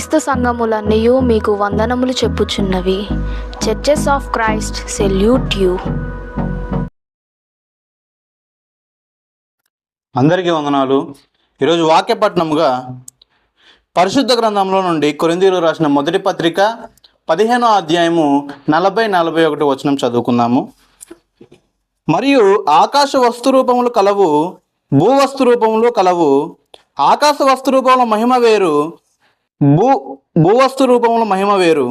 క్రీస్తు సంఘములన్నయు మీకు వందనములు చెప్పుచున్నవి. Churches of Christ salute you. అందరికీ వందనాలు. ఈరోజు వాక్యపట్నముగా పరిశుద్ధ గ్రంథంలో నుండి కొరింథీయులకు రాసిన మొదటి పత్రిక 15వ అధ్యాయము 40-41 వచనం చదువుకుందాము. మరియు ఆకాశ వస్తు రూపములు కలవు, భూవస్తు రూపములు కలవు. ఆకాశ వస్తు రూపంలో మహిమ వేరు, భూవస్తు రూపంలో మహిమ వేరు.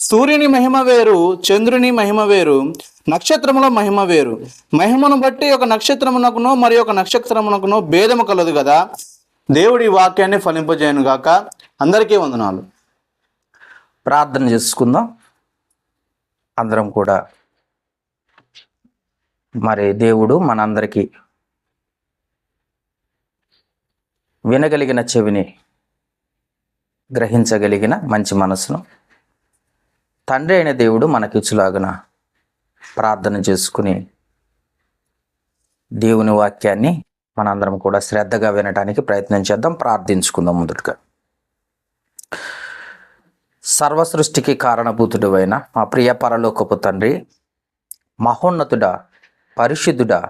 సూర్యుని మహిమ వేరు, చంద్రుని మహిమ వేరు, నక్షత్రముల మహిమ వేరు. మహిమను బట్టి ఒక నక్షత్రమునకును మరి ఒక నక్షత్రమునకును భేదము కలదు కదా. దేవుడి వాక్యాన్ని ఫలింపజేయను గాక. అందరికీ వందనాలు. ప్రార్థన చేసుకుందాం అందరం కూడా. మరి దేవుడు మనందరికీ వినగలిగిన చెవిని, గ్రహించగలిగిన మంచి మనసును తండ్రి అయిన దేవుడు మనకిచ్చులాగున ప్రార్థన చేసుకుని దేవుని వాక్యాన్ని మనందరం కూడా శ్రద్ధగా వినడానికి ప్రయత్నం చేద్దాం. ప్రార్థించుకుందాం. ముందుగా సర్వ సృష్టికి కారణభూతుడు అయిన మా ప్రియ పరలోకపు తండ్రి, మహోన్నతుడా, పరిశుద్ధుడా,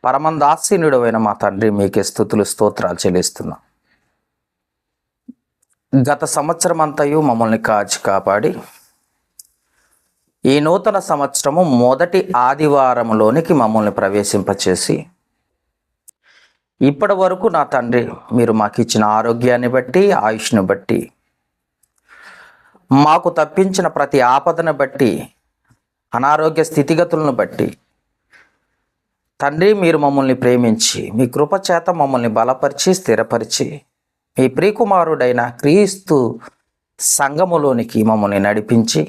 పరమందాసీనుడు అయిన మా తండ్రి, మీకే స్తుతులు స్తోత్రాలు చెల్లిస్తున్నాం. గత సంవత్సరం అంతయు మమ్మల్ని కాపాడి ఈ నూతన సంవత్సరము మొదటి ఆదివారంలోనికి మమ్మల్ని ప్రవేశింపచేసి ఇప్పటి వరకు నా తండ్రి మీరు మాకు ఇచ్చిన ఆరోగ్యాన్ని బట్టి, ఆయుష్ను బట్టి, మాకు తప్పించిన ప్రతి ఆపదను బట్టి, అనారోగ్య స్థితిగతులను బట్టి తండ్రి మీరు మమ్మల్ని ప్రేమించి మీ కృప చేత మమ్మల్ని బలపరిచి స్థిరపరిచి మీ ప్రియకుమారుడైన క్రీస్తు సంఘములోనికి మమ్మల్ని నడిపించి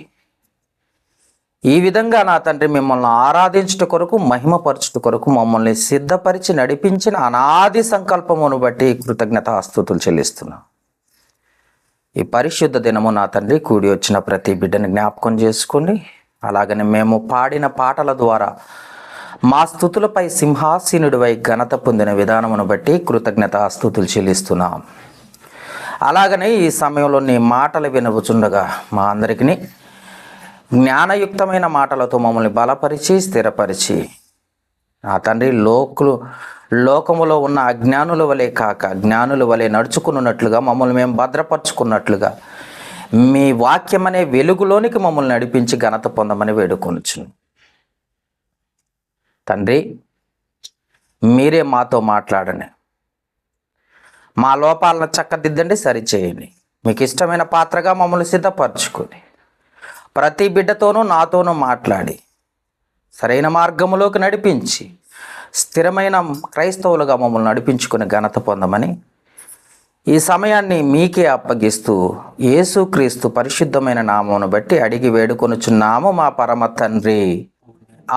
ఈ విధంగా నా తండ్రి మిమ్మల్ని ఆరాధించుట కొరకు, మహిమపరచుట కొరకు మమ్మల్ని సిద్ధపరిచి నడిపించిన అనాది సంకల్పమును బట్టి కృతజ్ఞతాస్తుతులు చెల్లిస్తున్నాం. ఈ పరిశుద్ధ దినము నా తండ్రి కూడి వచ్చిన ప్రతి బిడ్డని జ్ఞాపకం చేసుకోండి. అలాగనే మేము పాడిన పాటల ద్వారా మా స్తుతులపై సింహాసీనుడివై ఘనత పొందిన విధానమును బట్టి కృతజ్ఞతాస్తుతులు చెల్లిస్తున్నాం. అలాగనే ఈ సమయంలో నీ మాటలు వినవచుండగా మా అందరికీ జ్ఞానయుక్తమైన మాటలతో మమ్మల్ని బలపరిచి స్థిరపరిచి నా తండ్రి లోకములో ఉన్న అజ్ఞానుల వలె కాక జ్ఞానుల వలె నడుచుకున్నట్లుగా మమ్మల్ని మేము భద్రపరుచుకున్నట్లుగా మీ వాక్యం అనే వెలుగులోనికి మమ్మల్ని నడిపించి ఘనత పొందమని వేడుకొనుచును. తండ్రి మీరే మాతో మాట్లాడండి. మా లోపాలను చక్కదిద్దండి, సరిచేయండి. మీకు ఇష్టమైన పాత్రగా మమ్మల్ని సిద్ధపరచుకొని ప్రతి బిడ్డతోనూ నాతోనూ మాట్లాడి సరైన మార్గములోకి నడిపించి స్థిరమైన క్రైస్తవులుగా మమ్మల్ని నడిపించుకుని ఘనత పొందమని ఈ సమయాన్ని మీకే అప్పగిస్తూ యేసుక్రీస్తు పరిశుద్ధమైన నామమును బట్టి అడిగి వేడుకొనుచున్నాము మా పరమ తండ్రి,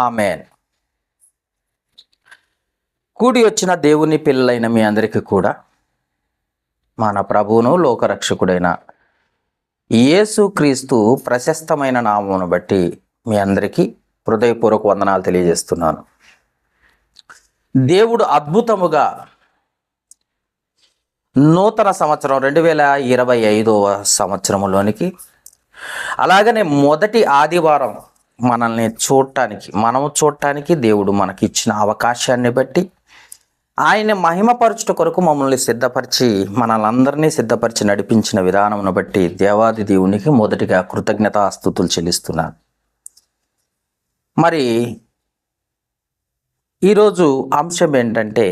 ఆమెన్. కూడి వచ్చిన దేవుని పిల్లలైన మీ అందరికీ కూడా మన ప్రభువును లోకరక్షకుడైన యేసుక్రీస్తు ప్రశస్తమైన నామమును బట్టి మీ అందరికీ హృదయపూర్వక వందనాలు తెలియజేస్తున్నాను. దేవుడు అద్భుతముగా నూతన సంవత్సరం 2025వ సంవత్సరంలోనికి అలాగనే మొదటి ఆదివారం మనము చూడటానికి దేవుడు మనకి ఇచ్చిన అవకాశాన్ని బట్టి ఆయన మహిమపరచుట కొరకు మమ్మల్ని సిద్ధపరిచి మనల్ని సిద్ధపరిచి నడిపించిన విధానమును బట్టి దేవాది దేవునికి మొదటిగా కృతజ్ఞతాస్తుతులు చెల్లిస్తున్నాను. మరి ఈరోజు అంశం ఏంటంటే,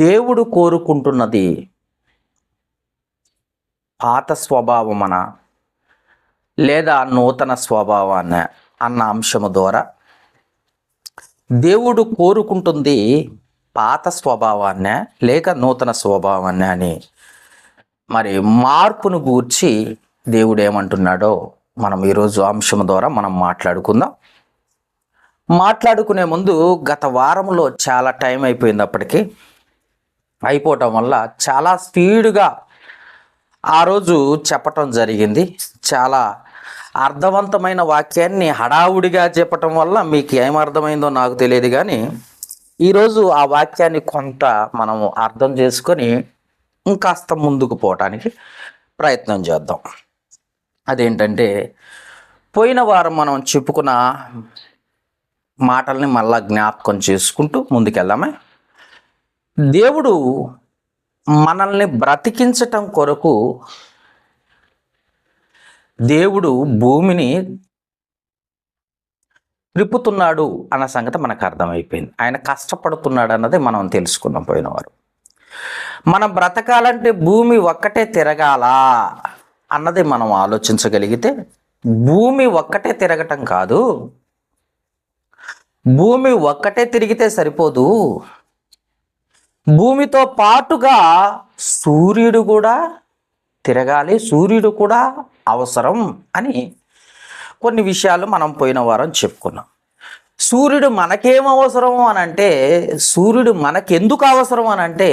దేవుడు కోరుకుంటున్నది పాత స్వభావమన లేదా నూతన స్వభావాన్ని అన్న అంశము ద్వారా దేవుడు కోరుకుంటుంది పాత స్వభావాన్ని లేక నూతన స్వభావాన్ని అని మరి మార్పును గూర్చి దేవుడు ఏమంటున్నాడో మనం ఈరోజు అంశం ద్వారా మనం మాట్లాడుకుందాం. మాట్లాడుకునే ముందు గత వారంలో చాలా టైం అయిపోవటం వల్ల చాలా స్పీడ్గా ఆ రోజు చెప్పటం జరిగింది. చాలా అర్థవంతమైన వాక్యాన్ని హడావుడిగా చెప్పటం వల్ల మీకు ఏమర్థమైందో నాకు తెలియదు, కానీ ఈరోజు ఆ వాక్యాన్ని కొంత మనము అర్థం చేసుకొని ఇంకాస్త ముందుకు పోవటానికి ప్రయత్నం చేద్దాం. అదేంటంటే, పోయిన వారం మనం చెప్పుకున్న మాటల్ని మళ్ళా జ్ఞాపకం చేసుకుంటూ ముందుకెళ్దామే. దేవుడు మనల్ని బ్రతికించటం కొరకు దేవుడు భూమిని త్రిప్పుతున్నాడు అన్న సంగతి మనకు అర్థమైపోయింది. ఆయన కష్టపడుతున్నాడు అన్నది మనం తెలుసుకున్నాం పోయిన వారు. మనం బ్రతకాలంటే భూమి ఒక్కటే తిరగాల అన్నది మనం ఆలోచించగలిగితే, భూమి ఒక్కటే తిరగటం కాదు, భూమి ఒక్కటే తిరిగితే సరిపోదు, భూమితో పాటుగా సూర్యుడు కూడా తిరగాలి, సూర్యుడు కూడా అవసరం అని కొన్ని విషయాలు మనం పోయిన వారం చెప్పుకున్నాం. సూర్యుడు మనకేం అవసరం అని అంటే, సూర్యుడు మనకెందుకు అవసరం అని అంటే,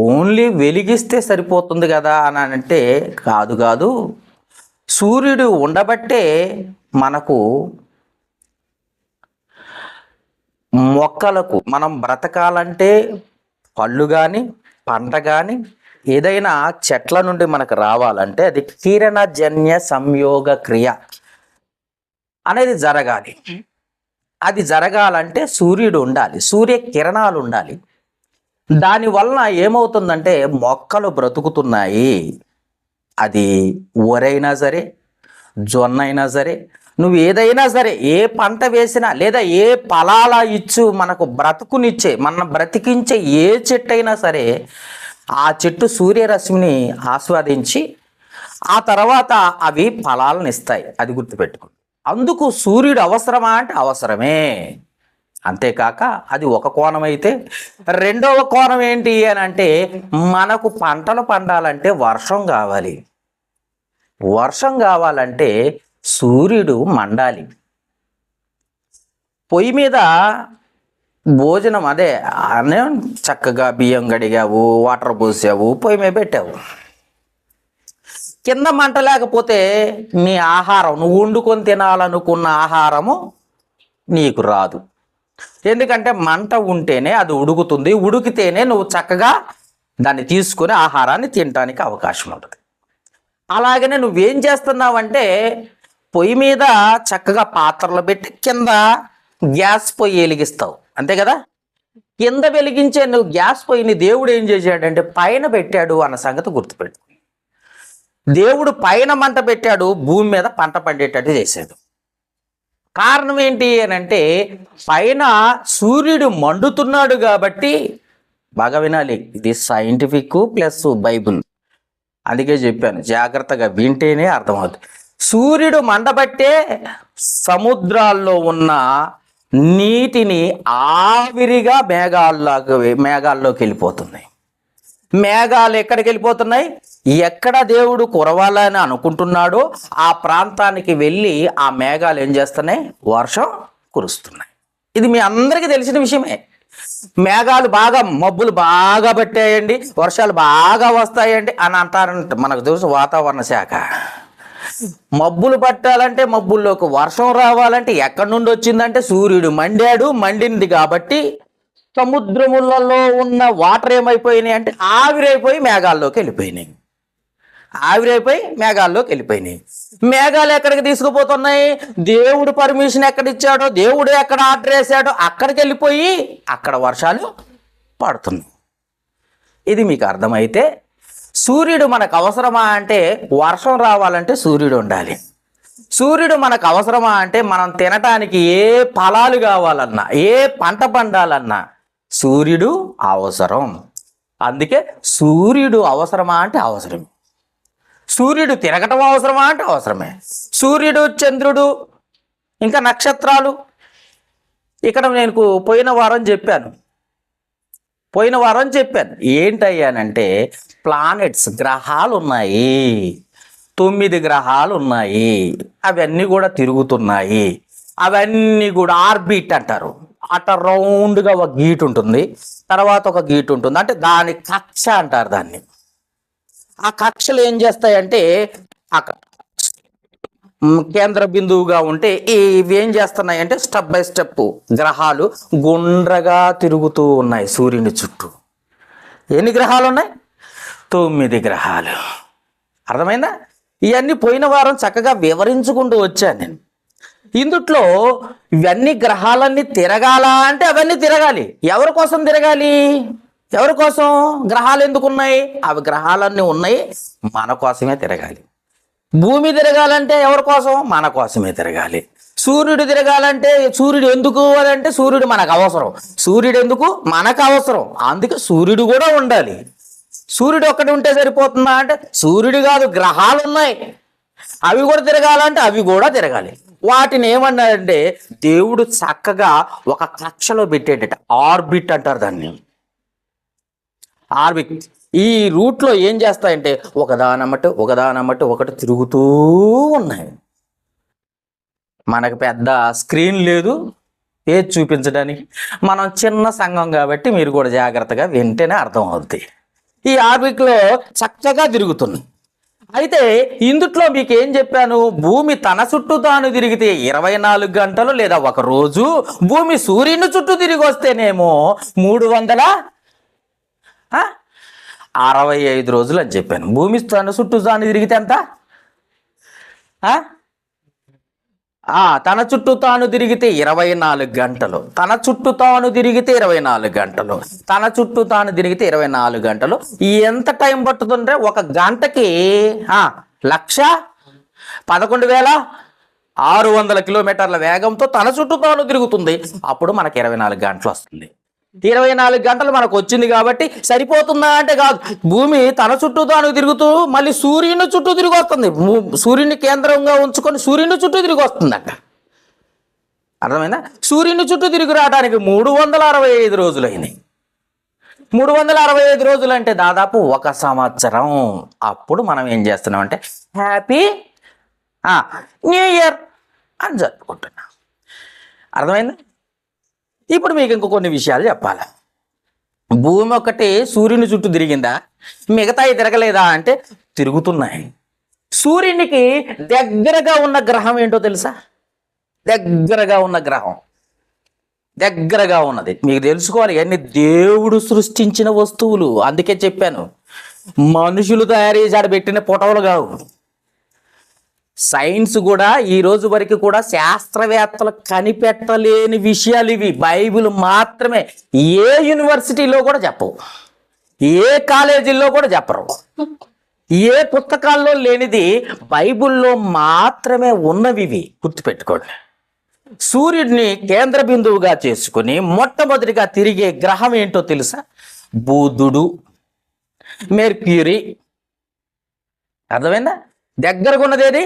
ఓన్లీ వెలిగిస్తే సరిపోతుంది కదా అని అంటే కాదు. సూర్యుడు ఉండబట్టే మనకు మొక్కలకు మనం బ్రతకాలంటే పళ్ళు కానీ పంట కానీ ఏదైనా చెట్ల నుండి మనకు రావాలంటే అది కిరణజన్య సంయోగ క్రియ అనేది జరగాలి. అది జరగాలంటే సూర్యుడు ఉండాలి, సూర్య కిరణాలు ఉండాలి. దానివలన ఏమవుతుందంటే మొక్కలు బ్రతుకుతున్నాయి. అది వరైనా సరే, జొన్న అయినా సరే, నువ్వు ఏదైనా సరే, ఏ పంట వేసినా లేదా ఏ ఫలాల ఇచ్చు మనకు బ్రతుకునిచ్చే, మన బ్రతికించే ఏ చెట్టు అయినా సరే, ఆ చెట్టు సూర్యరశ్మిని ఆస్వాదించి ఆ తర్వాత అవి ఫలాలను ఇస్తాయి. అది గుర్తుపెట్టుకో. అందుకు సూర్యుడు అవసరమా అంటే అవసరమే. అంతేకాక అది ఒక కోణం అయితే, రెండవ కోణం ఏంటి అని అంటే, మనకు పంటలు పండాలంటే వర్షం కావాలి. వర్షం కావాలంటే సూర్యుడు మండాలి. పొయ్యి మీద భోజనం అనే చక్కగా బియ్యం గడిగావు, వాటర్ పోసావు, పొయ్యి మీద పెట్టావు. కింద మంట లేకపోతే నీ ఆహారం, నువ్వు వండుకొని తినాలనుకున్న ఆహారము నీకు రాదు. ఎందుకంటే మంట ఉంటేనే అది ఉడుకుతుంది, ఉడికితేనే నువ్వు చక్కగా దాన్ని తీసుకొని ఆహారాన్ని తినడానికి అవకాశం ఉంటుంది. అలాగనే నువ్వేం చేస్తున్నావంటే, పొయ్యి మీద చక్కగా పాత్రలు పెట్టి కింద గ్యాస్ పొయ్యి వెలిగిస్తావు, అంతే కదా. కింద వెలిగించే నువ్వు గ్యాస్ పొయ్యిని దేవుడు ఏం చేశాడంటే పైన పెట్టాడు అన్న సంగతి గుర్తుపెట్టు. దేవుడు పైన మంట పెట్టాడు, భూమి మీద పంట పండేటట్టు చేశాడు. కారణం ఏంటి అని అంటే, పైన సూర్యుడు మండుతున్నాడు కాబట్టి, బాగా వినాలి, ఇది సైంటిఫిక్ ప్లస్ బైబుల్, అందుకే చెప్పాను, జాగ్రత్తగా వింటేనే అర్థమవుతుంది. సూర్యుడు మండబట్టే సముద్రాల్లో ఉన్న నీటిని ఆవిరిగా మేఘాల్లోకి వెళ్ళిపోతున్నాయి. మేఘాలు ఎక్కడికి వెళ్ళిపోతున్నాయి? ఎక్కడ దేవుడు కురవాలని అనుకుంటున్నాడో ఆ ప్రాంతానికి వెళ్ళి ఆ మేఘాలు ఏం చేస్తున్నాయి? వర్షం కురుస్తున్నాయి. ఇది మీ అందరికీ తెలిసిన విషయమే. మేఘాలు బాగా, మబ్బులు బాగా పట్టాయండి, వర్షాలు బాగా వస్తాయండి అని అంటారంట మనకు తెలుసు వాతావరణ శాఖ. మబ్బులు పట్టాలంటే, మబ్బుల్లోకి వర్షం రావాలంటే ఎక్కడి నుండి వచ్చిందంటే సూర్యుడు మండింది కాబట్టి సముద్రములలో ఉన్న వాటర్ ఏమైపోయినాయి అంటే ఆవిరైపోయి మేఘాల్లోకి వెళ్ళిపోయినాయి. మేఘాలు ఎక్కడికి తీసుకుపోతున్నాయి? దేవుడు పర్మిషన్ ఎక్కడిచ్చాడో, దేవుడు ఎక్కడ ఆర్డర్ వేసాడో అక్కడికి వెళ్ళిపోయి అక్కడ వర్షాలు పడుతున్నాయి. ఇది మీకు అర్థమైతే, సూర్యుడు మనకు అవసరమా అంటే, వర్షం రావాలంటే సూర్యుడు ఉండాలి. సూర్యుడు మనకు అవసరమా అంటే, మనం తినటానికి ఏ ఫలాలు కావాలన్నా, ఏ పంట పండాలన్నా సూర్యుడు అవసరం. అందుకే సూర్యుడు అవసరమా అంటే అవసరమే. సూర్యుడు తిరగటం అవసరమా అంటే అవసరమే. సూర్యుడు, చంద్రుడు, ఇంకా నక్షత్రాలు. ఇక్కడ నేను పోయిన వారం చెప్పాను ఏంటయ్యానంటే, ప్లానెట్స్, గ్రహాలు ఉన్నాయి, 9 గ్రహాలు ఉన్నాయి. అవన్నీ కూడా తిరుగుతున్నాయి. అవన్నీ కూడా ఆర్బిట్ అంటారు. అట్లా రౌండ్గా ఒక గీటు ఉంటుంది, తర్వాత ఒక గీటు ఉంటుంది, అంటే దాని కక్ష అంటారు దాన్ని. ఆ కక్షలు ఏం చేస్తాయంటే, కేంద్ర బిందువుగా ఉంటే ఇవి ఏం చేస్తున్నాయి అంటే స్టెప్ బై స్టెప్ గ్రహాలు గుండ్రగా తిరుగుతూ ఉన్నాయి సూర్యుని చుట్టూ. ఎన్ని గ్రహాలు ఉన్నాయి? 9 గ్రహాలు. అర్థమైందా? ఇవన్నీ పోయిన వారం చక్కగా వివరించుకుంటూ వచ్చాను నేను. ఇందుట్లో ఇవన్నీ గ్రహాలన్నీ తిరగాల అంటే అవన్నీ తిరగాలి. ఎవరి కోసం తిరగాలి? ఎవరి కోసం? గ్రహాలు ఎందుకు ఉన్నాయి? అవి గ్రహాలన్నీ ఉన్నాయి మన కోసమే తిరగాలి. భూమి తిరగాలంటే ఎవరి కోసం? మన కోసమే తిరగాలి. సూర్యుడు తిరగాలంటే సూర్యుడు ఎందుకు అని అంటే సూర్యుడు మనకు అవసరం. సూర్యుడు ఎందుకు? మనకు అవసరం. అందుకే సూర్యుడు కూడా ఉండాలి. సూర్యుడు ఒక్కటి ఉంటే సరిపోతుందా అంటే సూర్యుడు కాదు, గ్రహాలు ఉన్నాయి, అవి కూడా తిరగాలంటే అవి కూడా తిరగాలి. వాటిని ఏమన్నారంటే దేవుడు చక్కగా ఒక కక్షలో పెట్టేటట. ఆర్బిట్ అంటారు దాన్ని. ఆర్బిట్. ఈ రూట్లో ఏం చేస్తాయంటే ఒకదానమ్మటి ఒకటి తిరుగుతూ ఉన్నాయి. మనకు పెద్ద స్క్రీన్ లేదు పేజ్ చూపించడానికి. మనం చిన్న సంఘం కాబట్టి మీరు కూడా జాగ్రత్తగా వింటేనే అర్థం అవుతుంది. ఈ ఆర్బిట్లో చక్కగా తిరుగుతుంది. అయితే ఇందుట్లో మీకు ఏం చెప్పాను? భూమి తన చుట్టూ తాను తిరిగితే 24 గంటలు లేదా ఒక రోజు, భూమి సూర్యుని చుట్టూ తిరిగి వస్తేనేమో 365 రోజులు అని చెప్పాను. భూమి తన చుట్టూ తాను తిరిగితే ఎంత? తన చుట్టూ తాను తిరిగితే 24 గంటలు. తన చుట్టూ తాను తిరిగితే 24 గంటలు. తన చుట్టూ తాను తిరిగితే 24 గంటలు. ఎంత టైం పట్టుతుంటే ఒక గంటకి 1,11,600 కిలోమీటర్ల వేగంతో తన చుట్టూ తాను తిరుగుతుంది. అప్పుడు మనకి 24 గంటలు వస్తుంది. 24 గంటలు మనకు వచ్చింది కాబట్టి సరిపోతుందా అంటే కాదు. భూమి తన చుట్టూ తాను తిరుగుతూ మళ్ళీ సూర్యుని చుట్టూ తిరిగి వస్తుంది. సూర్యుని కేంద్రంగా ఉంచుకొని సూర్యుని చుట్టూ తిరిగి వస్తుంది అక్క. అర్థమైందా? సూర్యుని చుట్టూ తిరిగి రావడానికి 365 రోజులు అయినాయి. 365 రోజులు అంటే దాదాపు 1 సంవత్సరం. అప్పుడు మనం ఏం చేస్తున్నాం అంటే హ్యాపీ న్యూ ఇయర్ అని జరుపుకుంటున్నాం. అర్థమైందా? ఇప్పుడు మీకు ఇంకో కొన్ని విషయాలు చెప్పాలి. భూమి ఒకటి సూర్యుని చుట్టూ తిరిగిందా? మిగతాయి తిరగలేదా అంటే తిరుగుతున్నాయి. సూర్యునికి దగ్గరగా ఉన్న గ్రహం ఏంటో తెలుసా? దగ్గరగా ఉన్న గ్రహం, దగ్గరగా ఉన్నది మీకు తెలుసుకోవాలి. అన్ని దేవుడు సృష్టించిన వస్తువులు. అందుకే చెప్పాను, మనుషులు తయారు చేసి ఆడబెట్టిన పొటవలు కావు. సైన్స్ కూడా ఈ రోజు వరకు కూడా శాస్త్రవేత్తలు కనిపెట్టలేని విషయాలు ఇవి. బైబిల్ మాత్రమే. ఏ యూనివర్సిటీలో కూడా చెప్పవు, ఏ కాలేజీల్లో కూడా చెప్పరు. ఏ పుస్తకాల్లో లేనిది బైబిల్లో మాత్రమే ఉన్నవి ఇవి. గుర్తుపెట్టుకోండి. సూర్యుడిని కేంద్ర బిందువుగా చేసుకుని మొట్టమొదటిగా తిరిగే గ్రహం ఏంటో తెలుసా? బుధుడు, మెర్క్యూరీ. అర్థమైందా? దగ్గరకు ఉన్నదేది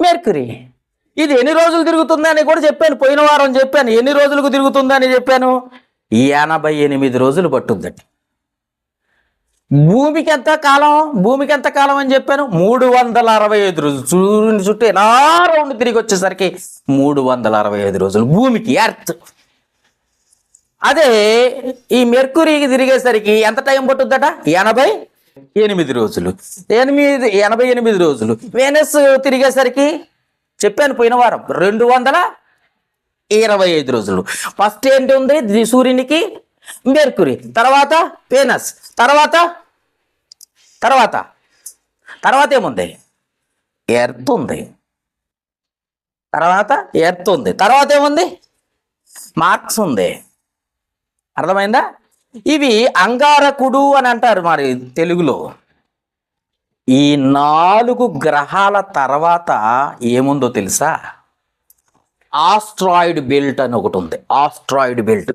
మెర్క్యూరీ. ఇది ఎన్ని రోజులు తిరుగుతుందని కూడా చెప్పాను. పోయిన వారం చెప్పాను. ఎన్ని రోజులకు తిరుగుతుందని చెప్పాను? 88 రోజులు పట్టుద్దండి. భూమికి ఎంత కాలం? భూమికి ఎంత కాలం అని చెప్పాను? 365 రోజులు. సూర్యుని చుట్టూ ఎలా రౌండ్ తిరిగి వచ్చేసరికి 365 రోజులు భూమికి, ఎర్త్. అదే ఈ మెర్క్యూరీకి తిరిగేసరికి ఎంత టైం పట్టుద్దట? 88 రోజులు. 88 రోజులు. వెనస్ తిరిగేసరికి చెప్పాను పోయిన వారం 225 రోజులు. ఫస్ట్ ఏంటి ఉంది సూర్యునికి? మెర్క్యూరీ, తర్వాత వెనస్, తర్వాత ఏముంది? ఎర్త్ ఉంది. తర్వాత ఏముంది? మార్క్స్ ఉంది. అర్థమైందా? ఇవి అంగారకుడు అని అంటారు మరి తెలుగులో. ఈ 4 గ్రహాల తర్వాత ఏముందో తెలుసా? ఆస్ట్రాయిడ్ బెల్ట్ అని ఒకటి ఉంది. ఆస్ట్రాయిడ్ బెల్ట్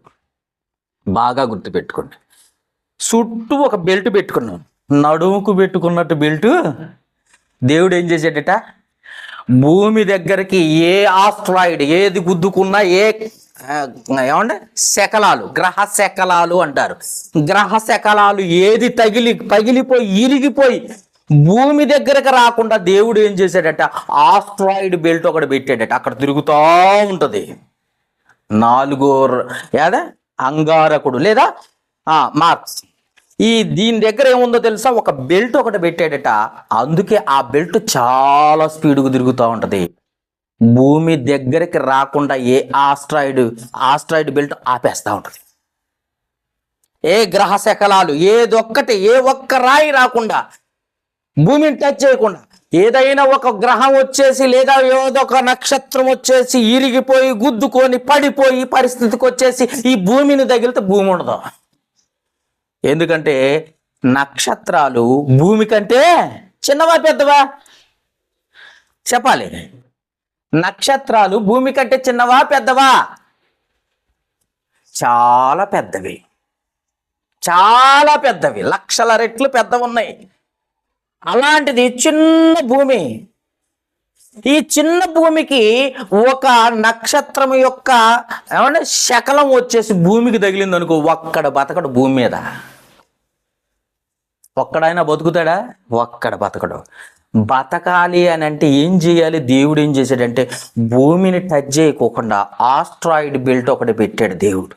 బాగా గుర్తుపెట్టుకోండి. చుట్టూ ఒక బెల్ట్ పెట్టుకున్నాం. నడుముకు పెట్టుకున్నట్టు బెల్ట్ దేవుడు ఏం చేశాడట? భూమి దగ్గరికి ఏ ఆస్ట్రాయిడ్ ఏది గుద్దుకున్నా, ఏమంటే శకలాలు, గ్రహ శకలాలు అంటారు. గ్రహ శకలాలు ఏది పగిలిపోయి ఇరిగిపోయి భూమి దగ్గరకు రాకుండా దేవుడు ఏం చేశాడట? ఆస్ట్రాయిడ్ బెల్ట్ ఒకటి పెట్టాడట. అక్కడ తిరుగుతూ ఉంటుంది. 4 అంగారకుడు లేదా మార్క్స్. దీని దగ్గర ఏముందో తెలుసా? ఒక బెల్ట్ ఒకటి పెట్టాడట. అందుకే ఆ బెల్ట్ చాలా స్పీడ్గా తిరుగుతూ ఉంటుంది. భూమి దగ్గరికి రాకుండా ఏ ఆస్ట్రాయిడ్ బెల్ట్ ఆపేస్తూ ఉంటుంది. ఏ గ్రహ శకలాలు ఏ ఒక్క రాయి రాకుండా భూమిని టచ్ చేయకుండా ఏదైనా ఒక గ్రహం వచ్చేసి లేదా ఏదో ఒక నక్షత్రం వచ్చేసి ఇరిగిపోయి గుద్దుకొని పడిపోయి పరిస్థితికి వచ్చేసి ఈ భూమిని తగిలితే భూమి ఉండదు. ఎందుకంటే నక్షత్రాలు భూమి కంటే చిన్నవా పెద్దవా చెప్పాలి. నక్షత్రాలు భూమి కంటే చిన్నవా పెద్దవా? చాలా పెద్దవి, చాలా పెద్దవి, లక్షల రెట్లు పెద్దవి ఉన్నాయి. అలాంటిది చిన్న భూమి. ఈ చిన్న భూమికి ఒక నక్షత్రం యొక్క ఏమంటే శకలం వచ్చేసి భూమికి తగిలింది అనుకో, ఒక్కడ బతకడు భూమి మీద. ఒక్కడైనా బతుకుతాడా? ఒక్కడ బతకడు. బతకాలి అని అంటే ఏం చేయాలి? దేవుడు ఏం చేశాడంటే భూమిని టచ్ చేయకోకుండా ఆస్ట్రాయిడ్ బెల్ట్ ఒకటి పెట్టాడు దేవుడు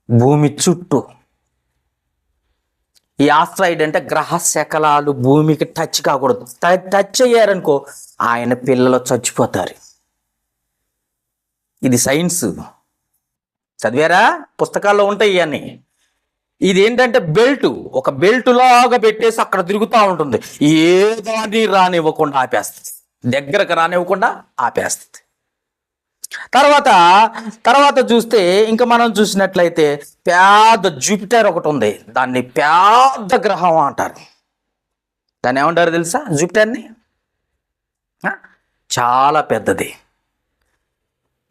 భూమి చుట్టూ. ఈ ఆస్ట్రాయిడ్ అంటే గ్రహ శకలాలు భూమికి టచ్ కాకూడదు. టచ్ అయ్యారనుకో ఆయన పిల్లలు చచ్చిపోతారు. ఇది సైన్స్, చదివారా? పుస్తకాల్లో ఉంటాయి ఇవన్నీ. ఇది ఏంటంటే బెల్ట్, ఒక బెల్ట్ లాగా పెట్టేసి అక్కడ తిరుగుతూ ఉంటుంది. ఏ దాన్ని రానివ్వకుండా ఆపేస్తుంది, దగ్గరకు రానివ్వకుండా ఆపేస్తుంది. తర్వాత చూస్తే ఇంకా మనం చూసినట్లయితే పెద్ద జూపిటర్ ఒకటి ఉంది. దాన్ని పెద్ద గ్రహం అంటారు. దాన్ని ఏమంటారు తెలుసా? జూపిటర్ని. చాలా పెద్దది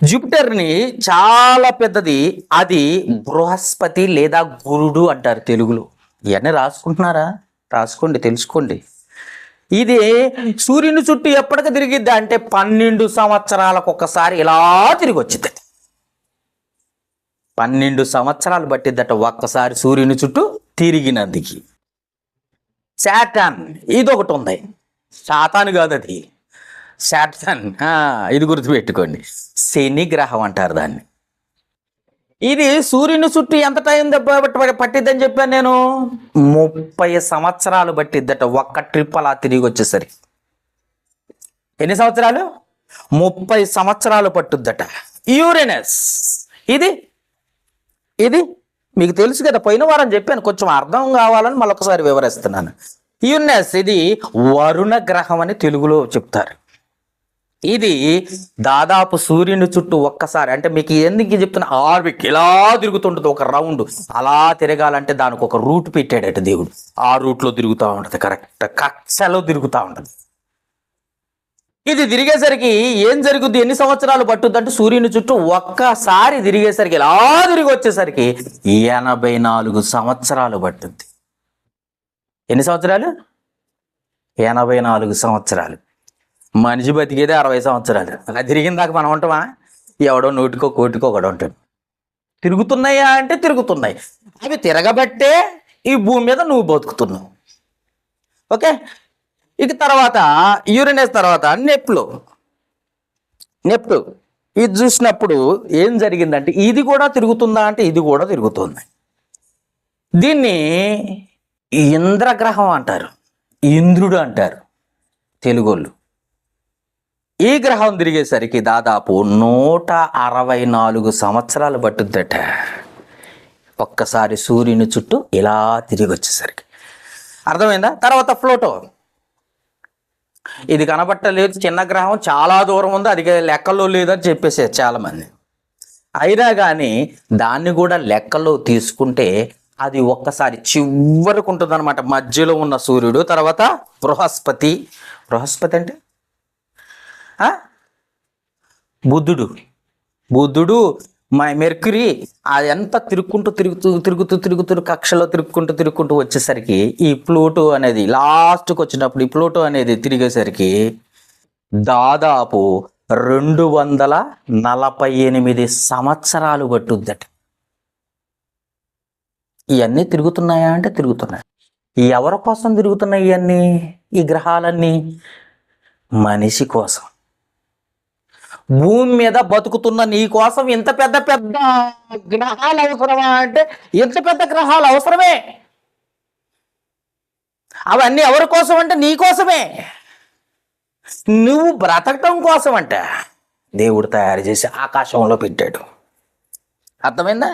జూపిటర్ని, చాలా పెద్దది. అది బృహస్పతి లేదా గురుడు అంటారు తెలుగులో. ఇవన్నీ రాసుకుంటున్నారా? రాసుకోండి, తెలుసుకోండి. ఇది సూర్యుని చుట్టూ ఎప్పటికి తిరిగిద్దా అంటే 12 సంవత్సరాలకు ఒకసారి ఇలా తిరిగి వచ్చింది. 12 సంవత్సరాలు పట్టిద్దట ఒక్కసారి సూర్యుని చుట్టూ తిరిగినందుకు. శాటర్న్ ఇది ఒకటి ఉంది. సాతాను కాదు అది, శాటర్న్. ఇది గుర్తుపెట్టుకోండి. శని గ్రహం అంటారు దాన్ని. ఇది సూర్యుని చుట్టూ ఎంత టైం పట్టిద్దని చెప్పాను నేను? 30 సంవత్సరాలు పట్టిద్దట ఒక్క ట్రిప్ అలా తిరిగి వచ్చేసరికి. ఎన్ని సంవత్సరాలు? 30 సంవత్సరాలు పట్టుద్దట. యూరేనస్ ఇది మీకు తెలుసు కదా, పోయిన వారం చెప్పాను, కొంచెం అర్థం కావాలని మళ్ళొకసారి వివరిస్తున్నాను. యూరేనస్ ఇది వరుణ గ్రహం అని తెలుగులో చెప్తారు. ఇది దాదాపు సూర్యుని చుట్టూ ఒక్కసారి, అంటే మీకు ఎందుకు చెప్తున్నా, ఆర్బిట్ ఇలా తిరుగుతుంటుంది ఒక రౌండ్. అలా తిరగాలంటే దానికి ఒక రూట్ పెట్టాడట దేవుడు. ఆ రూట్లో తిరుగుతూ ఉంటుంది, కరెక్ట్ కక్షలో తిరుగుతూ ఉంటుంది. ఇది తిరిగేసరికి ఏం జరుగుద్ది? ఎన్ని సంవత్సరాలు పట్టుద్ది అంటే సూర్యుని చుట్టూ ఒక్కసారి తిరిగేసరికి ఇలా తిరిగి వచ్చేసరికి 84 సంవత్సరాలు పట్టుద్ది. ఎన్ని సంవత్సరాలు? 84 సంవత్సరాలు. మనిషి బతికేదే 60 సంవత్సరాలు. అలా తిరిగిన దాకా మనం ఉంటామా? ఎవడో 100కో 1,00,00,000 ఒకడు ఉంటాడు. తిరుగుతున్నాయా అంటే తిరుగుతున్నాయి. అవి తిరగబట్టే ఈ భూమి మీద నువ్వు బతుకుతున్నావు. ఓకే. ఇక తర్వాత యూరేనస్ తర్వాత నెప్టు ఇది చూసినప్పుడు ఏం జరిగిందంటే ఇది కూడా తిరుగుతుందా అంటే ఇది కూడా తిరుగుతుంది. దీన్ని ఇంద్రగ్రహం అంటారు, ఇంద్రుడు అంటారు తెలుగోళ్ళు. ఈ గ్రహం తిరిగేసరికి దాదాపు 164 సంవత్సరాలు పట్టుద్దట ఒక్కసారి సూర్యుని చుట్టూ ఇలా తిరిగి వచ్చేసరికి. అర్థమైందా? తర్వాత ప్లూటో, ఇది కనబట్టలేదు, చిన్న గ్రహం, చాలా దూరం ఉంది, అది లెక్కలో లేదని చెప్పేసారు చాలామంది. అయినా కానీ దాన్ని కూడా లెక్కలో తీసుకుంటే అది ఒక్కసారి చివరికి ఉంటుంది అనమాట, మధ్యలో ఉన్న సూర్యుడు. తర్వాత బృహస్పతి అంటే బుద్ధుడు మెర్క్యూరీ, అది ఎంత తిరుగుతూ కక్షలో తిరుగుకుంటూ వచ్చేసరికి ఈ ప్లూటో అనేది లాస్ట్కి వచ్చినప్పుడు, ఈ ప్లూటో అనేది తిరిగేసరికి దాదాపు 248 సంవత్సరాలు పట్టుద్దట. ఇవన్నీ తిరుగుతున్నాయా అంటే తిరుగుతున్నాయి. ఎవరి కోసం తిరుగుతున్నాయి ఇవన్నీ? ఈ గ్రహాలన్నీ మనిషి కోసం. భూమి మీద బతుకుతున్న నీ కోసం ఇంత పెద్ద పెద్ద గ్రహాలు అవసరమా అంటే ఇంత పెద్ద గ్రహాలు అవసరమే. అవన్నీ ఎవరి కోసం అంటే నీ కోసమే. నువ్వు బ్రతకటం కోసం అంట దేవుడు తయారు చేసి ఆకాశంలో పెట్టాడు. అర్థమైందా?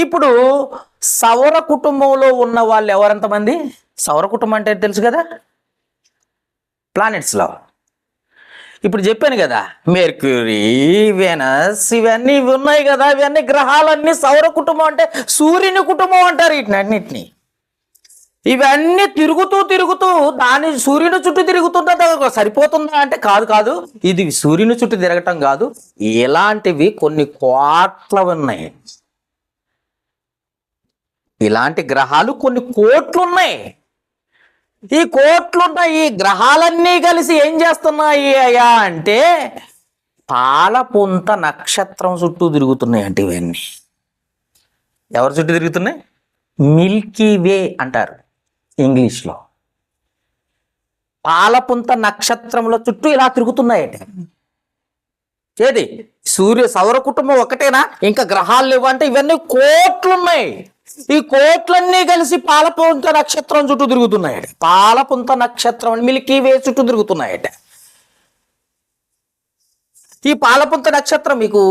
ఇప్పుడు సౌర కుటుంబంలో ఉన్న వాళ్ళు ఎవరెంతమంది? సౌర కుటుంబం అంటే తెలుసు కదా, ప్లానెట్స్లో. ఇప్పుడు చెప్పాను కదా, మెర్క్యూరీ, వెనస్, ఇవన్నీ ఉన్నాయి కదా, ఇవన్నీ గ్రహాలన్నీ సౌర కుటుంబం అంటే సూర్యుని కుటుంబం అంటారు వీటినన్నిటిని. ఇవన్నీ తిరుగుతూ దాని సూర్యుని చుట్టూ తిరుగుతుందా సరిపోతుందా అంటే కాదు. ఇది సూర్యుని చుట్టూ తిరగటం కాదు, ఇలాంటివి కొన్ని కోట్ల ఉన్నాయి. ఇలాంటి గ్రహాలు కొన్ని కోట్లు ఉన్నాయి. ఈ కోట్లున్న ఈ గ్రహాలన్నీ కలిసి ఏం చేస్తున్నాయి అయ్యా అంటే పాలపుంత నక్షత్రం చుట్టూ తిరుగుతున్నాయి. అంటే ఇవన్నీ ఎవరి చుట్టూ తిరుగుతున్నాయి? మిల్కీ వే అంటారు ఇంగ్లీష్లో. పాలపుంత నక్షత్రముల చుట్టూ ఇలా తిరుగుతున్నాయట. ఏది సౌర కుటుంబం ఒకటేనా, ఇంకా గ్రహాలు లేవు అంటే ఇవన్నీ కోట్లు ఉన్నాయి. ఈ కోట్లన్నీ కలిసి పాలపుంత నక్షత్రం చుట్టూ తిరుగుతున్నాయట. పాలపుంత నక్షత్రం మిల్కీ వే చుట్టూ తిరుగుతున్నాయట. ఈ పాలపుంత నక్షత్రం మీకు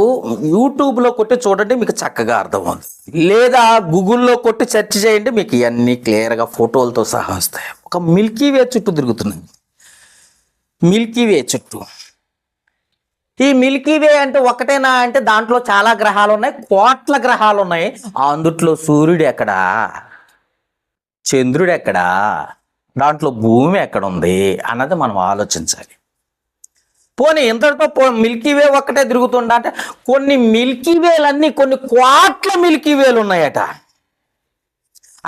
యూట్యూబ్లో కొట్టి చూడండి, మీకు చక్కగా అర్థమవుతుంది. లేదా గూగుల్లో కొట్టి సెర్చ్ చేయండి, మీకు ఇవన్నీ క్లియర్గా ఫోటోలతో సహా వస్తాయి. ఒక మిల్కీ వే చుట్టూ తిరుగుతున్నాయి. మిల్కీ వే చుట్టూ. ఈ మిల్కీ వే అంటే ఒకటేనా అంటే దాంట్లో చాలా గ్రహాలు ఉన్నాయి, కోట్ల గ్రహాలు ఉన్నాయి. అందుట్లో సూర్యుడు ఎక్కడా, చంద్రుడు ఎక్కడా, దాంట్లో భూమి ఎక్కడ ఉంది అన్నది మనం ఆలోచించాలి. పోనీ ఇంతటితో మిల్కీ వే ఒక్కటే తిరుగుతుండ అంటే కొన్ని మిల్కీ వేలన్నీ కొన్ని కోట్ల మిల్కీ వేలు ఉన్నాయట.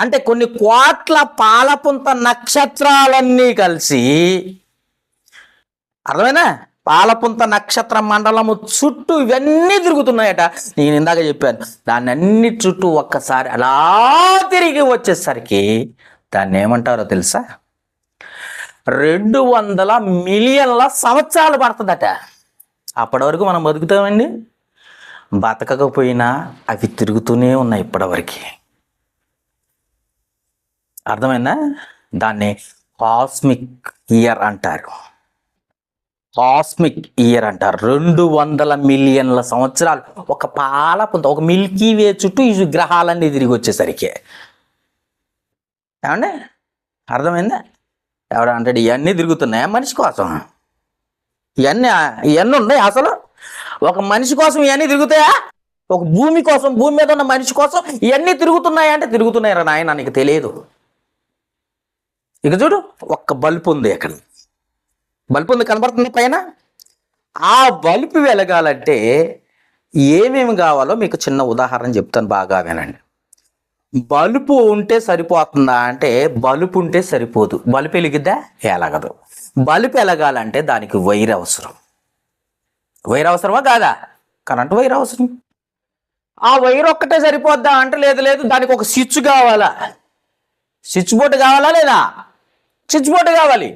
అంటే కొన్ని కోట్ల పాలపుంత నక్షత్రాలన్నీ కలిసి, అర్థమైనా, పాలపుంత నక్షత్ర మండలము చుట్టూ ఇవన్నీ తిరుగుతున్నాయట. నేను ఇందాక చెప్పాను, దాన్ని అన్ని చుట్టూ ఒక్కసారి అలా తిరిగి వచ్చేసరికి దాన్ని ఏమంటారో తెలుసా? 200 మిలియన్ల సంవత్సరాలు పడుతుందట. అప్పటి వరకు మనం బతుకుతామండి? బతకకపోయినా అవి తిరుగుతూనే ఉన్నాయి ఇప్పటివరకు. అర్థమైందా? దాన్ని కాస్మిక్ ఇయర్ అంటారు. కాస్మిక్ ఇయర్ అంటారు. 200 మిలియన్ల సంవత్సరాలు ఒక పాలపుంత, ఒక మిల్కీ వే చుట్టూ ఈ గ్రహాలన్నీ తిరిగి వచ్చేసరికి. ఏమండి అర్థమైందా? ఎవడ అంటాడు ఇవన్నీ తిరుగుతున్నాయా మనిషి కోసం? ఇవన్నీ ఉన్నాయి అసలు? ఒక మనిషి కోసం ఇవన్నీ తిరుగుతాయా? ఒక భూమి కోసం, భూమి మీద ఉన్న మనిషి కోసం ఇవన్నీ తిరుగుతున్నాయా అంటే తిరుగుతున్నాయి రా నాయన, నీకు తెలియదు. ఇక చూడు, ఒక్క బల్బు ఉంది, అక్కడ బల్బు ఉంది కనబడుతుంది పైన. ఆ బల్బు వెలగాలంటే ఏమేమి కావాలో మీకు చిన్న ఉదాహరణ చెప్తాను, బాగా వినండి. బల్బు ఉంటే సరిపోతుందా అంటే బల్బు ఉంటే సరిపోదు. బల్బు వెలిగిద్దా? ఎలగదు. బల్బు ఎలగాలంటే దానికి వైర్ అవసరం. వైర్ అవసరమా కాదా? కరెంటు వైర్ అవసరం. ఆ వైర్ ఒక్కటే సరిపోద్దా అంటే లేదు, దానికి ఒక స్విచ్ కావాలా? స్విచ్ బోర్డు కావాలా లేదా? స్విచ్ బోర్డు కావాలి.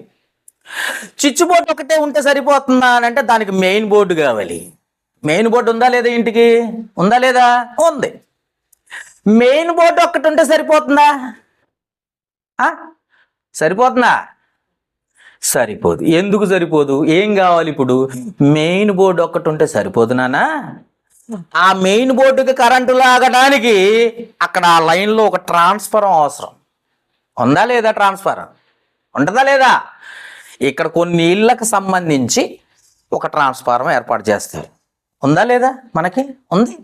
స్విచ్ బోర్డు ఒకటే ఉంటే సరిపోతుందా అని అంటే దానికి మెయిన్ బోర్డు కావాలి. మెయిన్ బోర్డు ఉందా లేదా? ఇంటికి ఉందా లేదా? ఉంది. మెయిన్ బోర్డు ఒక్కటి ఉంటే సరిపోతుందా? సరిపోతుందా? సరిపోదు. ఎందుకు సరిపోదు? ఏం కావాలి ఇప్పుడు? మెయిన్ బోర్డు ఒక్కటి ఉంటే సరిపోదు నానా. ఆ మెయిన్ బోర్డుకి కరెంటు లాగడానికి అక్కడ ఆ లైన్లో ఒక ట్రాన్స్ఫారం అవసరం. ఉందా లేదా? ట్రాన్స్ఫారం ఉంటుందా లేదా? ఇక్కడ కొన్ని ఇళ్ళకు సంబంధించి ఒక ట్రాన్స్ఫారం ఏర్పాటు చేస్తారు. ఉందా లేదా? మనకి ఉంది.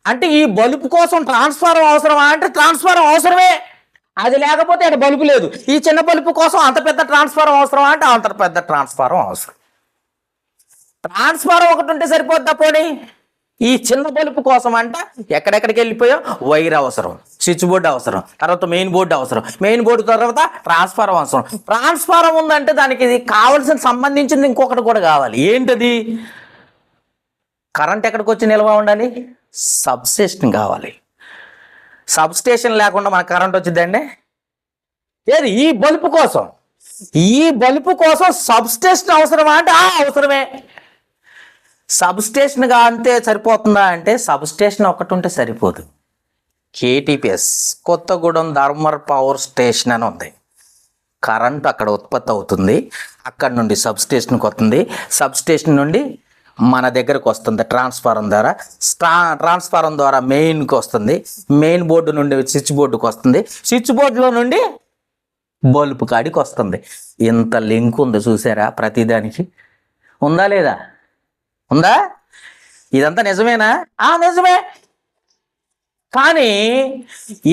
అంటే ఈ బల్బు కోసం ట్రాన్స్ఫారం అవసరమా అంటే ట్రాన్స్ఫారం అవసరమే. అది లేకపోతే అక్కడ బల్బు లేదు. ఈ చిన్న బల్బు కోసం అంత పెద్ద ట్రాన్స్ఫారం అవసరమా అంటే అంత పెద్ద ట్రాన్స్ఫారం అవసరం. ట్రాన్స్ఫారం ఒకటి ఉంటే సరిపోద్దా? పోనీ ఈ చిన్న బల్బు కోసం అంట ఎక్కడెక్కడికి వెళ్ళిపోయా వైర్ అవసరం, స్విచ్ బోర్డు అవసరం, తర్వాత మెయిన్ బోర్డు అవసరం, మెయిన్ బోర్డు తర్వాత ట్రాన్స్ఫారం అవసరం. ట్రాన్స్ఫారం ఉందంటే దానికి ఇది కావాల్సిన సంబంధించింది ఇంకొకటి కూడా కావాలి. ఏంటది? కరెంట్ ఎక్కడికి వచ్చి నిల్వ ఉండాలి? సబ్స్టేషన్ కావాలి. సబ్స్టేషన్ లేకుండా మనకు కరెంట్ వచ్చిందండి? ఏది? ఈ బల్బు కోసం. ఈ బల్బు కోసం సబ్స్టేషన్ అవసరమా అంటే అవసరమే. సబ్స్టేషన్గా అంతే సరిపోతుందా అంటే సబ్స్టేషన్ ఒకటి ఉంటే సరిపోదు. KTPS, Kothagudem thermal power station అని ఉంది. కరెంట్ అక్కడ ఉత్పత్తి అవుతుంది, అక్కడ నుండి సబ్స్టేషన్కి వస్తుంది, సబ్స్టేషన్ నుండి మన దగ్గరకు వస్తుంది ట్రాన్స్ఫారం ద్వారా, ట్రాన్స్ఫారం ద్వారా మెయిన్కి వస్తుంది, మెయిన్ బోర్డు నుండి స్విచ్ బోర్డుకి వస్తుంది, స్విచ్ బోర్డులో నుండి బల్బు కాడికి వస్తుంది. ఇంత లింక్ ఉంది చూసారా ప్రతిదానికి. ఉందా లేదా? ఉందా? ఇదంతా నిజమేనా? నిజమే. కానీ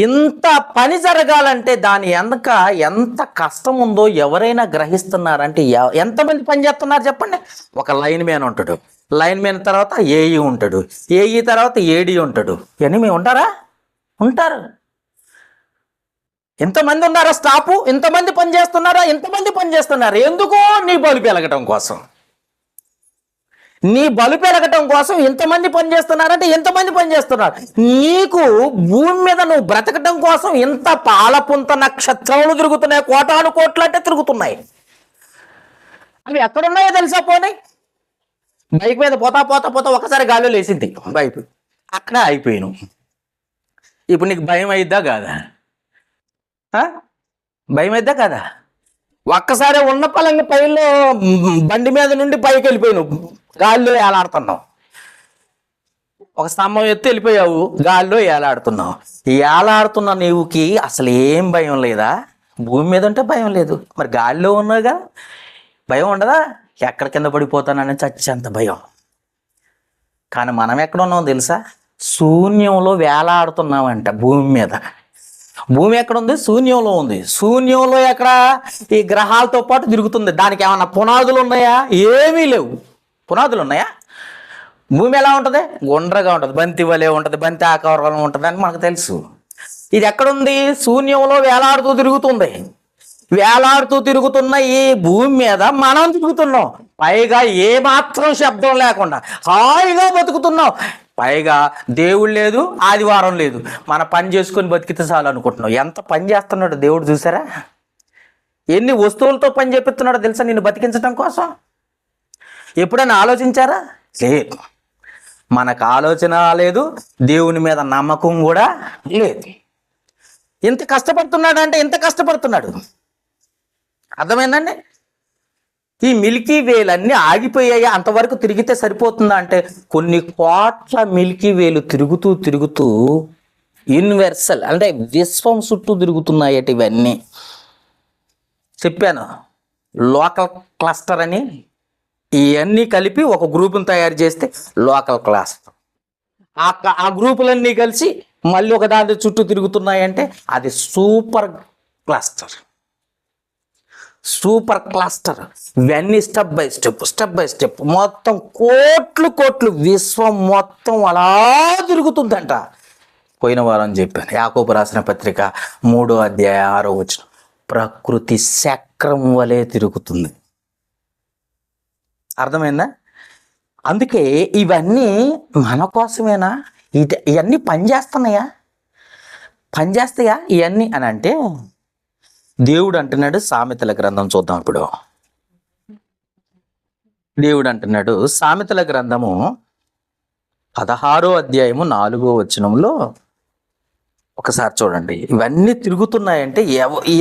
ఇంత పని జరగాలంటే దాని వెనక ఎంత కష్టం ఉందో ఎవరైనా గ్రహిస్తున్నారంటే ఎంతమంది పని చేస్తున్నారు చెప్పండి. ఒక లైన్ మ్యాన్ ఉంటాడు, లైన్ మ్యాన్ తర్వాత ఏఈ ఉంటాడు, ఏఈ తర్వాత ఏడీ ఉంటాడు. ఇవన్నీ మేము ఉంటారా? ఉంటారు. ఎంతమంది ఉన్నారా స్టాఫ్? ఇంతమంది పని చేస్తున్నారా? ఇంతమంది పని చేస్తున్నారు. ఎందుకో నీ బలుపు వెలగటం కోసం. నీ బలుపు వెలగటం కోసం ఇంతమంది పని చేస్తున్నారంటే ఎంతమంది పని చేస్తున్నారు. నీకు భూమి మీద నువ్వు బ్రతకటం కోసం ఇంత పాలపుంత నక్షత్రములు తిరుగుతున్నాయి, కోటాను కోట్లు అంటే తిరుగుతున్నాయి. అవి ఎక్కడున్నాయో తెలుసా? పోనీ బైక్ మీద పోతా పోతా పోతా ఒకసారి గాలిలో లేసింది బైక్, అక్కడ అయిపోయాను. ఇప్పుడు నీకు భయం అయిద్దా కాదా? భయం అయిద్దా కదా? ఒక్కసారి ఉన్న పలంగా పైలో బండి మీద నుండి పైకి వెళ్ళిపోయాను, గాలిలో ఏలాడుతున్నావు. ఒక స్తంభం ఎత్తి వెళ్ళిపోయావు, గాలిలో ఏలాడుతున్నావు. ఏలాడుతున్న నీవుకి అసలు ఏం భయం లేదా? భూమి మీద ఉంటే భయం లేదు, మరి గాలిలో ఉన్నావుగా భయం ఉండదా? ఎక్కడ కింద పడిపోతానని చచ్చేంత భయం. కానీ మనం ఎక్కడ ఉన్నాం తెలుసా? శూన్యంలో వేలాడుతున్నామంట భూమి మీద. భూమి ఎక్కడ ఉంది? శూన్యంలో ఉంది. శూన్యంలో ఎక్కడ? ఈ గ్రహాలతో పాటు తిరుగుతుంది. దానికి ఏమన్నా పునాదులు ఉన్నాయా? ఏమీ లేవు. పునాదులు ఉన్నాయా? భూమి ఎలా ఉంటుంది? గుండ్రగా ఉంటుంది, బంతి వలె ఉంటుంది, బంతి ఆకారంలో ఉంటుంది అని మనకు తెలుసు. ఇది ఎక్కడుంది? శూన్యంలో వేలాడుతూ తిరుగుతుంది. వేలాడుతూ తిరుగుతున్న ఈ భూమి మీద మనం తిరుగుతున్నాం, పైగా ఏ మాత్రం శబ్దం లేకుండా హాయిగా బతుకుతున్నాం. పైగా దేవుడు లేదు, ఆదివారం లేదు, మన పని చేసుకొని బతికితే చాలు అనుకుంటున్నావు. ఎంత పని చేస్తున్నాడు దేవుడు చూసారా? ఎన్ని వస్తువులతో పని చేపిస్తున్నాడో తెలుసా నిన్ను బతికించడం కోసం? ఎప్పుడైనా ఆలోచించారా? లేదు. మనకు ఆలోచన లేదు, దేవుని మీద నమ్మకం కూడా లేదు. ఇంత కష్టపడుతున్నాడు అంటే ఇంత కష్టపడుతున్నాడు, అర్థమైందండి? ఈ మిల్కీ వేలన్నీ ఆగిపోయాయి, అంతవరకు తిరిగితే సరిపోతుందా అంటే కొన్ని కోట్ల మిల్కీ వేలు తిరుగుతూ తిరుగుతూ యూనివర్సల్ అంటే విశ్వం చుట్టూ తిరుగుతున్నాయట. ఇవన్నీ చెప్పాను, లోకల్ క్లస్టర్ అని. ఇవన్నీ కలిపి ఒక గ్రూపును తయారు చేస్తే లోకల్ క్లస్టర్. ఆ గ్రూపులన్నీ కలిసి మళ్ళీ ఒక దాని చుట్టూ తిరుగుతున్నాయంటే అది సూపర్ క్లస్టర్. Super cluster. ఇవన్నీ స్టెప్ బై స్టెప్ మొత్తం కోట్లు కోట్లు విశ్వం మొత్తం అలా తిరుగుతుందంట. పోయిన వారం చెప్పాను, యాకోబు రాసిన పత్రిక 3వ అధ్యాయం 6వ వచనం. ప్రకృతి చక్రం వలె తిరుగుతుంది. అర్థమైందా? అందుకే ఇవన్నీ మన కోసమేనా? ఇవన్నీ పనిచేస్తున్నాయా? పనిచేస్తాయా ఇవన్నీ అని అంటే దేవుడు అంటున్నాడు. సామెతల గ్రంథం చూద్దాం ఇప్పుడు. దేవుడు అంటున్నాడు సామెతల గ్రంథము 16వ అధ్యాయము 4వ వచనంలో ఒకసారి చూడండి. ఇవన్నీ తిరుగుతున్నాయంటే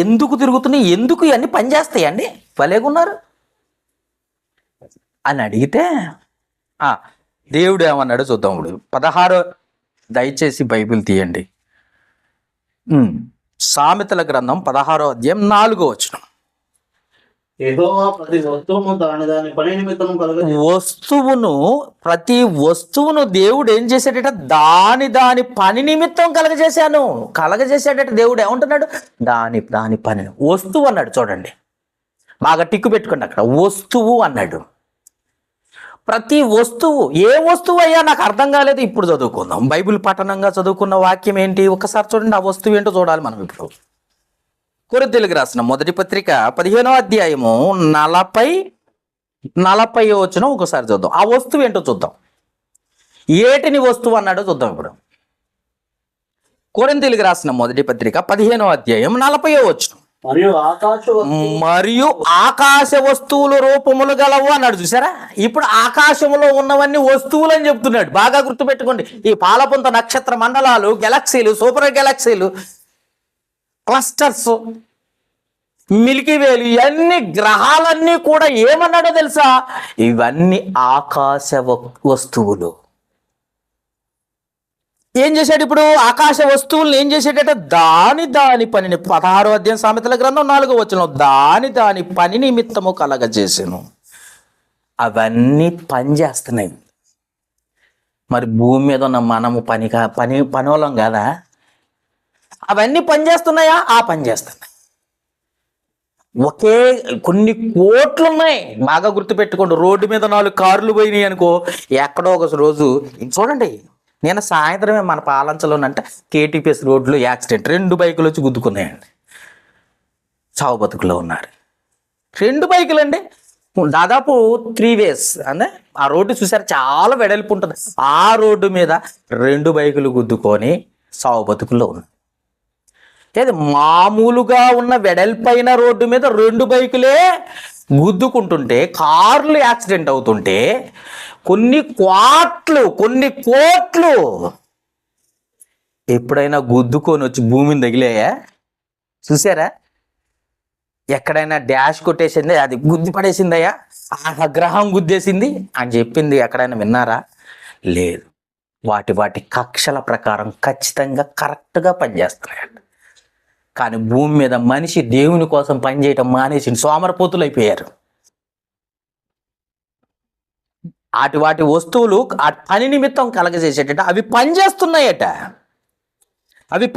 ఎందుకు తిరుగుతున్నాయి? ఎందుకు ఇవన్నీ పనిచేస్తాయండి? భలేగున్నారు అని అడిగితే దేవుడు ఏమన్నాడు చూద్దాం ఇప్పుడు. 16 దయచేసి బైబిల్ తీయండి. సామెతల గ్రంథం 16వ అధ్యాయం 4వ వచనం. ప్రతి వస్తువును దేవుడు ఏం చేశాడట? దాని పని నిమిత్తం కలగజేశాడట. దేవుడు ఏమంటున్నాడు? దాని పని. వస్తువు అన్నాడు చూడండి, బాగా టిక్కు పెట్టుకోండి అక్కడ. వస్తువు అన్నాడు. ప్రతి వస్తువు. ఏ వస్తువు అయ్యా నాకు అర్థం కాలేదు. ఇప్పుడు చదువుకుందాం. బైబిల్ పఠనంగా చదువుకున్న వాక్యం ఏంటి? ఒకసారి చూడండి. ఆ వస్తువు ఏంటో చూడాలి మనం ఇప్పుడు. కొరింథీయులకు రాసిన మొదటి పత్రిక 15వ అధ్యాయము 40వ వచనం ఒకసారి చూద్దాం. ఆ వస్తువు ఏంటో చూద్దాం. ఏటిని వస్తువు అన్నాడో చూద్దాం ఇప్పుడు. కొరింథీయులకు రాసిన మొదటి పత్రిక 15వ అధ్యాయం 40వ వచనం. మరియు ఆకాశ వస్తువుల రూపములు గలవు అన్నాడు. చూసారా? ఇప్పుడు ఆకాశంలో ఉన్నవన్నీ వస్తువులు అని చెప్తున్నాడు. బాగా గుర్తుపెట్టుకోండి. ఈ పాలపుంత నక్షత్ర మండలాలు, గెలాక్సీలు, సూపర్ గెలాక్సీలు, క్లస్టర్స్, మిల్కీ వేలు, ఇవన్నీ గ్రహాలన్నీ కూడా ఏమన్నాడో తెలుసా? ఇవన్నీ ఆకాశ వస్తువులు. ఏం చేశాడు ఇప్పుడు? ఆకాశ వస్తువులను ఏం చేశాడట? దాని పనిని 16వ అధ్యాయం సామెతల గ్రంథం 4వ వచనం, దాని పని నిమిత్తము కలగజేసాను. అవన్నీ పని చేస్తున్నాయి. మరి భూమి మీద ఉన్న మనము పనివాళ్ళం కదా? అవన్నీ పని చేస్తున్నాయా? ఆ పని చేస్తున్నాయి. ఒకే కొన్ని కోట్లు ఉన్నాయి. బాగా గుర్తుపెట్టుకోండి. రోడ్డు మీద 4 కార్లు పోయినాయి అనుకో, ఎక్కడో ఒక రోజు చూడండి. నేను సాయంత్రమే మన పాలంచలోనంటే కేటీపీఎస్ రోడ్లో యాక్సిడెంట్, 2 బైకులు వచ్చి గుద్దుకున్నాయండి. చావు బతుకులో ఉన్నారు 2 బైకులు అండి. దాదాపు 3 ways అంటే ఆ రోడ్డు చూసారు, చాలా వెడల్పు ఉంటుంది. ఆ రోడ్డు మీద 2 బైకులు గుద్దుకొని చావు బతుకుల్లో ఉన్నాయి. లేదు, మామూలుగా ఉన్న వెడల్పైన రోడ్డు మీద 2 బైకులే గుద్దుకుంటుంటే, కార్లు యాక్సిడెంట్ అవుతుంటే కొన్ని కోట్లు ఎప్పుడైనా గుద్దుకొని వచ్చి భూమిని తగిలాయా? చూసారా? ఎక్కడైనా డాష్ కొట్టేసింది, అది గుద్ది పడేసిందయ్యా, ఆ గ్రహం గుద్దేసింది అని చెప్పింది ఎక్కడైనా విన్నారా? లేదు. వాటి కక్షల ప్రకారం ఖచ్చితంగా కరెక్ట్గా పనిచేస్తున్నాయండి. కానీ భూమి మీద మనిషి దేవుని కోసం పనిచేయటం మానేసి సోమరపోతులు అయిపోయారు. వాటి వస్తువులు ఆ పని నిమిత్తం కలగజేసేటట అవి పనిచేస్తున్నాయట. అవి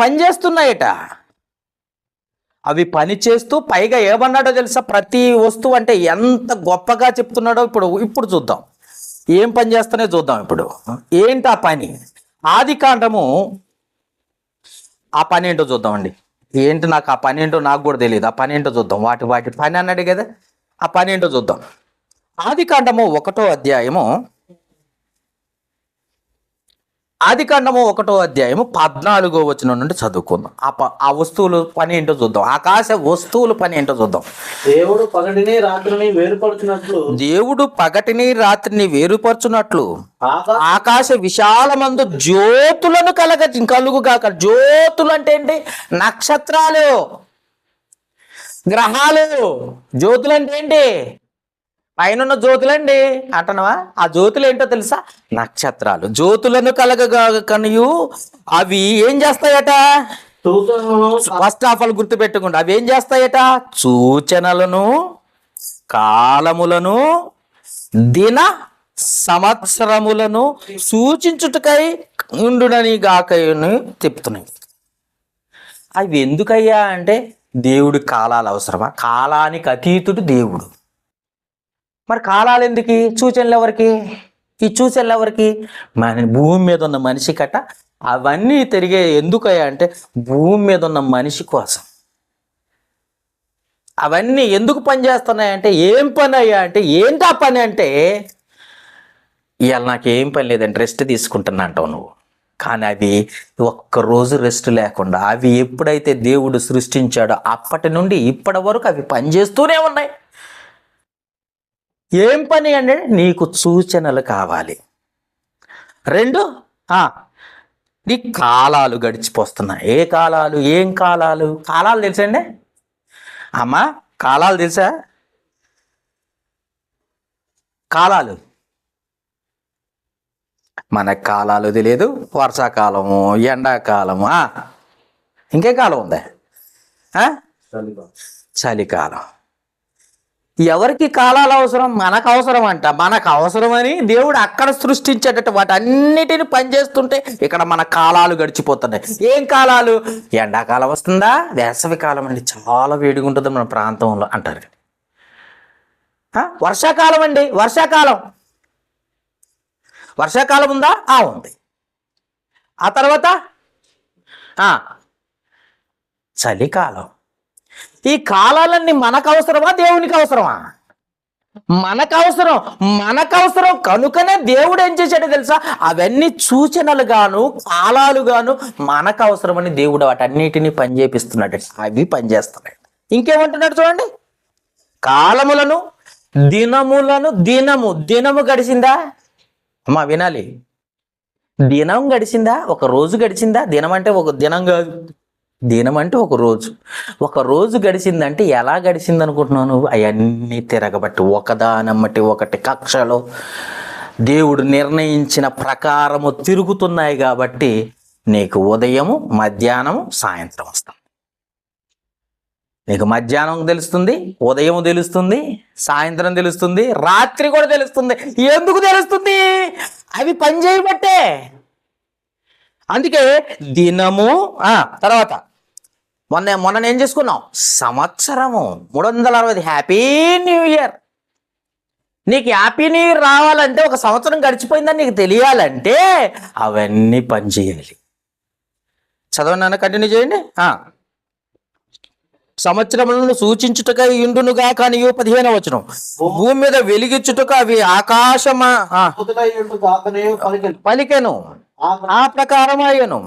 పని చేస్తూ పైగా ఏమన్నాడో తెలుసా? ప్రతి వస్తువు అంటే ఎంత గొప్పగా చెప్తున్నాడో ఇప్పుడు చూద్దాం. ఏం పని చేస్తానే చూద్దాం. ఇప్పుడు ఏంటి ఆ పని? ఆదికాండము ఆ పని ఏంటో చూద్దామండి. ఏంటి, నాకు ఆ పని ఏంటో నాకు కూడా తెలియదు. ఆ పని ఏంటో చూద్దాం. వాటి పని అన్నాడు కదా, ఆ పని ఏంటో చూద్దాం. ఆదికాండము 1వ అధ్యాయము 14వ వచనం నుండి చదువుకుందాం. ఆ వస్తువులు పని ఏంటో చూద్దాం. ఆకాశ వస్తువుల పని ఏంటో చూద్దాం. దేవుడు పగటిని రాత్రిని వేరుపరచునట్లు ఆకాశ విశాలమందు జ్యోతులను కలుగుగాక. జ్యోతులు అంటే ఏంటి? నక్షత్రాలు, గ్రహాలు. జ్యోతులు అంటే ఏంటి? పైన జ్యోతులండి అంటున్నావా? ఆ జ్యోతులు ఏంటో తెలుసా? నక్షత్రాలు. జ్యోతులను కలగకనియు అవి ఏం చేస్తాయట? ఫస్ట్ ఆఫ్ ఆల్ గుర్తుపెట్టుకోండి, అవి ఏం చేస్తాయట? సూచనలను, కాలములను, దిన సంవత్సరములను సూచించుటకై ఉండునని గాకని చెప్తున్నాయి. అవి ఎందుకయ్యా అంటే దేవుడి కాలాలు అవసరమా? కాలానికి అతీతుడు దేవుడు. మరి కాలాలు ఎందుకు? సూచనలు ఎవరికి? ఈ సూచనలు ఎవరికి? మన భూమి మీద ఉన్న మనిషి కట్ట అవన్నీ తిరిగే. ఎందుకయ్యా అంటే భూమి మీద ఉన్న మనిషి కోసం. అవన్నీ ఎందుకు పని చేస్తున్నాయంటే ఏం పని అయ్యా అంటే ఏంటి ఆ పని అంటే, ఇవాళ నాకేం పని లేదంటే రెస్ట్ తీసుకుంటున్నా అంటావు నువ్వు. కానీ అవి ఒక్కరోజు రెస్ట్ లేకుండా అవి ఎప్పుడైతే దేవుడు సృష్టించాడో అప్పటి నుండి ఇప్పటి వరకు అవి పనిచేస్తూనే ఉన్నాయి. ఏం పని అంటే నీకు సూచనలు కావాలి. 2 నీ కాలాలు గడిచిపోస్తున్నాయి. ఏ కాలాలు? ఏం కాలాలు? కాలాలు తెలుసండి అమ్మా? కాలాలు తెలుసా? కాలాలు మనకు కాలాలు తెలియదు. వర్షాకాలము, ఎండాకాలము, ఇంకే కాలం ఉంది, చలికాలం. ఎవరికి కాలాలు అవసరం? మనకు అవసరం అంట. మనకు అవసరమని దేవుడు అక్కడ సృష్టించేటట్టు వాటన్నిటిని పనిచేస్తుంటే ఇక్కడ మన కాలాలు గడిచిపోతున్నాయి. ఏం కాలాలు? ఎండాకాలం వస్తుందా? వేసవి కాలం అండి, చాలా వేడిగా ఉంటుంది మన ప్రాంతంలో అంటారు. వర్షాకాలం అండి, వర్షాకాలం ఉందా? ఉంది. ఆ తర్వాత చలికాలం. ఈ కాలాలన్నీ మనకు అవసరమా? దేవునికి అవసరమా? మనకు అవసరం కనుకనే దేవుడు ఏం చేశాడో తెలుసా? అవన్నీ సూచనలు గాను, కాలాలు గాను మనకు అవసరమని దేవుడు వాటన్నిటిని పనిచేపిస్తున్నాడు. అవి పనిచేస్తున్నాడు. ఇంకేమంటున్నాడు చూడండి. కాలములను, దినము గడిచిందా అమ్మా? వినాలి. దినం గడిచిందా? ఒక రోజు గడిచిందా? దినం అంటే ఒక దినం కాదు, దినం అంటే ఒక రోజు గడిచిందంటే ఎలా గడిచింది అనుకుంటున్నావు నువ్వు? అవన్నీ తిరగబట్టి ఒకదానమ్మటి ఒకటి కక్షలో దేవుడు నిర్ణయించిన ప్రకారము తిరుగుతున్నాయి కాబట్టి నీకు ఉదయము, మధ్యాహ్నము, సాయంత్రం వస్తాం. నీకు మధ్యాహ్నం తెలుస్తుంది, ఉదయం తెలుస్తుంది, సాయంత్రం తెలుస్తుంది, రాత్రి కూడా తెలుస్తుంది. ఎందుకు తెలుస్తుంది? అవి పని చేయబట్టే. అందుకే దినము తర్వాత మొన్న ఏం చేసుకున్నాం? సంవత్సరము 360. Happy new year. నీకు హ్యాపీ న్యూ ఇయర్ రావాలంటే, ఒక సంవత్సరం గడిచిపోయిందని నీకు తెలియాలంటే అవన్నీ పని చేయాలి. చదవనాన్న, కంటిన్యూ చేయండి. సంవత్సరములను సూచించుటగా ఇండునుగా కానీ 15వ వచనం. భూమి మీద వెలిగించుటకు అవి ఆకాశమా పలికెను, ఆ ప్రకారం అయ్యను.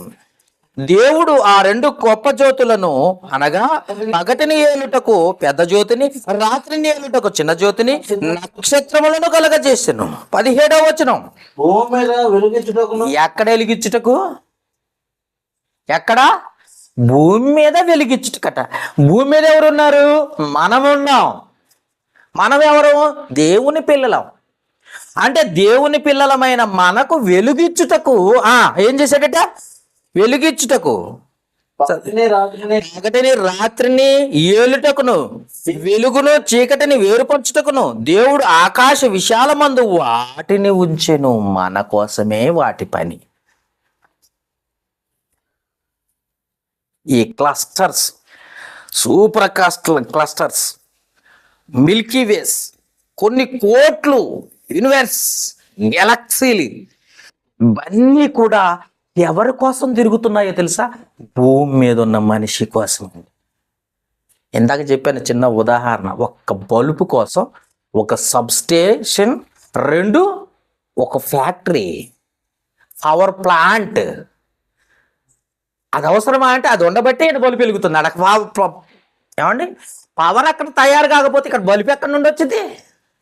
దేవుడు ఆ 2 గొప్ప జ్యోతులను, అనగా పగటిని ఏలుటకు పెద్ద జ్యోతిని, రాత్రిని ఏలుటకు చిన్న జ్యోతిని, నక్షత్రములను కలగజేసెను. 17వ వచనం. భూమి మీద వెలిగించుటకు. ఎక్కడ వెలిగించుటకు? ఎక్కడ? భూమి మీద వెలిగించుటకట. భూమి మీద ఎవరున్నారు? మనమున్నాం. మనం ఎవరు? దేవుని పిల్లలం. అంటే దేవుని పిల్లలమైన మనకు వెలుగిచ్చుటకు ఏం చేశాడట? వెలుగిచ్చుటకు, పగటిని రాత్రిని ఏలుటకును, వెలుగును చీకటిని వేరుపరచుటకును దేవుడు ఆకాశ విశాలమందు వాటిని ఉంచెను. మన కోసమే వాటి పని. ఈ క్లస్టర్స్, సూపర్ క్లస్టర్స్, మిల్కీ వేస్, కొన్ని కోట్లు యూనివర్స్, గెలాక్సీలు, ఇవన్నీ కూడా ఎవరి కోసం తిరుగుతున్నాయో తెలుసా? భూమి మీద ఉన్న మనిషి కోసం. ఇందాక చెప్పాను చిన్న ఉదాహరణ. ఒక బల్బు కోసం ఒక సబ్స్టేషన్, 2 ఒక ఫ్యాక్టరీ, పవర్ ప్లాంట్. అది అవసరమా అంటే అది ఉండబట్టే ఇక్కడ బల్బు వెలుగుతుంది. అక్కడ ఏమండి, పవర్ అక్కడ తయారు కాకపోతే ఇక్కడ బల్బు ఎక్కడి నుండి వచ్చింది?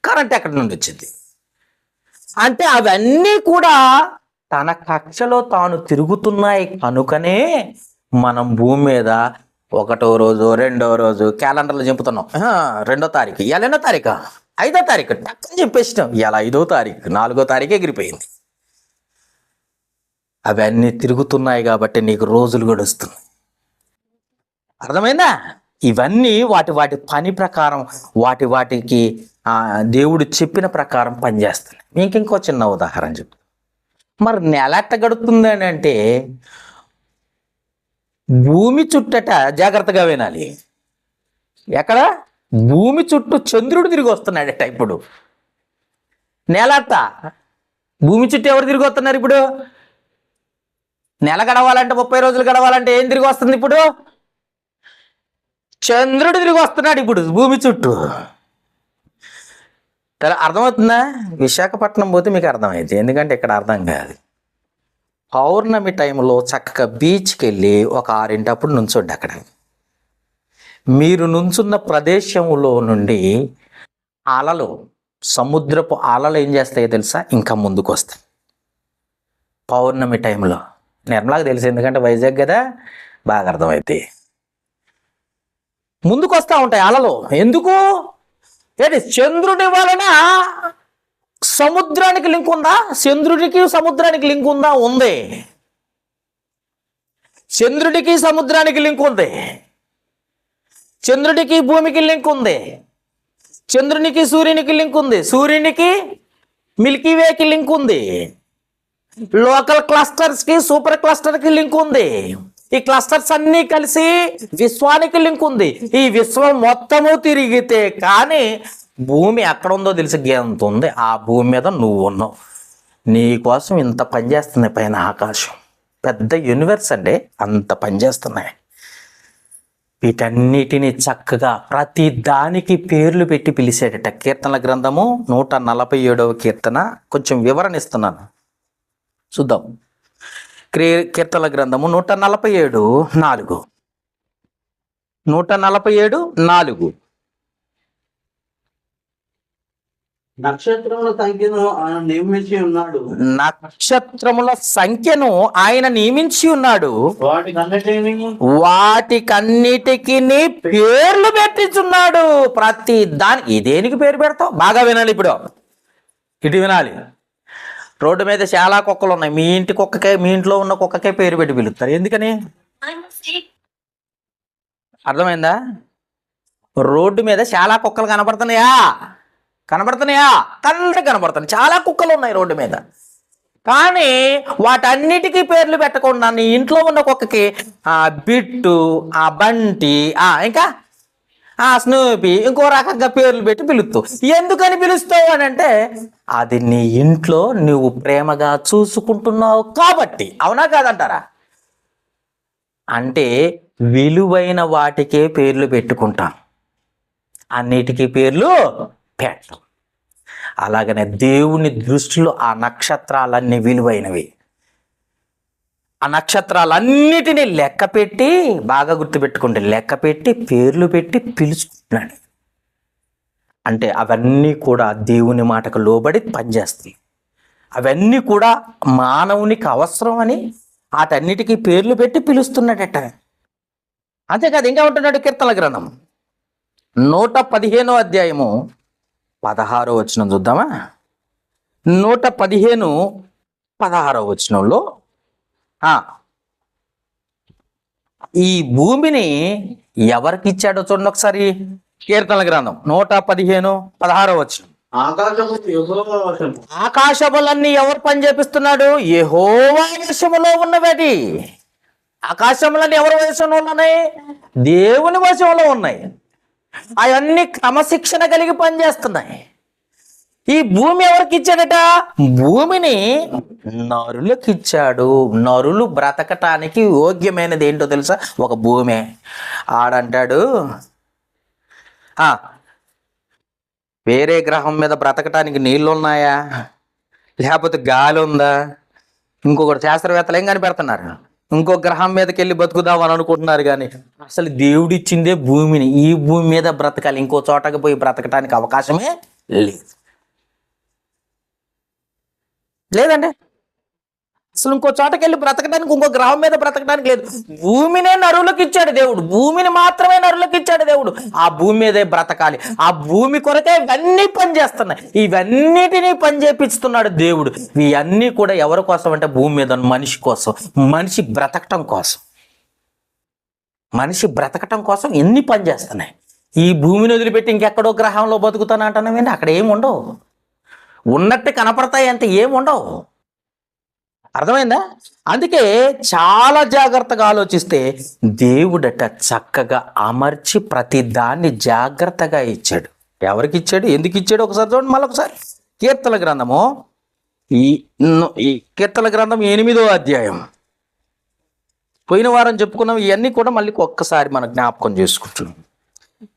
కరెంట్ ఎక్కడి నుండి వచ్చింది? అంటే అవన్నీ కూడా తన కక్షలో తాను తిరుగుతున్నాయి కనుకనే మనం భూమి మీద 1వ రోజు, 2వ రోజు క్యాలెండర్లో చెప్పుతున్నాం. 2వ తారీఖు, ఇవాళ ఎన్నో తారీఖు? 5వ తారీఖు టక్కని చెప్పేసినాం. ఇవాళ 5వ తారీఖు, 4వ తారీఖు ఎగిరిపోయింది. అవన్నీ తిరుగుతున్నాయి కాబట్టి నీకు రోజులు గడుస్తున్నాయి. అర్థమైందా? ఇవన్నీ వాటి పని ప్రకారం, వాటికి దేవుడు చెప్పిన ప్రకారం పనిచేస్తున్నాయి. మీకు ఇంకో చిన్న ఉదాహరణ చెప్తాను. మరి నెల ఎట్ట గడుపుతుంది అని అంటే, భూమి చుట్టట జాగ్రత్తగా వినాలి. ఎక్కడ? భూమి చుట్టూ చంద్రుడు తిరిగి వస్తున్నాడట. ఇప్పుడు నెలట భూమి చుట్టూ ఎవరు తిరిగి వస్తున్నారు? ఇప్పుడు నెల గడవాలంటే, 30 రోజులు గడవాలంటే ఏం తిరిగి వస్తుంది? ఇప్పుడు చంద్రుడు తిరిగి వస్తున్నాడు ఇప్పుడు భూమి చుట్టూ. అర్థమవుతుందా? విశాఖపట్నం పోతే మీకు అర్థమైంది, ఎందుకంటే ఇక్కడ అర్థం కాదు. పౌర్ణమి టైంలో చక్కగా బీచ్కి వెళ్ళి ఒక 6 నుంచోండి. అక్కడ మీరు నుంచున్న ప్రదేశంలో నుండి అలలు, సముద్రపు అలలు ఏం చేస్తాయో తెలుసా? ఇంకా ముందుకు వస్తాయి పౌర్ణమి టైంలో. నిర్మలాకు తెలుసు, ఎందుకంటే వైజాగ్ కదా, బాగా అర్థమైతే. ముందుకు వస్తూ ఉంటాయి అలలు. ఎందుకు? ఏంటి? చంద్రుడి వలన సముద్రానికి లింక్ ఉందా? చంద్రుడికి సముద్రానికి లింక్ ఉందా? ఉంది. చంద్రుడికి సముద్రానికి లింక్ ఉంది. చంద్రుడికి భూమికి లింక్ ఉంది. చంద్రునికి సూర్యునికి లింక్ ఉంది. సూర్యునికి మిల్కీ వేకి లింక్ ఉంది. లోకల్ క్లస్టర్స్కి, సూపర్ క్లస్టర్కి లింక్ ఉంది. ఈ క్లస్టర్స్ అన్నీ కలిసి విశ్వానికి లింక్ ఉంది. ఈ విశ్వం మొత్తము తిరిగితే కానీ భూమి ఎక్కడ ఉందో తెలిసి ఎంత ఉంది. ఆ భూమి మీద నువ్వు ఉన్నావు. నీ కోసం ఇంత పనిచేస్తున్నాయి పైన ఆకాశం. పెద్ద యూనివర్స్ అండి, అంత పనిచేస్తున్నాయి. వీటన్నిటిని చక్కగా ప్రతి దానికి పేర్లు పెట్టి పిలిచాడట. కీర్తనల గ్రంథము 147వ కీర్తన, కొంచెం వివరణ ఇస్తున్నాను, చూద్దాం. కీర్తనల గ్రంథము 147:4. 147:4. నక్షత్రముల సంఖ్యను ఆయన నియమించి ఉన్నాడు. నక్షత్రముల సంఖ్యను ఆయన నియమించి ఉన్నాడు. వాటికన్నిటికి పేర్లు పెట్టించున్నాడు. ప్రతి దానికి దేనికి పేరు పెడతావు? బాగా వినాలి. ఇప్పుడు ఇటు వినాలి. రోడ్డు మీద చాలా కుక్కలు ఉన్నాయి, మీ ఇంటి కుక్కకే, మీ ఇంట్లో ఉన్న కుక్కకే పేరు పెట్టి పిలుస్తారు. ఎందుకని? అర్థమైందా? రోడ్డు మీద చాలా కుక్కలు కనపడుతున్నాయా? కనపడుతున్నాయి. చాలా కుక్కలు ఉన్నాయి రోడ్డు మీద. కానీ వాటన్నిటికీ పేర్లు పెట్టకుండా నీ ఇంట్లో ఉన్న కుక్కకి ఆ బిట్టు, ఆ బంటి, ఇంకా ఆ స్నూపీ, ఇంకో రకంగా పేర్లు పెట్టి పిలుస్తావు. ఎందుకని పిలుస్తావు అని అంటే, అది నీ ఇంట్లో నువ్వు ప్రేమగా చూసుకుంటున్నావు కాబట్టి. అవునా కాదంటారా? అంటే విలువైన వాటికే పేర్లు పెట్టుకుంటాం, అన్నిటికీ పేర్లు పెట్టం. అలాగనే దేవుని దృష్టిలో ఆ నక్షత్రాలన్నీ విలువైనవి. ఆ నక్షత్రాలన్నిటినీ లెక్క పెట్టి, బాగా గుర్తుపెట్టుకుంటే లెక్క పెట్టి పేర్లు పెట్టి పిలుచుకుంటున్నాడు. అంటే అవన్నీ కూడా దేవుని మాటకు లోబడి పనిచేస్తాయి. అవన్నీ కూడా మానవునికి అవసరం అని వాటన్నిటికీ పేర్లు పెట్టి పిలుస్తున్నాడట. అంతేకాదు, ఇంకా ఉంటున్నాడు. కీర్తనల గ్రంథం 115వ అధ్యాయము 16వ వచనం చూద్దామా? 115:16 వచనంలో ఈ భూమిని ఎవరికి ఇచ్చాడో చూడండి ఒకసారి. కీర్తనల గ్రంథం 115:16 వచనం. ఆకాశములన్నీ ఎవరు పని చేపిస్తున్నాడు? యెహోవా వశములో ఉన్నవి. ఆకాశములన్నీ ఎవరి వశంలో ఉన్నాయి? దేవుని వశంలో ఉన్నాయి. అవన్నీ క్రమశిక్షణ కలిగి పనిచేస్తున్నాయి. ఈ భూమి ఎవరికి ఇచ్చాడట? భూమిని నరులకు ఇచ్చాడు. నరులు బ్రతకటానికి యోగ్యమైనది ఏంటో తెలుసా? ఒక భూమే. ఆడంటాడు, వేరే గ్రహం మీద బ్రతకటానికి నీళ్ళు ఉన్నాయా, లేకపోతే గాలి ఉందా? ఇంకొకటి శాస్త్రవేత్తలు ఏం కనిపెడుతున్నారు, ఇంకో గ్రహం మీదకి వెళ్ళి బతుకుదామని అనుకుంటున్నారు. కానీ అసలు దేవుడిచ్చిందే భూమిని. ఈ భూమి మీద బ్రతకాలి, ఇంకో చోటకి పోయి బ్రతకటానికి అవకాశమే లేదండి. అసలు ఇంకో చోటకి వెళ్ళి బ్రతకడానికి, ఇంకో గ్రహం మీద బ్రతకడానికి లేదు. భూమినే నరులకు ఇచ్చాడు దేవుడు. భూమిని మాత్రమే నరులకు ఇచ్చాడు దేవుడు. ఆ భూమి మీదే బ్రతకాలి. ఆ భూమి కొరకే ఇవన్నీ పనిచేస్తున్నాయి. ఇవన్నిటినీ పని చేపిస్తున్నాడు దేవుడు. ఇవన్నీ కూడా ఎవరి కోసం అంటే భూమి మీద మనిషి కోసం, మనిషి బ్రతకటం కోసం. మనిషి బ్రతకటం కోసం ఎన్ని పని చేస్తున్నాయి. ఈ భూమిని వదిలిపెట్టి ఇంకెక్కడో గ్రహంలో బతుకుతాను అంటున్నామేంటి? అక్కడ ఏముండవు. ఉన్నట్టు కనపడతాయి అంతే, ఏముండవు. అర్థమైందా? అందుకే చాలా జాగ్రత్తగా ఆలోచిస్తే దేవుడట చక్కగా అమర్చి ప్రతి దాన్ని జాగ్రత్తగా ఇచ్చాడు. ఎవరికి ఇచ్చాడు, ఎందుకు ఇచ్చాడు ఒకసారి చూడండి. మళ్ళొకసారి కీర్తనల గ్రంథము, ఈ కీర్తనల గ్రంథం 8వ అధ్యాయం. పోయిన వారం చెప్పుకున్నాం. ఇవన్నీ కూడా మళ్ళీ ఒక్కసారి మనం జ్ఞాపకం చేసుకుంటున్నాం.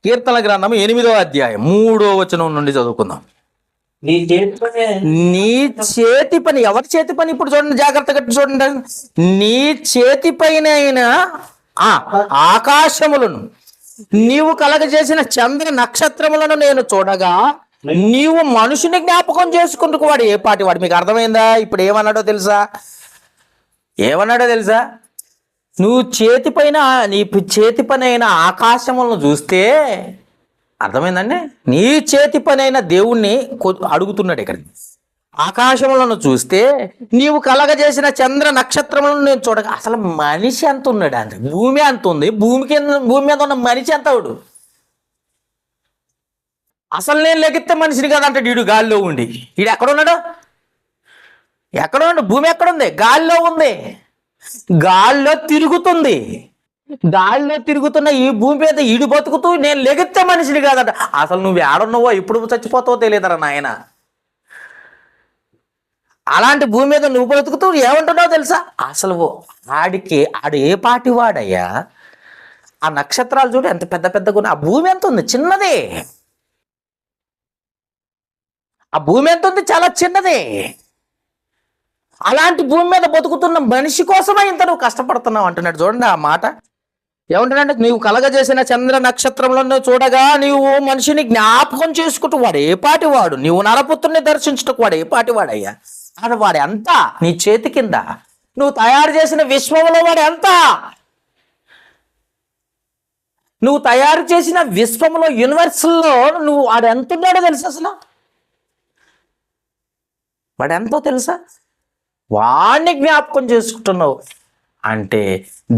కీర్తనల గ్రంథం 8వ అధ్యాయం 3వ వచనం నుండి చదువుకుందాం. నీ చేతి పని. ఎవరి చేతి పని? ఇప్పుడు చూడండి, జాగ్రత్తగా చూడండి. నీ చేతి పైన ఆకాశములను, నీవు కలగజేసిన చంద్ర నక్షత్రములను నేను చూడగా, నీవు మనుషుని జ్ఞాపకం చేసుకుంటూ వాడు ఏ పాటి వాడు. మీకు అర్థమైందా? ఇప్పుడు ఏమన్నాడో తెలుసా? నువ్వు చేతి పైన, నీ చేతి పని అయిన ఆకాశములను చూస్తే, అర్థమైందండి? నీ చేతి పని అయిన దేవుణ్ణి అడుగుతున్నాడు ఇక్కడ. ఆకాశములను చూస్తే నీవు కలగజేసిన చంద్ర నక్షత్రములను నేను చూడగా, అసలు మనిషి ఎంత ఉన్నాడు అంటే భూమి అంత ఉంది. భూమి మీద ఉన్న మనిషి ఎంత అవుడు? అసలు నేను లెగిస్తే మనిషిని కాదంటాడు ఈడు గాలిలో ఉండి. ఈడు ఎక్కడున్నాడు? భూమి ఎక్కడుంది? గాలిలో ఉంది. గాలిలో తిరుగుతుంది. గాలిలో తిరుగుతున్న ఈ భూమి మీద ఈడు బతుకుతూ నేను లెగిస్తే మనిషిని కాదట. అసలు నువ్వు ఏడున్నావో, ఎప్పుడు చచ్చిపోతావో తెలియదరా నాయన. అలాంటి భూమి మీద నువ్వు బతుకుతూ ఏమంటున్నావు తెలుసా? అసలు ఆడు ఏ పాటి వాడయ్యా? ఆ నక్షత్రాలు చూడు ఎంత పెద్ద పెద్దగా ఉన్నాయి. ఆ భూమి ఎంత ఉంది? చిన్నదే. ఆ భూమి ఎంత ఉంది? చాలా చిన్నదే. అలాంటి భూమి మీద బతుకుతున్న మనిషి కోసమే ఇంత నువ్వు కష్టపడుతున్నావు అంటున్నాడు. చూడండి ఆ మాట ఏమంటున్నాడు? నీవు కలగజేసిన చంద్ర నక్షత్రంలో చూడగా నీవు మనిషిని జ్ఞాపకం చేసుకుంటూ వాడు ఏ పాటి వాడు. నీవు నరపుత్రుని దర్శించుటకు వాడు ఏ పాటి వాడయ్యా? అది వాడు ఎంత నీ చేతి కింద. నువ్వు తయారు చేసిన విశ్వంలో వాడు ఎంత? నువ్వు తయారు చేసిన విశ్వంలో, యూనివర్స్లో నువ్వు వాడు ఎంత ఉన్నాడో తెలుసు? అసలు వాడు ఎంతో తెలుసా, వాడిని జ్ఞాపకం చేసుకుంటున్నావు అంటే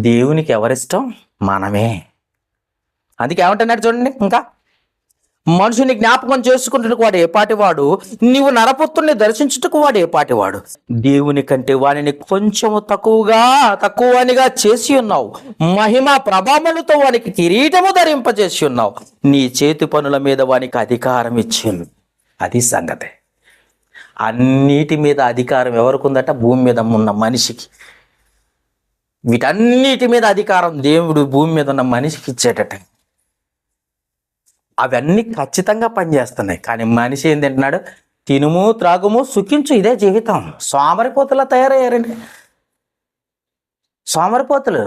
దేవునికి ఎవరిష్టం? మనమే. అందుకే ఏమంటున్నాడు చూడండి, ఇంకా మనుషుని జ్ఞాపకం చేసుకుంటుటకు వాడు ఏ పాటివాడు, నీవు నరపుత్రుని దర్శించుటకు వాడు ఏ పాటివాడు. దేవుని కంటే వాడిని కొంచెము తక్కువనిగా చేసి ఉన్నావు, మహిమ ప్రభావములతో వానికి కిరీటము ధరింపజేసి ఉన్నావు, నీ చేతి పనుల మీద వానికి అధికారం ఇచ్చింది. అది సంగతి. అన్నిటి మీద అధికారం ఎవరికి ఉందట? భూమి మీద ఉన్న మనిషికి. వీటన్నిటి మీద అధికారం దేవుడు భూమి మీద ఉన్న మనిషికి ఇచ్చేటట. అవన్నీ ఖచ్చితంగా పనిచేస్తున్నాయి. కానీ మనిషి ఏం తింటున్నాడు? తినుము త్రాగుము సుఖించు, ఇదే జీవితం. సోమరిపోతులా తయారయ్యారండి, సోమరిపోతులు.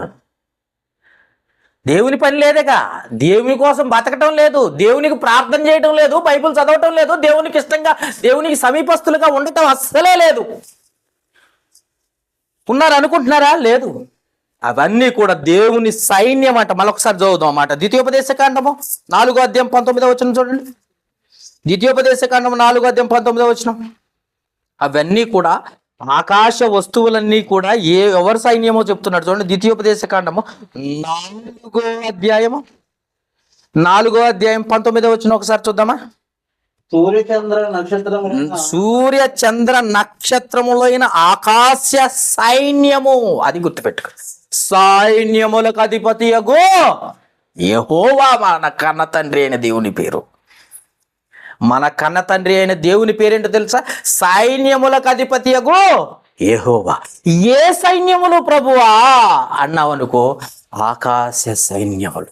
దేవుని పని లేదేగా, దేవుని కోసం బతకటం లేదు, దేవునికి ప్రార్థన చేయటం లేదు, బైబిల్ చదవటం లేదు, దేవునికి ఇష్టంగా దేవునికి సమీపస్తులుగా ఉండటం అస్సలే లేదు. ఉన్నారు అనుకుంటున్నారా? లేదు. అవన్నీ కూడా దేవుని సైన్యం అంట. మరొకసారి చదువుదాం అన్నమాట. ద్వితీయోపదేశకాండము 4వ అధ్యాయం 19వ వచనం చూడండి. ద్వితీయోపదేశకాండము 4వ అధ్యాయం 19వ వచనం. అవన్నీ కూడా ఆకాశ వస్తువులన్నీ కూడా ఎవరి సైన్యమో చెప్తున్నాడు చూడండి. ద్వితీయోపదేశకాండము 4వ అధ్యాయము 19వ వచనం ఒకసారి చూద్దామా. సూర్య చంద్ర నక్షత్రములైన ఆకాశ సైన్యము, అది గుర్తుపెట్టుకో. సైన్యములకు అధిపతియగు యెహోవా మన కన్న తండ్రి అయిన దేవుని పేరు. మన కన్న తండ్రి అయిన దేవుని పేరేంటో తెలుసా? సైన్యములకు అధిపతియగు యెహోవా. ఏ సైన్యములు ప్రభువా అన్నావు అనుకో, ఆకాశ సైన్యములు.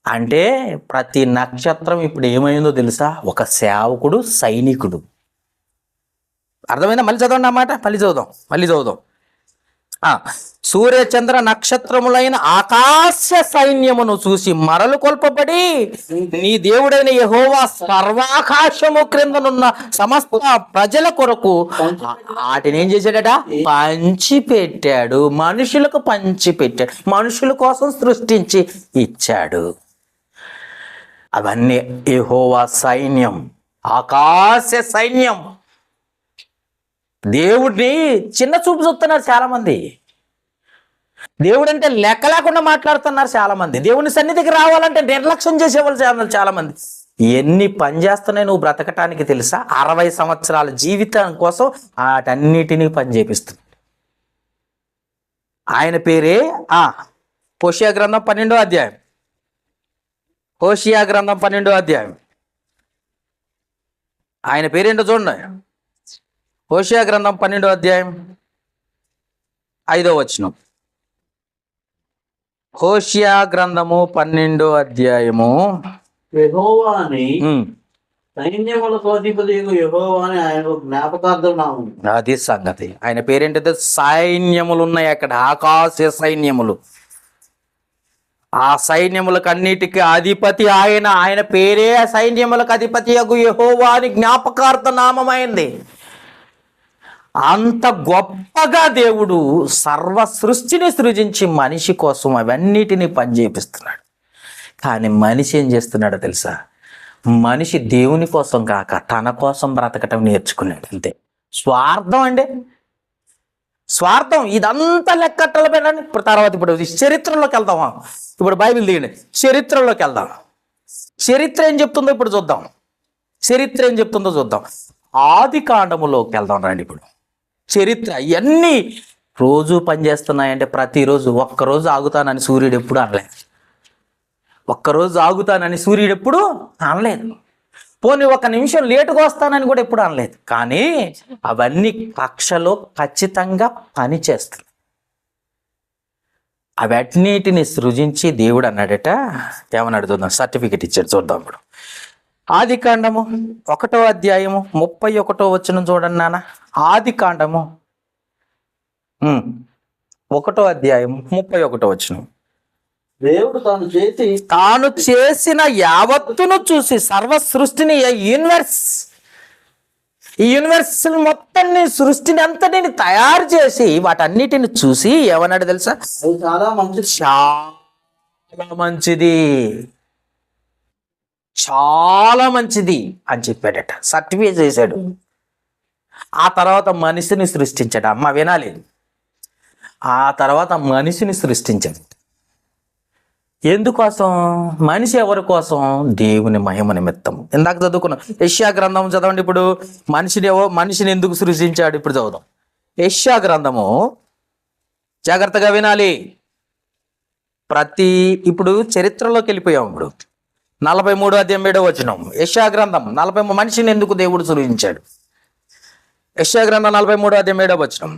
అంటే ప్రతి నక్షత్రం ఇప్పుడు ఏమైందో తెలుసా? ఒక సేవకుడు, సైనికుడు. అర్థమైందా? మళ్ళీ చదవండి అన్నమాట. మళ్ళీ చదువుదాం. సూర్య చంద్ర నక్షత్రములైన ఆకాశ సైన్యమును చూసి మరలు కొల్పబడి నీ దేవుడైన యెహోవా సర్వాకాశము క్రిందనున్న సమస్త ప్రజల కొరకు వాటిని ఏం చేశాడట? పంచిపెట్టాడు. మనుషులకు పంచిపెట్టాడు, మనుషుల కోసం సృష్టించి ఇచ్చాడు. అవన్నీ యెహోవా సైన్యం, ఆకాశ సైన్యం. దేవుడిని చిన్న చూపు చూస్తున్నారు చాలా మంది. దేవుడు అంటే లెక్క లేకుండా మాట్లాడుతున్నారు చాలా మంది. దేవుని సన్నిధికి రావాలంటే నిర్లక్ష్యం చేసేవాళ్ళు చాలా మంది. ఎన్ని పని చేస్తున్నాయి నువ్వు బ్రతకటానికి తెలుసా? 60 సంవత్సరాల జీవితం కోసం వాటన్నిటినీ పని చేపిస్తుంది. ఆయన పేరే హోషియా గ్రంథం 12వ అధ్యాయం. హోషియా గ్రంథం 12వ అధ్యాయం. ఆయన పేరేంటో చూడండి. హోషియా గ్రంథం 12వ అధ్యాయం 5వ వచనం. హోషియా గ్రంథము 12వ అధ్యాయము. యెహోవా అని సైన్యములకు అధిపతియగు యెహోవా అని ఆయన జ్ఞాపకార్థం నామం. అది సంగతి. ఆయన పేరేంటంటే సైన్యములు ఉన్నాయి అక్కడ, ఆకాశ సైన్యములు. ఆ సైన్యములకు అన్నిటికీ అధిపతి ఆయన. ఆయన పేరే సైన్యములకు అధిపతి యగు యెహోవా అని జ్ఞాపకార్థ నామమైంది. అంత గొప్పగా దేవుడు సర్వ సృష్టిని సృజించి మనిషి కోసం అవన్నిటినీ పనిచేపిస్తున్నాడు. కానీ మనిషి ఏం చేస్తున్నాడో తెలుసా? మనిషి దేవుని కోసం కాక తన కోసం బ్రతకటం నేర్చుకున్నాడు. అంతే. స్వార్థం అండి, స్వార్థం. ఇదంతా లెక్కట్టల పెట్టండి. ఇప్పుడు చరిత్రలోకి వెళ్దామా? ఇప్పుడు బైబిల్ తీయండి, చరిత్రలోకి వెళ్దాం. చరిత్ర ఏం చెప్తుందో ఇప్పుడు చూద్దాం. చరిత్ర ఏం చెప్తుందో చూద్దాం. ఆది కాండములోకి వెళ్దాం రండి. ఇప్పుడు చరిత్ర ఇవన్నీ రోజు పనిచేస్తున్నాయంటే ప్రతిరోజు. ఒక్కరోజు ఆగుతానని సూర్యుడు ఎప్పుడు అనలేదు. ఒక్కరోజు ఆగుతానని సూర్యుడు ఎప్పుడు అనలేదు. పోనీ 1 నిమిషం లేటుగా వస్తానని కూడా ఎప్పుడు అనలేదు. కానీ అవన్నీ కక్షలో ఖచ్చితంగా పని చేస్తున్నాయి. అవన్నిటిని సృజించి దేవుడు అన్నాడట. ఏమన్నాడు చూద్దాం. సర్టిఫికెట్ ఇచ్చాడు చూద్దాం. ఇప్పుడు ఆది కాండము 1వ అధ్యాయము 31వ వచనం చూడండి నాన్న. ఆది కాండము 1వ అధ్యాయము 31వ వచనం. దేవుడు తాను చేసిన యావత్తును చూసి సర్వ సృష్టిని, ఈ యూనివర్స్ మొత్తాన్ని, సృష్టిని అంతటిని తయారు చేసి వాటన్నిటిని చూసి ఏమన్నాడు తెలుసా? చాలా మంచిది, చాలా మంచిది, చాలా మంచిది అని చెప్పాడట. సర్టిఫికేట్ చేశాడు. ఆ తర్వాత మనిషిని సృష్టించాడు. అమ్మ వినాలి, ఆ తర్వాత మనిషిని సృష్టించాడు. ఎందుకోసం? మనిషి ఎవరి కోసం? దేవుని మహిమ నిమిత్తం. ఇందాక చదువుకున్నాం యెషయా గ్రంథం చదవండి. ఇప్పుడు మనిషిని ఎందుకు సృష్టించాడు? ఇప్పుడు చదువుదాం యెషయా గ్రంథము. జాగ్రత్తగా వినాలి. ఇప్పుడు చరిత్రలోకి వెళ్ళిపోయాం. ఇప్పుడు 43:7 యెషయా గ్రంథం 40 మనిషిని ఎందుకు దేవుడు సృష్టించాడు? యెషయా గ్రంథం 43:7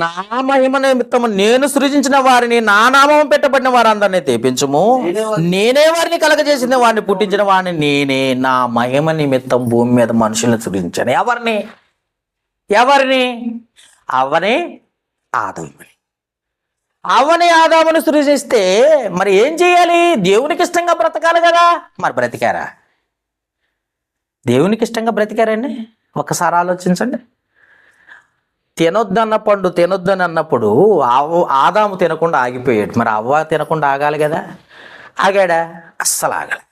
నా మహిమ నిమిత్తము నేను సృజించిన వారిని, నా నామం పెట్టబడిన వారందరినీ తెప్పించుము. నేనే వారిని కలగజేసిన వారిని, పుట్టించిన వారిని నేనే. నా మహిమ నిమిత్తం భూమి మీద మనుషులను సృజించాను. ఎవరిని? అవనే ఆదాముని. ఆదామును సృజిస్తే మరి ఏం చేయాలి? దేవునికి ఇష్టంగా బ్రతకాలి కదా. మరి బ్రతికారా? దేవునికి ఇష్టంగా బ్రతికారండి? ఒకసారి ఆలోచించండి. తినొద్దన్న పండు తినొద్దని అన్నప్పుడు ఆదాము తినకుండా ఆగిపోయాడు. మరి అవ్వ తినకుండా ఆగాలి కదా. ఆగాడా? అస్సలు ఆగలే.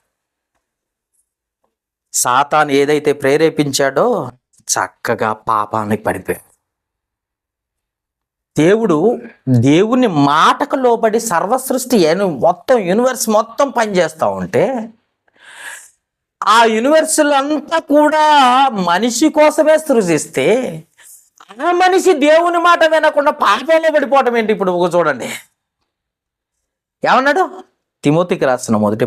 సాతాను ఏదైతే ప్రేరేపించాడో చక్కగా పాపానికి పడిపోయాడు. దేవుని మాటకు లోబడి సర్వసృష్టి మొత్తం యూనివర్స్ మొత్తం పనిచేస్తూ ఉంటే, ఆ యూనివర్సులు అంతా కూడా మనిషి కోసమే సృజిస్తే, ఆ మనిషి దేవుని మాట వినకుండా పాపంలో పడిపోవటం ఏంటి? ఇప్పుడు చూడండి ఏమన్నాడు? తిమోతికి రాసిన మొదటి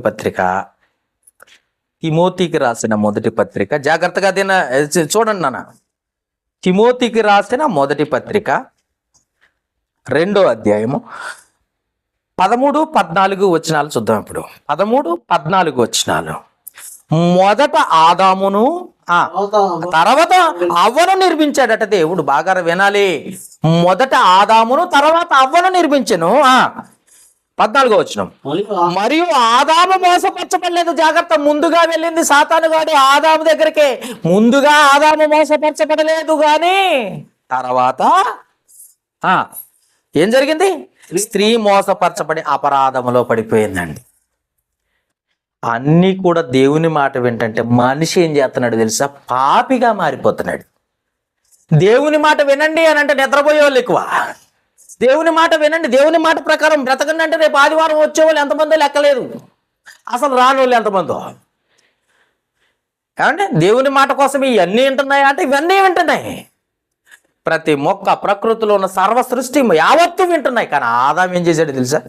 పత్రిక జాగ్రత్తగా చూడండి నాన్న. తిమోతికి రాసిన మొదటి పత్రిక 2వ అధ్యాయము 13-14 చూద్దాం. ఇప్పుడు 13-14 మొదట ఆదామును తర్వాత అవ్వను నిర్మించాడట దేవుడు. బాగా వినాలి. మొదట ఆదామును తర్వాత అవ్వను నిర్మించెను. 14 మరియు ఆదాము మోసపరచబడలేదు. జాగ్రత్త, ముందుగా వెళ్ళింది సాతాను గాడు ఆదాము దగ్గరికే. ముందుగా ఆదాము మోసపరచబడలేదు కానీ తర్వాత ఏం జరిగింది? స్త్రీ మోసపరచబడి అపరాధములో పడిపోయిందండి. అన్నీ కూడా దేవుని మాట వింటంటే మనిషి ఏం చేస్తున్నాడు తెలుసా? పాపిగా మారిపోతున్నాడు. దేవుని మాట వినండి అని అంటే నిద్రపోయే వాళ్ళు ఎక్కువ. దేవుని మాట వినండి, దేవుని మాట ప్రకారం బ్రతకండి అంటే రేపు ఆదివారం వచ్చేవాళ్ళు ఎంతమందో లెక్కలేదు. అసలు రాని వాళ్ళు ఎంతమందో. ఏమంటే దేవుని మాట కోసం ఇవన్నీ వింటున్నాయి అంటే ఇవన్నీ వింటున్నాయి. ప్రతి మొక్క, ప్రకృతిలో ఉన్న సర్వ సృష్టి యావత్తు వింటున్నాయి. కానీ ఆదాం ఏం చేశాడు తెలుసా?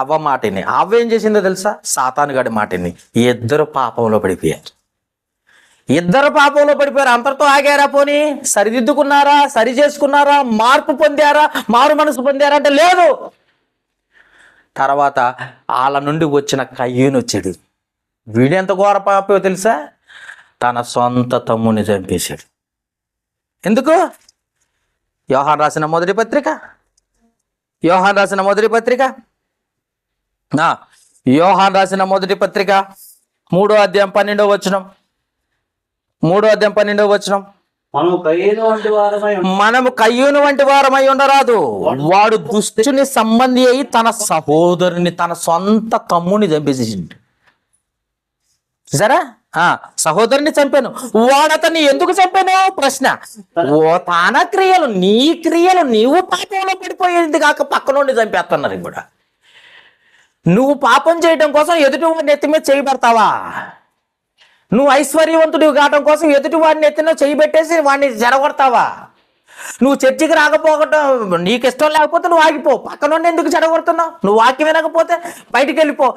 అవ్వ మాటని. అవ్వ ఏం చేసిందో తెలుసా? సాతాను గాడి మాటని. ఇద్దరు పాపంలో పడిపోయారు. అంతటితో ఆగారా? పోనీ సరిదిద్దుకున్నారా? సరి చేసుకున్నారా? మార్పు పొందారా? మారు మనసు పొందారా అంటే లేదు. తర్వాత వాళ్ళ నుండి వచ్చిన కయ్యూను వచ్చాడు. వీడెంత ఘోర పాపో తెలుసా? తన సొంత తమ్ముని చంపేశాడు. ఎందుకు? యోహాను రాసిన మొదటి పత్రిక 3వ అధ్యాయం 12వ వచనం. మనము కయ్యూను వంటి వారమై ఉండరాదు. వాడు దుష్టుని సంబంధి అయి తన సహోదరుని, తన సొంత తమ్ముని చంపేసేసిండు. సరే, సహోదరుని చంపాను. వాడు అతన్ని ఎందుకు చంపాను? ప్రశ్న. తన క్రియలు, నీ క్రియలు, నీవు పాపంలో పడిపోయేది కాక పక్కనుండి చంపేస్తున్నారు. కూడా నువ్వు పాపం చేయడం కోసం ఎదుటి వాడిని ఎత్తి మీద చేయి పెడతావా? నువ్వు ఐశ్వర్యవంతుడివి కావడం కోసం ఎదుటి వాడిని ఎత్తిన చేయి పెట్టేసి వాడిని చెడగొడతావా? నువ్వు చర్చికి రాకపోవటం నీకు ఇష్టం లేకపోతే నువ్వు ఆగిపో. పక్కనుండి ఎందుకు చెడగొడుతున్నావు? నువ్వు వాక్యం వినకపోతే బయటికి వెళ్ళిపో.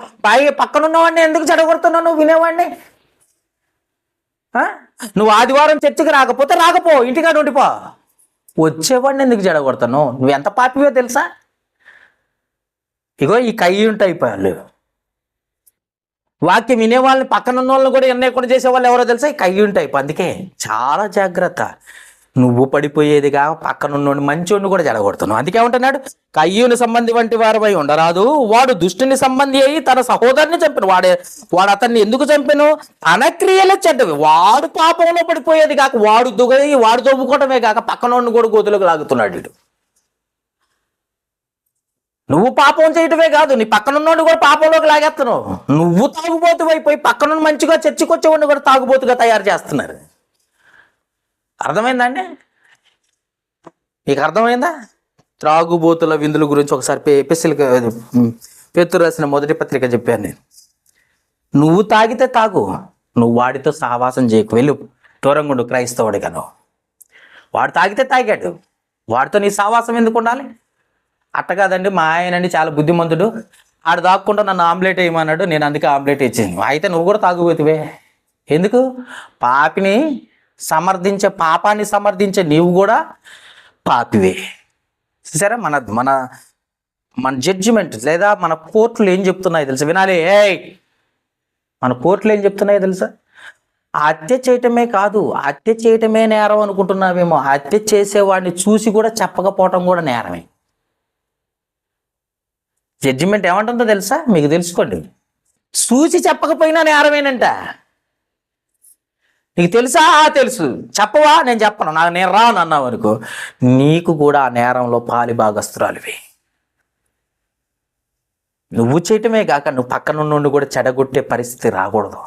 పక్కనున్న వాడిని ఎందుకు చెడగొడుతున్నావు? నువ్వు వినేవాడిని. నువ్వు ఆదివారం చర్చికి రాకపోతే ఇంటికాడ ఉండిపో. వచ్చేవాడిని ఎందుకు చెడగొడుతున్నావు? నువ్వు ఎంత పాపివో తెలుసా? ఇగో ఈ కయ్యూంట అయిపోయాళ్ళు. వాక్యం వినేవాళ్ళని, పక్కనున్న వాళ్ళని కూడా ఎన్నో కూడా చేసేవాళ్ళు ఎవరో తెలుసా? ఈ కయ్యూంట అయిపో. అందుకే చాలా జాగ్రత్త. నువ్వు పడిపోయేదిగా పక్కనున్నోడిని, మంచోడిని కూడా చెడగొడుతున్నావు. అందుకే ఉంటున్నాడు, కయ్యూని సంబంధి వంటి వారమై ఉండరాదు. వాడు దుష్టుని సంబంధి అయి తన సహోదరుని చంపాను. వాడు అతన్ని ఎందుకు చంపాను? తన క్రియలే చెడ్డవి. వాడు పాపంలో పడిపోయేది కాక, వాడు దొబ్బుకోవటమే కాక పక్కనోడిని కూడా గోతులకు లాగుతున్నాడు. నువ్వు పాపం చేయటమే కాదు, నీ పక్కనున్నోడిని కూడా పాపంలోకి లాగేస్తున్నావు. నువ్వు తాగుబోతు అయిపోయి పక్కనున్న మంచిగా చర్చికి వచ్చేవాడిని కూడా తాగుబోతుగా తయారు చేస్తున్నారు. అర్థమైందండి? మీకు అర్థమైందా? త్రాగుబోతుల విందుల గురించి ఒకసారి పేతురు రాసిన మొదటి పత్రిక చెప్పాను నేను. నువ్వు తాగితే తాగు, నువ్వు వాడితో సహవాసం చేయకు, వెళ్ళు దూరంగుండు క్రైస్తవుడి కను. వాడు తాగితే తాగాడు, వాడితో నీ సహవాసం ఎందుకు ఉండాలి? అట్ట కాదండి, మా ఆయనండి చాలా బుద్ధిమంతుడు, ఆడు దాక్కుండా నన్ను ఆమ్లెట్ వేయమన్నాడు, నేను అందుకే ఆమ్లెట్ ఇచ్చాను. అయితే నువ్వు కూడా తాగుబోతువే. ఎందుకు? పాపాన్ని సమర్థించే నీవు కూడా పాపివే. చూసారా? మన మన మన జడ్జిమెంట్ లేదా మన కోర్టులు ఏం చెప్తున్నాయో తెలుసా? వినాలి. మన కోర్టులు ఏం చెప్తున్నాయో తెలుసా? హత్య చేయటమే కాదు, హత్య చేయటమే నేరం అనుకుంటున్నావేమో, హత్య చేసేవాడిని చూసి కూడా చెప్పకపోవటం కూడా నేరమే. జడ్జిమెంట్ ఏమంటుందో తెలుసా? మీకు తెలుసుకోండి. చూసి చెప్పకపోయినా నేరమేనంట. నీకు తెలుసా? తెలుసు. చెప్పవా? నేను చెప్పను, నేను రాను అన్నావు అనుకో, నీకు కూడా ఆ నేరంలో పాలి భాగస్తురాలివి. నువ్వు చేయటమే కాక నువ్వు పక్కన నుండి కూడా చెడగొట్టే పరిస్థితి రాకూడదు.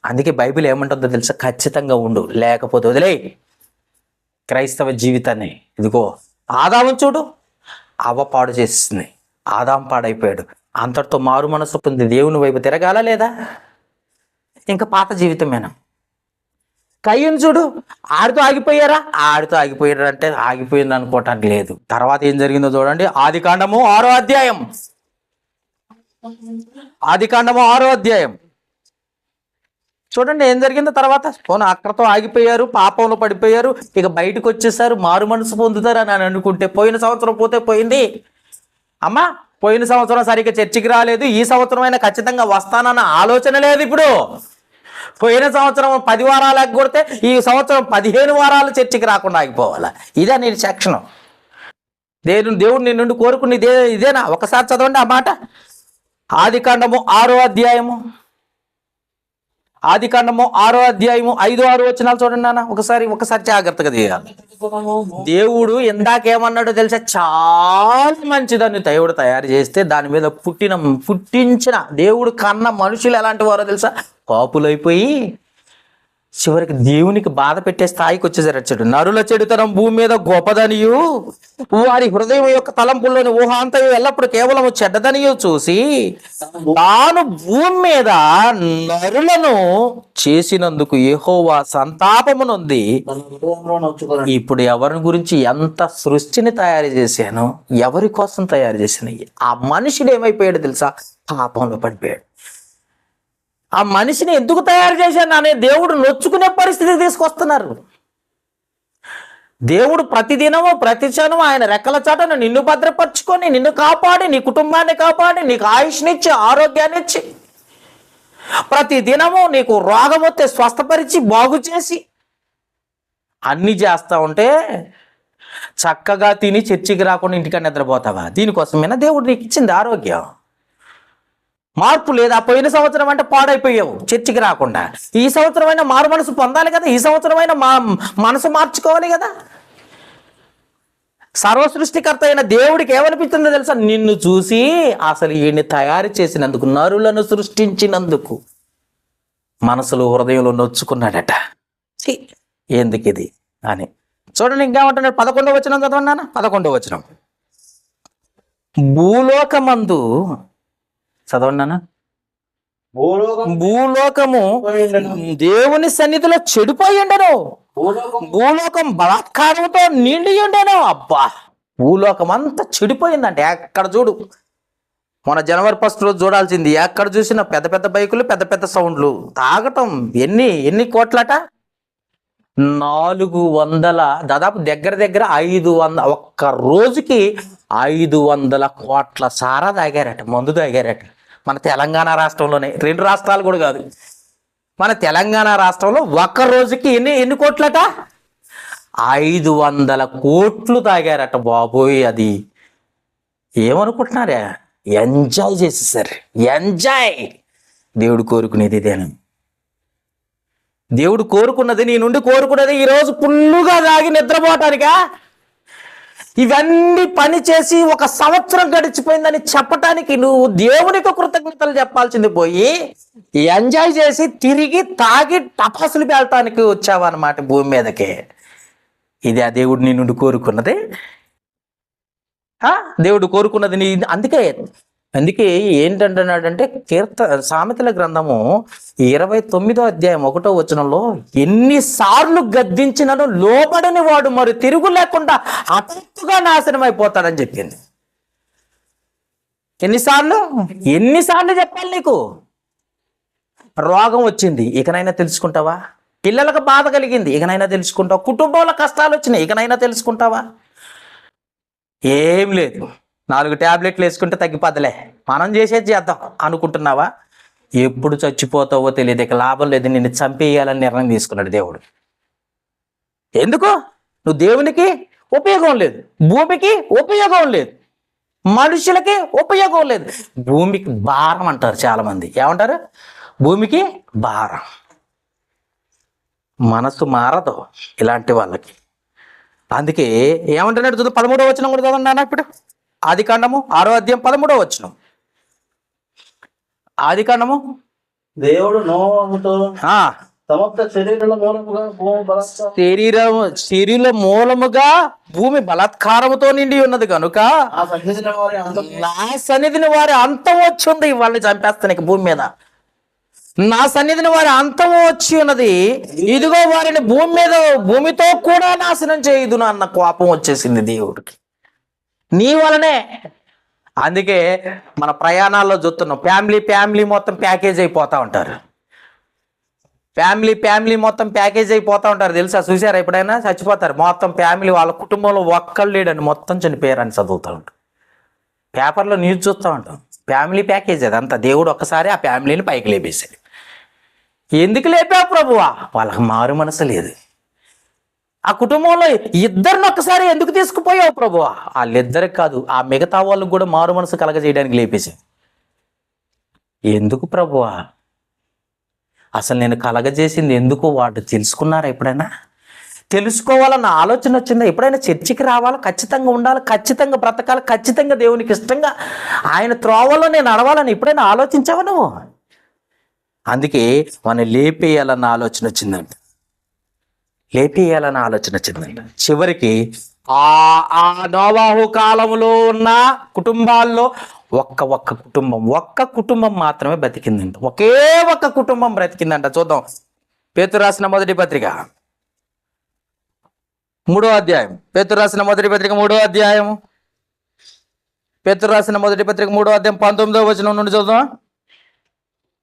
అందుకే బైబిల్ ఏమంటుందో తెలుసా? ఖచ్చితంగా ఉండు, లేకపోతే వదిలే క్రైస్తవ జీవితాన్ని. ఇదిగో ఆదాము చూడు, అవ్వ పాడు చేసింది, ఆదాం పాడైపోయాడు, అంతటితో మారు మనసు పొంది దేవుని వైపు తిరగాల లేదా? ఇంకా పాత జీవితమేనా? కయ్యను చూడు, ఆడితో ఆగిపోయారా? ఆడితో ఆగిపోయారు అంటే ఆగిపోయింది అనుకోవటానికి లేదు. తర్వాత ఏం జరిగిందో చూడండి. ఆదికాండము 6వ అధ్యాయం. ఆదికాండము 6వ అధ్యాయం చూడండి ఏం జరిగిందో. తర్వాత అక్కడతో ఆగిపోయారు, పాపంలో పడిపోయారు, ఇక బయటకు వచ్చేసారు, మారు మనసు పొందుతారు అని అనుకుంటే పోయిన సంవత్సరం పోతే పోయింది. అమ్మా, పోయిన సంవత్సరం సరిగ్గా చర్చికి రాలేదు, ఈ సంవత్సరం అయినా ఖచ్చితంగా వస్తానన్న ఆలోచన లేదు. ఇప్పుడు పోయిన సంవత్సరం 10 వారాలు కొడితే ఈ సంవత్సరం 15 వారాలు చర్చికి రాకుండా ఆగిపోవాలా? ఇదే నేను సెక్షను. దేవుడు నీ నుండి కోరుకుని ఇదేనా? ఒకసారి చదవండి ఆ మాట. ఆదికాండము 6వ అధ్యాయము. ఆదికాండము 6వ అధ్యాయము 5-6 వచనాలు చూడండి నాన్న. ఒకసారి జాగ్రత్తగా చేయాలి. దేవుడు ఎందాకేమన్నాడో తెలుసా? చాలా మంచిదాన్ని దేవుడు తయారు చేస్తే దాని మీద పుట్టించిన దేవుడు కన్న మనుషులు ఎలాంటి వారో తెలుసా? పాపులైపోయి చివరికి దేవునికి బాధ పెట్టే స్థాయికి వచ్చేసారు. చెడు నరుల చెడుతనం భూమి మీద గొప్పదనియు, వారి హృదయం యొక్క తలంపుల్లోని ఊహాంతయు ఎల్లప్పుడు కేవలం చెడ్డదనియు చూసి తాను భూమి మీద నరులను చేసినందుకు యెహోవా సంతాపము నొంది, ఇప్పుడు ఎవరి గురించి ఎంత సృష్టిని తయారు చేశాను, ఎవరి కోసం తయారు చేసిన ఆ మనుషుడు ఏమైపోయాడు తెలుసా? పాపంలో పడిపోయాడు. ఆ మనిషిని ఎందుకు తయారు చేశాను అనే దేవుడు నొచ్చుకునే పరిస్థితి తీసుకొస్తున్నారు. దేవుడు ప్రతిదినము ప్రతి క్షణం ఆయన రెక్కల చాటును నిన్ను భద్రపరుచుకొని, నిన్ను కాపాడి, నీ కుటుంబాన్ని కాపాడి, నీకు ఆయుష్నిచ్చి, ఆరోగ్యాన్ని ఇచ్చి, ప్రతి దినము నీకు రోగం వస్తే స్వస్థపరిచి, బాగు చేసి అన్ని చేస్తా ఉంటే చక్కగా తిని చర్చికి రాకుండా ఇంటికాడ నిద్రపోతావా? దీనికోసమైనా దేవుడు నీకు ఇచ్చింది ఆరోగ్యం. మార్పు లేదా? పోయిన సంవత్సరం అంటే పాడైపోయావు చర్చికి రాకుండా, ఈ సంవత్సరం అయినా మారు మనసు పొందాలి కదా, ఈ సంవత్సరం అయినా మనసు మార్చుకోవాలి కదా. సర్వ సృష్టికర్త అయిన దేవుడికి ఏమనిపిస్తుందో తెలుసా? నిన్ను చూసి అసలు ఈయన్ని తయారు చేసినందుకు, నరులను సృష్టించినందుకు మనసులో హృదయంలో నొచ్చుకున్నాడట. ఎందుకు ఇది అని చూడండి. ఇంకేమంటున్నాడు? 11వ వచనం చదవండి నాన్న. 11వ వచనం. భూలోకమందు చదవండి నాన్న. భూలోకము దేవుని సన్నిధిలో చెడిపోయి ఉండను, భూలోకం బలాత్కారంతో నిండి ఉండను. అబ్బా, భూలోకం అంతా చెడిపోయిందంటే ఎక్కడ చూడు. మన జనవరి 1 రోజు చూడాల్సింది, ఎక్కడ చూసినా పెద్ద పెద్ద బైకులు, పెద్ద పెద్ద సౌండ్లు, తాగటం. ఎన్ని కోట్లట? 400, దాదాపు దగ్గర 500, ఒక్క రోజుకి 500 కోట్ల సారా తాగారట, మందు తాగారట. మన తెలంగాణ రాష్ట్రంలోనే, 2 రాష్ట్రాలు కూడా కాదు, మన తెలంగాణ రాష్ట్రంలో ఒక్క రోజుకి ఎన్ని కోట్లట? 500 కోట్లు తాగారట బాబోయ్. అది ఏమనుకుంటున్నారా? ఎంజాయ్ చేసేసారు, ఎంజాయ్. దేవుడు కోరుకునేది ఇదేనా? దేవుడు కోరుకున్నది, నీ నుండి కోరుకున్నది ఈరోజు ఫుల్లుగా తాగి నిద్రపోవటానికా? ఇవన్నీ పని చేసి 1 సంవత్సరం గడిచిపోయిందని చెప్పటానికి నువ్వు దేవునికి కృతజ్ఞతలు చెప్పాల్సింది పోయి ఎంజాయ్ చేసి తిరిగి తాగి టపాసులు పేల్టానికి వచ్చావన్నమాట భూమి మీదకి. ఇది ఆ దేవుడు నీ నుండి కోరుకున్నది. దేవుడు కోరుకున్నది నీ. అందుకే ఏంటంటున్నాడంటే సామెతల గ్రంథము 29వ అధ్యాయం 1వ వచనంలో, ఎన్నిసార్లు గద్దించినను లోబడని వాడు మరి తిరుగు లేకుండా హఠాత్తుగా నాశనం అయిపోతాడని చెప్పింది. ఎన్నిసార్లు చెప్పాలి నీకు? రోగం వచ్చింది, ఇకనైనా తెలుసుకుంటావా? పిల్లలకు బాధ కలిగింది, ఇకనైనా తెలుసుకుంటావా? కుటుంబంలో కష్టాలు వచ్చినాయి, ఇకనైనా తెలుసుకుంటావా? ఏం లేదు, 4 ట్యాబ్లెట్లు వేసుకుంటే తగ్గిపోద్దులే, మనం చేసేది చేద్దాం అనుకుంటున్నావా? ఎప్పుడు చచ్చిపోతావో తెలియదు, ఇక లాభం లేదు, నిన్ను చంపేయాలని నిర్ణయం తీసుకున్నాడు దేవుడు. ఎందుకు? నువ్వు దేవునికి ఉపయోగం లేదు, భూమికి ఉపయోగం లేదు, మనుషులకి ఉపయోగం లేదు. భూమికి భారం అంటారు చాలామంది. ఏమంటారు? భూమికి భారం. మనసు మారదు ఇలాంటి వాళ్ళకి. అందుకే ఏమంటున్నాడు? 13వ వచనం కూడా చదవండి నాన్న. ఇప్పుడు ఆదికాండము 6వ అధ్యాయం 13వ వచనం. ఆదికాండము, దేవుడు నోవాహుతో సమస్త శరీర మూలముగా భూమి బలాత్కారముతో నిండి ఉన్నది కనుక నా సన్నిధిని వారి అంతం వచ్చి ఉంది. వాళ్ళని చంపేస్తాను భూమి మీద. నా సన్నిధిని వారి అంతం వచ్చి ఉన్నది, ఇదిగో వారిని భూమితో కూడా నాశనం చేయదును అన్న కోపం వచ్చేసింది దేవుడికి, నీ వలనే. అందుకే మన ప్రయాణాల్లో చూస్తున్నాం, ఫ్యామిలీ మొత్తం ప్యాకేజ్ అయిపోతా ఉంటారు. ఫ్యామిలీ మొత్తం ప్యాకేజ్ అయిపోతా ఉంటారు. తెలుసా? చూసారా? ఎప్పుడైనా చచ్చిపోతారు మొత్తం ఫ్యామిలీ, వాళ్ళ కుటుంబంలో ఒక్కళ్ళు లేడని మొత్తం చనిపోయారని చదువుతూ ఉంటాం. పేపర్లో న్యూస్ చూస్తూ ఉంటాం. ఫ్యామిలీ ప్యాకేజ్ అదంతా. దేవుడు ఒక్కసారి ఆ ఫ్యామిలీని పైకి లేపేశాడు. ఎందుకు లేపావు ప్రభువా? వాళ్ళకి మారు మనసు లేదు. ఆ కుటుంబంలో ఇద్దరిని ఒక్కసారి ఎందుకు తీసుకుపోయావు ప్రభువా? వాళ్ళిద్దరికి కాదు, ఆ మిగతా వాళ్ళకు కూడా మారు మనసు కలగజేయడానికి లేపేశావు. ఎందుకు ప్రభువా? అసలు నేను కలగజేసింది ఎందుకు? వాడు తెలుసుకున్నారా? ఎప్పుడైనా తెలుసుకోవాలన్న ఆలోచన వచ్చిందా? ఎప్పుడైనా చర్చికి రావాలా? ఖచ్చితంగా ఉండాలి, ఖచ్చితంగా బ్రతకాలి, ఖచ్చితంగా దేవునికి ఇష్టంగా ఆయన త్రోవలో నేను నడవాలని ఎప్పుడైనా ఆలోచించావా నువ్వు? అందుకే మనం లేపేయాలన్న ఆలోచన వచ్చిందంట. చివరికి ఆ నోవాహు కాలంలో ఉన్న కుటుంబాల్లో ఒక్క కుటుంబం మాత్రమే బ్రతికిందంట. ఒకే ఒక్క కుటుంబం బ్రతికిందంట. చూద్దాం. పేతురు రాసిన మొదటి పత్రిక 3వ అధ్యాయం. పేతురు రాసిన మొదటి పత్రిక 3వ అధ్యాయం. పేతురు రాసిన మొదటి పత్రిక 3వ అధ్యాయం 19వ వచనం నుండి చూద్దాం.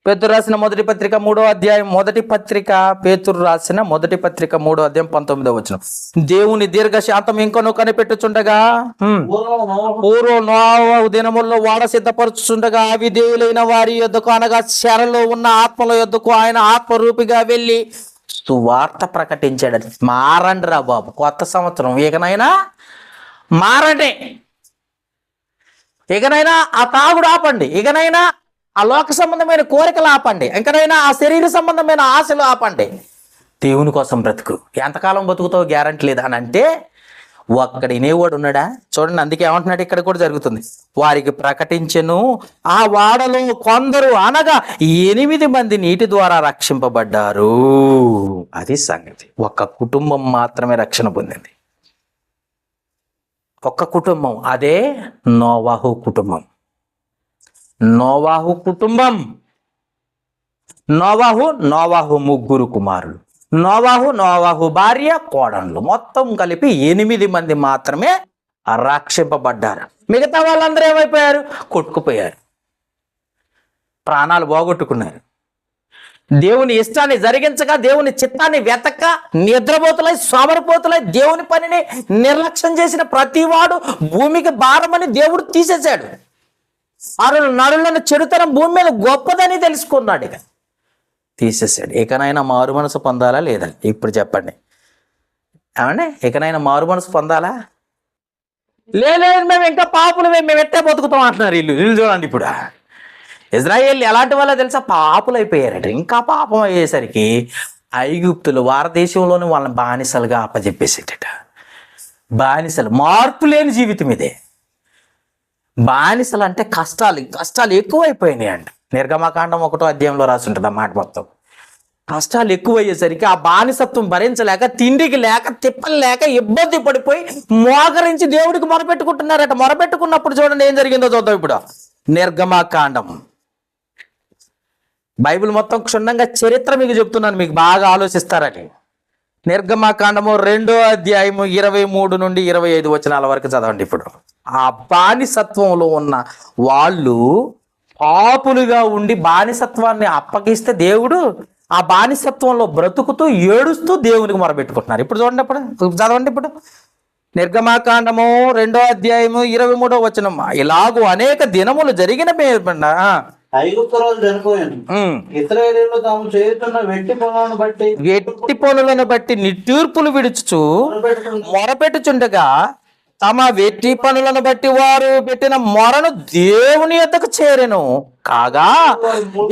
పేతురు రాసిన మొదటి పత్రిక 3వ అధ్యాయం. పేతురు రాసిన మొదటి పత్రిక 3వ అధ్యాయం 19వ వచనం. దేవుని దీర్ఘ శాంతం ఇంకొను కనిపెట్టుచుండగా, పూర్వ నోవాహు దినముల్లో వాడ సిద్ధపరచుచుండగా అవిధేయులైన వారి యొద్దకు, అనగా చెరలో ఉన్న ఆత్మల యొద్దకు ఆయన ఆత్మరూపిగా వెళ్ళి సువార్త ప్రకటించాడు. మారండి రా బాబు, కొత్త సంవత్సరం, ఇకనైనా మారండి, ఇకనైనా ఆ తాగుడు ఆపండి, ఇకనైనా ఆ లోక సంబంధమైన కోరికలు ఆపండి, ఇంకనైనా ఆ శరీర సంబంధమైన ఆశలు ఆపండి. దేవుని కోసం బ్రతుకు. ఎంతకాలం బతుకుతావు గ్యారంటీ లేదు అని అంటే ఒక్కడు వినేవాడు ఉన్నాడా? చూడండి. అందుకే ఏమంటున్నాడు, ఇక్కడ కూడా జరుగుతుంది. వారికి ప్రకటించెను, ఆ వాడలో కొందరు, అనగా 8 మంది నీటి ద్వారా రక్షింపబడ్డారు. అది సంగతి. ఒక్క కుటుంబం మాత్రమే రక్షణ పొందింది. ఒక్క కుటుంబం, అదే నోవాహు కుటుంబం. నోవాహు 3 కుమారులు, నోవాహు భార్య, కోడళ్ళు, మొత్తం కలిపి 8 మంది మాత్రమే రక్షింపబడ్డారు. మిగతా వాళ్ళందరూ ఏమైపోయారు? కొట్టుకుపోయారు, ప్రాణాలు పోగొట్టుకున్నారు. దేవుని ఇష్టాన్ని జరిగించగా, దేవుని చిత్తాన్ని వెతక, నిద్రపోతులై, సోమరిపోతులై, దేవుని పనిని నిర్లక్ష్యం చేసిన ప్రతివాడు భూమికి భారమని దేవుడు తీసేశాడు. నరులను చెడుతనం భూమి మీద గొప్పదని తెలుసుకున్నాడు. ఇక తీసేసాడు. ఇకనైనా మారు మనసు పొందాలా లేదా? ఇప్పుడు చెప్పండి. ఏమండి, ఇకనైనా మారు మనసు పొందాలా? లేదు, మేము ఇంకా పాపులు, మేము ఎట్టే బతుకుతాం అంటున్నారు వీళ్ళు. చూడండి, ఇప్పుడు ఇజ్రాయేల్ ఎలాంటి వాళ్ళో తెలుసా? పాపులు అయిపోయారట. ఇంకా పాపం అయ్యేసరికి ఐగుప్తులు భారతదేశంలోని వాళ్ళని బానిసలుగా అప్పచెప్పేసేటట. బానిసలు, మార్పు లేని జీవితం ఇదే. బానిసలు అంటే కష్టాలు ఎక్కువైపోయినాయి అంట. నిర్గమకాండం 1వ అధ్యాయంలో రాసి ఉంటుంది ఆ మాట మొత్తం. కష్టాలు ఎక్కువయ్యేసరికి ఆ బానిసత్వం భరించలేక, తిండికి లేక, తిప్పలు లేక ఇబ్బంది పడిపోయి మోకరించి దేవుడికి మొరపెట్టుకుంటున్నారట. మొరపెట్టుకున్నప్పుడు చూడండి ఏం జరిగిందో చూద్దాం ఇప్పుడు. నిర్గమకాండం, బైబిల్ మొత్తం క్షుణ్ణంగా చరిత్ర మీకు చెప్తున్నాను, మీకు బాగా ఆలోచిస్తారని. నిర్గమకాండము 2వ అధ్యాయము 23 నుండి 25 వచనాల వరకు చదవండి. ఇప్పుడు ఆ బానిసత్వంలో ఉన్న వాళ్ళు పాపులుగా ఉండి బానిసత్వాన్ని అప్పగిస్తే దేవుడు ఆ బానిసత్వంలో బ్రతుకుతూ ఏడుస్తూ దేవునికి మొరబెట్టుకుంటున్నారు. ఇప్పుడు చూడండి, అప్పుడు చదవండి. ఇప్పుడు నిర్గమకాండము 2వ అధ్యాయము 23వ వచనం. ఇలాగూ అనేక దినములు జరిగిన ఐగుప్తురాజు చనిపోయాను. ఇశ్రాయేలీయులు తాము చేస్తున్న వెట్టి పనులను బట్టి నిట్టూర్పులు విడుచుచు మొరపెట్టుచుండగా, తమ వెట్టి పనులను బట్టి వారు పెట్టిన మొరను దేవుని యొద్దకు చేరెను. కాగా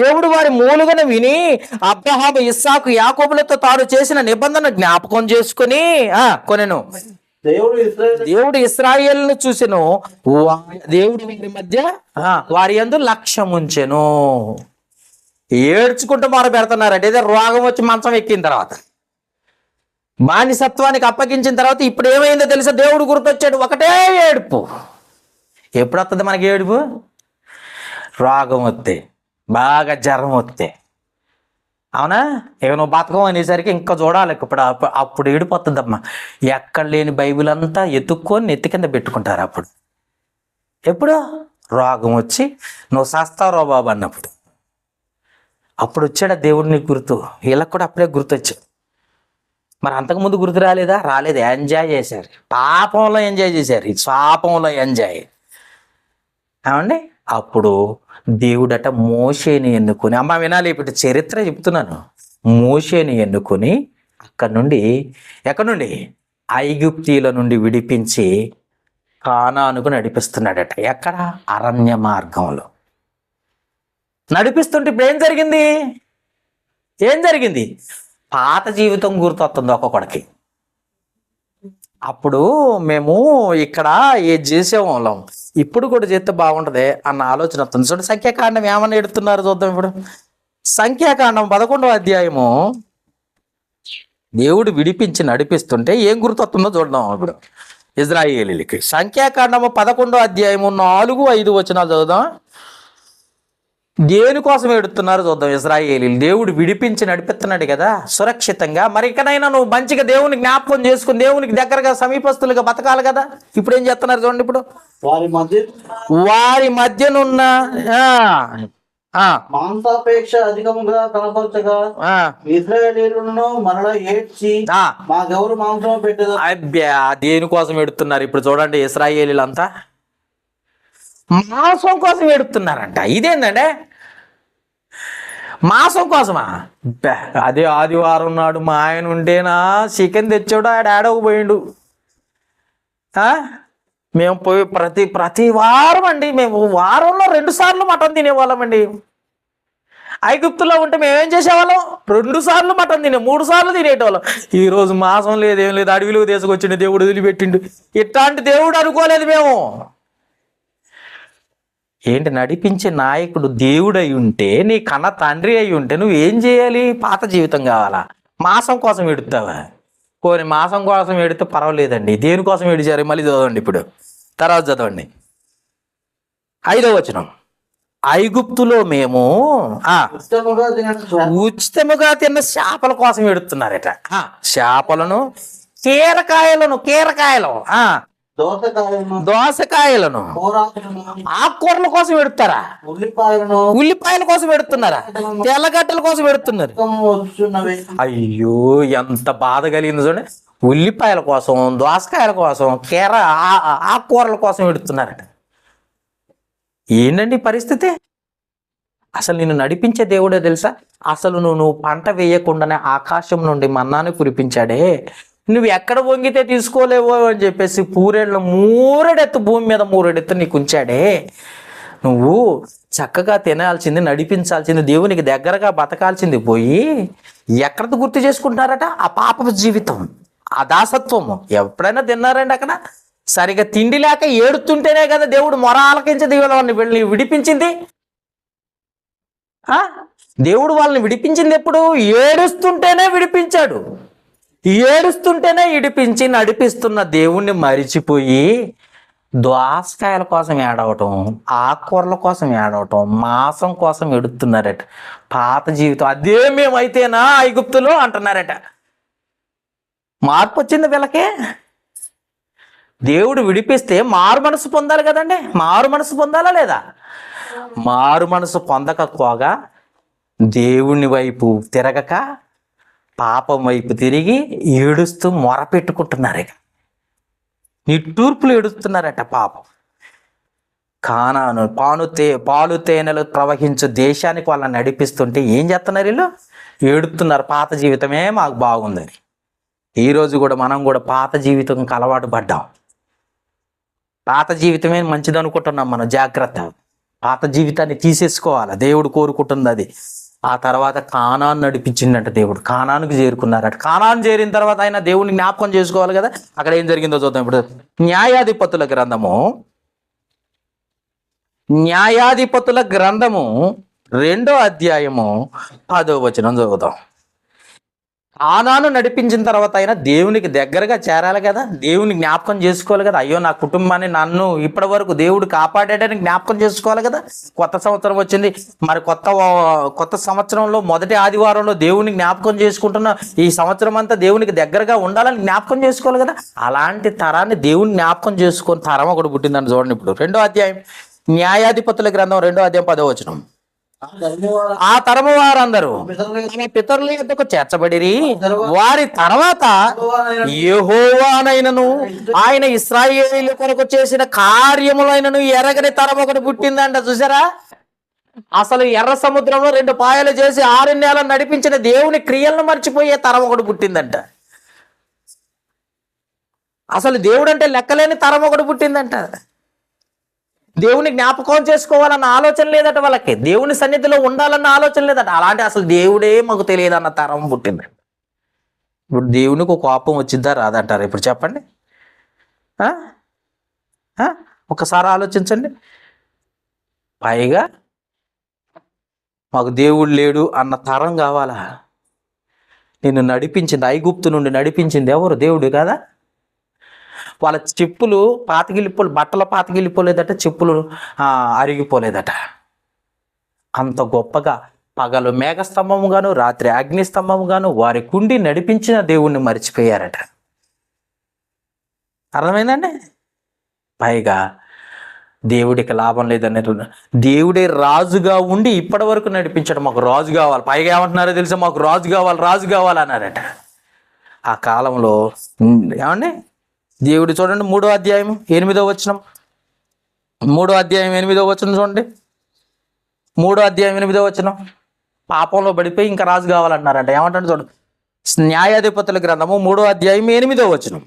దేవుడు వారి మూలుగను విని అబ్రహాము, ఇస్సాకు, యాకోబులతో తాను చేసిన నిబంధన జ్ఞాపకం చేసుకుని కొనెను. దేవుడు ఇశ్రాయేలును చూసెను. దేవుడు వారి మధ్య వారి యందు లక్ష్యముంచెను. ఏడ్చుకుంటూ మొర పెడుతున్నారంటే ఏదో రోగం వచ్చి మంచం ఎక్కిన తర్వాత, బానిసత్వానికి అప్పగించిన తర్వాత ఇప్పుడు ఏమైందో తెలుసా? దేవుడు గుర్తొచ్చాడు. ఒకటే ఏడుపు. ఎప్పుడు వస్తుంది మనకి ఏడుపు? రోగం వస్తే, బాగా జ్వరం వస్తే, అవునా? ఏమో బతకం అనేసరికి ఇంకా చూడాలి. అప్పుడు ఏడిపోతుందమ్మా. ఎక్కడ లేని బైబిల్ అంతా ఎత్తుక్కొని నెత్తి కింద పెట్టుకుంటారు. ఎప్పుడు రోగం వచ్చి నువ్వు సస్తావు బాబు అన్నప్పుడు, అప్పుడు వచ్చాడు దేవుడిని గుర్తు. వీళ్ళకి కూడా అప్పుడే గుర్తొచ్చాడు. మరి అంతకుముందు గుర్తు రాలేదా? రాలేదు. ఎంజాయ్ చేశారు, పాపంలో ఎంజాయ్ చేశారు, ఈ శాపంలో ఎంజాయ్. ఏమండి? అప్పుడు దేవుడట మోషేని ఎన్నుకొని, అమ్మ వినాలి, ఇప్పుడు చరిత్ర చెప్తున్నాను. మోషేని ఎన్నుకొని అక్కడి నుండి, ఎక్కడి నుండి? ఐగుప్తీల నుండి విడిపించి కానానుకు నడిపిస్తున్నాడట. ఎక్కడ? అరణ్య మార్గంలో నడిపిస్తుంటే ఇప్పుడు ఏం జరిగింది? పాత జీవితం గుర్తొస్తుంది ఒక్కొక్కడికి. అప్పుడు మేము ఇక్కడ ఏది చేసేవాళ్ళం, ఇప్పుడు కూడా చేస్తే బాగుంటుంది అన్న ఆలోచన వస్తుంది. చూడండి, సంఖ్యాకాండం ఏమన్నా ఎడుతున్నారు చూద్దాం. ఇప్పుడు సంఖ్యాకాండం 11వ అధ్యాయము దేవుడు విడిపించి నడిపిస్తుంటే ఏం గుర్తొస్తుందో చూద్దాం. ఇప్పుడు ఇశ్రాయేలీయులకి సంఖ్యాకాండము 11వ అధ్యాయము 4-5 వచనాలు చదువుదాం. దేనికోసం ఏడుతున్నారు చూద్దాం. ఇశ్రాయేలీయులు దేవుడు విడిపించి నడిపిస్తున్నాడు కదా సురక్షితంగా. మరి ఇకనైనా నువ్వు మంచిగా దేవుని జ్ఞాపకం చేసుకుని దేవునికి దగ్గరగా సమీపస్తులుగా బతకాలి కదా. ఇప్పుడు ఏం చేస్తున్నారు చూడండి. ఇప్పుడు వారి మధ్యనున్న మాంసాపేక్ష అధికముగా కనపరచగా ఇశ్రాయేలీయులను మరలా ఏడ్చి మాకెవరు మాంసం పెట్టేదా? అబ్బా, దేనికోసం ఏడుతున్నారు ఇప్పుడు చూడండి. ఇశ్రాయేలీయులంతా మాంసం కోసం ఏడుతున్నారంట. ఇదేందంటే మాంసం కోసమా? అదే ఆదివారం నాడు మా ఆయన ఉంటేనా చికెన్ తెచ్చాడు, ఆడ ఆడకు పోయిండు. మేము పోయి ప్రతి వారం అండి, మేము వారంలో 2 సార్లు మటన్ తినేవాళ్ళమండి. ఐగుప్తులో ఉంటే మేమేం చేసేవాళ్ళం? 2 సార్లు మటన్ 3 సార్లు తినేటోళ్ళం. ఈరోజు మాంసం లేదేం లేదు, అడవిలో తీసుకొచ్చిండు దేవుడు, వదిలిపెట్టిండు. ఇట్లాంటి దేవుడు అనుకోలేదు మేము. ఏంటి? నడిపించే నాయకుడు దేవుడు అయి ఉంటే, నీ కన్న తండ్రి అయి ఉంటే నువ్వేం చేయాలి? పాత జీవితం కావాలా? మాంసం కోసం ఎడుతావా? పోనీ మాంసం కోసం ఎడితే పర్వాలేదండి. దేనికోసం ఏడిచారు? మళ్ళీ చదవండి. ఇప్పుడు తర్వాత చదవండి 5వ వచనం. ఐగుప్తులో మేము ఉచితముగా తిన్న చేపల కోసం ఎడుతున్నారట. చేపలను, కీరకాయలు, దోసకాయలను, ఆకుకూరల కోసం ఎడుతారా? ఉల్లిపాయల కోసం ఎడుతున్నారా? తెల్లగడ్డల కోసం ఎడుతున్నారు. అయ్యో, ఎంత బాధ కలిగింది చూడండి. ఉల్లిపాయల కోసం, దోసకాయల కోసం, ఆకుకూరల కోసం ఎడుతున్నారట. ఏంటండి పరిస్థితి? అసలు నిన్ను నడిపించే దేవుడే తెలుసా? అసలు నువ్వు పంట వేయకుండానే ఆకాశం నుండి మన్నాను కురిపించాడే. నువ్వు ఎక్కడ వంగితే తీసుకోలేవో అని చెప్పేసి పూరేళ్ళు 3 భూమి మీద 3 నీకు ఉంచాడే. నువ్వు చక్కగా తినాల్సింది, నడిపించాల్సింది, దేవునికి దగ్గరగా బతకాల్సింది పోయి ఎక్కడితో గుర్తు చేసుకుంటారట? ఆ పాపపు జీవితం, ఆ దాసత్వము. ఎప్పుడైనా తిన్నారండి అక్కడ? సరిగా తిండి లేక ఏడుతుంటేనే కదా దేవుడు మొర ఆలకించి వాళ్ళని విడిపించింది. దేవుడు వాళ్ళని విడిపించింది ఎప్పుడు? ఏడుస్తుంటేనే విడిపించాడు. ఏడుస్తుంటేనే విడిపించి నడిపిస్తున్న దేవుణ్ణి మరిచిపోయి దోసకాయల కోసం ఏడవటం, ఆకుకూరల కోసం ఏడవటం, మాంసం కోసం ఎడుతున్నారట. పాత జీవితం అదే మేమైతేనా ఐగుప్తులో అంటున్నారట. మార్పు వచ్చింది వీళ్ళకే. దేవుడు విడిపిస్తే మారు మనసు పొందాలి కదండి. మారు మనసు పొందాలా లేదా? మారు మనసు పొందకపోగా దేవుని వైపు తిరగక పాపం వైపు తిరిగి ఏడుస్తూ మొర పెట్టుకుంటున్నారు. ఇక నిట్టూర్పులు ఏడుస్తున్నారట పాపం. కానాను పాలు తేనెలు ప్రవహించు దేశానికి వాళ్ళని నడిపిస్తుంటే ఏం చేస్తున్నారు వీళ్ళు? ఏడుతున్నారు. పాత జీవితమే మాకు బాగుందని. ఈరోజు కూడా మనం కూడా పాత జీవితంకి అలవాటు పడ్డాం. పాత జీవితమే మంచిది అనుకుంటున్నాం మనం. జాగ్రత్త. పాత జీవితాన్ని తీసేసుకోవాలి. దేవుడు కోరుకుంటుంది అది. ఆ తర్వాత కానాను నడిపించిందంట దేవుడు. కానానుకు చేరుకున్నారట. కానాను చేరిన తర్వాత ఆయన దేవుడిని జ్ఞాపకం చేసుకోవాలి కదా. అక్కడ ఏం జరిగిందో చూద్దాం ఇప్పుడు. న్యాయాధిపతుల గ్రంథము 2వ అధ్యాయము 10వ వచనం చదువుదాం. కానాను నడిపించిన తర్వాత అయినా దేవునికి దగ్గరగా చేరాలి కదా. దేవుని జ్ఞాపకం చేసుకోవాలి కదా. అయ్యో నా కుటుంబాన్ని నన్ను ఇప్పటి వరకు దేవుడు కాపాడాడని జ్ఞాపకం చేసుకోవాలి కదా. కొత్త సంవత్సరం వచ్చింది. మరి కొత్త సంవత్సరంలో మొదటి ఆదివారంలో దేవుని జ్ఞాపకం చేసుకుంటున్నా. ఈ సంవత్సరం అంతా దేవునికి దగ్గరగా ఉండాలని జ్ఞాపకం చేసుకోవాలి కదా. అలాంటి తరాన్ని దేవుని జ్ఞాపకం చేసుకొని తరం ఒకటి పుట్టిందని చూడండి. ఇప్పుడు 2వ అధ్యాయం న్యాయాధిపతుల గ్రంథం 2వ అధ్యాయం 10వ వచనం. ఆ తరము వారందరూ తమ పితరుల యొద్దకు చేర్చబడిరి. వారి తర్వాత యెహోవానైనను ఆయన ఇశ్రాయేలీయుల కొరకు చేసిన కార్యములైనను ఎరగని తరం ఒకటి పుట్టిందంట. చూసారా? అసలు ఎర్ర సముద్రంలో 2 పాయలు చేసి 6 నెలలు నడిపించిన దేవుని క్రియలను మర్చిపోయే తరం ఒకటి పుట్టిందంట. అసలు దేవుడు అంటే లెక్కలేని తరం ఒకటి పుట్టిందంట. దేవుని జ్ఞాపకం చేసుకోవాలన్న ఆలోచన లేదట వాళ్ళకి. దేవుని సన్నిధిలో ఉండాలన్న ఆలోచన లేదట. అలాంటి అసలు దేవుడే మాకు తెలియదన్న తరం పుట్టింది. ఇప్పుడు దేవునికి కోపం వచ్చిందా రాదంటారు? ఇప్పుడు చెప్పండి. ఒకసారి ఆలోచించండి. పైగా మాకు దేవుడు లేడు అన్న తరం కావాలా? నిన్ను నడిపించింది, ఐగుప్తు నుండి నడిపించింది ఎవరు? దేవుడు కదా. వాళ్ళ చెప్పులు బట్టలు పాతగిలిపోలేదట, చెప్పులు అరిగిపోలేదట. అంత గొప్పగా పగలు మేఘస్తంభముగాను రాత్రి అగ్నిస్తంభముగాను వారి కుండి నడిపించిన దేవుణ్ణి మర్చిపోయారట. అర్థమైందండి? పైగా దేవుడికి లాభం లేదన్నట్టు దేవుడే రాజుగా ఉండి ఇప్పటి వరకు నడిపించాడు. మాకు రాజు కావాలి. పైగా ఏమంటున్నారో తెలుసా? మాకు రాజు కావాలి అన్నారట. ఆ కాలంలో ఏమండి దేవుడు చూడండి 3వ అధ్యాయం 8వ వచనం. 3వ అధ్యాయం 8వ వచనం చూడండి. 3వ అధ్యాయం 8వ వచనం. పాపంలో పడిపోయి ఇంకా రాజు కావాలన్నారంట. ఏమంటాడు చూడండి. న్యాయాధిపతుల గ్రంథము 3వ అధ్యాయం 8వ వచనం.